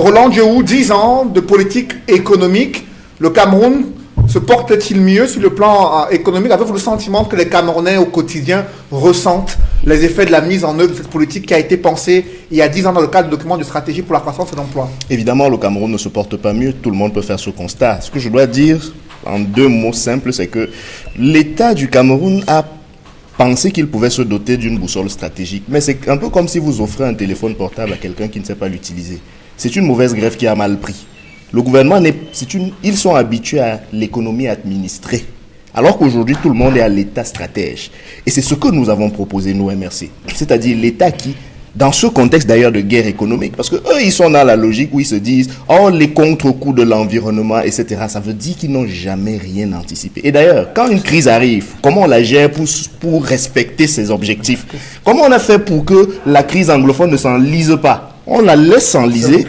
Roland Diohou, 10 ans de politique économique. Le Cameroun se porte-t-il mieux sur le plan économique? Avez-vous le sentiment que les Camerounais au quotidien ressentent les effets de la mise en œuvre de cette politique qui a été pensée il y a 10 ans dans le cadre du document de stratégie pour la croissance et l'emploi? Évidemment, le Cameroun ne se porte pas mieux. Tout le monde peut faire ce constat. Ce que je dois dire en 2 mots simples, c'est que l'État du Cameroun a pensé qu'il pouvait se doter d'une boussole stratégique. Mais c'est un peu comme si vous offrez un téléphone portable à quelqu'un qui ne sait pas l'utiliser. C'est une mauvaise greffe qui a mal pris. Le gouvernement, ils sont habitués à l'économie administrée, alors qu'aujourd'hui, tout le monde est à l'État stratège. Et c'est ce que nous avons proposé, nous, MRC. C'est-à-dire l'État qui, dans ce contexte d'ailleurs de guerre économique, parce qu'eux, ils sont dans la logique où ils se disent « Oh, les contre-coups de l'environnement, etc. » Ça veut dire qu'ils n'ont jamais rien anticipé. Et d'ailleurs, quand une crise arrive, comment on la gère pour respecter ses objectifs? Comment on a fait pour que la crise anglophone ne s'enlise pas? On la laisse s'enliser.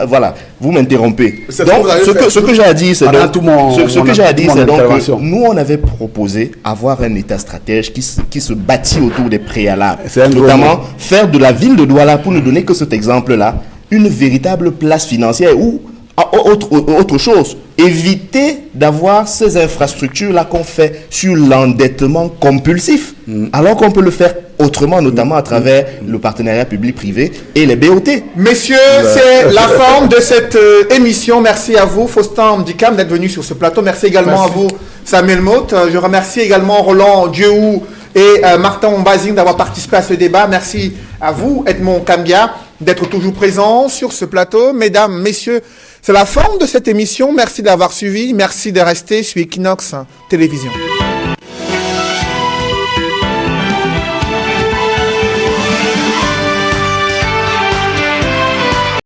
Voilà, vous m'interrompez. Donc, ce que j'ai à dire, c'est donc que nous, on avait proposé avoir un État stratège qui se bâtit autour des préalables. Notamment, faire de la ville de Douala, pour ne donner que cet exemple-là, une véritable place financière ou autre chose. Éviter d'avoir ces infrastructures-là qu'on fait sur l'endettement compulsif, alors qu'on peut le faire autrement, notamment à travers le partenariat public-privé et les BOT. Messieurs, c'est la fin de cette émission. Merci à vous, Faustin Ndikam, d'être venu sur ce plateau. Merci également à vous, Samuel Maud. Je remercie également Roland Diohou et Martin Ombazing d'avoir participé à ce débat. Merci à vous, Edmond Kambia, d'être toujours présent sur ce plateau. Mesdames, messieurs, c'est la fin de cette émission. Merci d'avoir suivi. Merci de rester sur Equinox Télévision.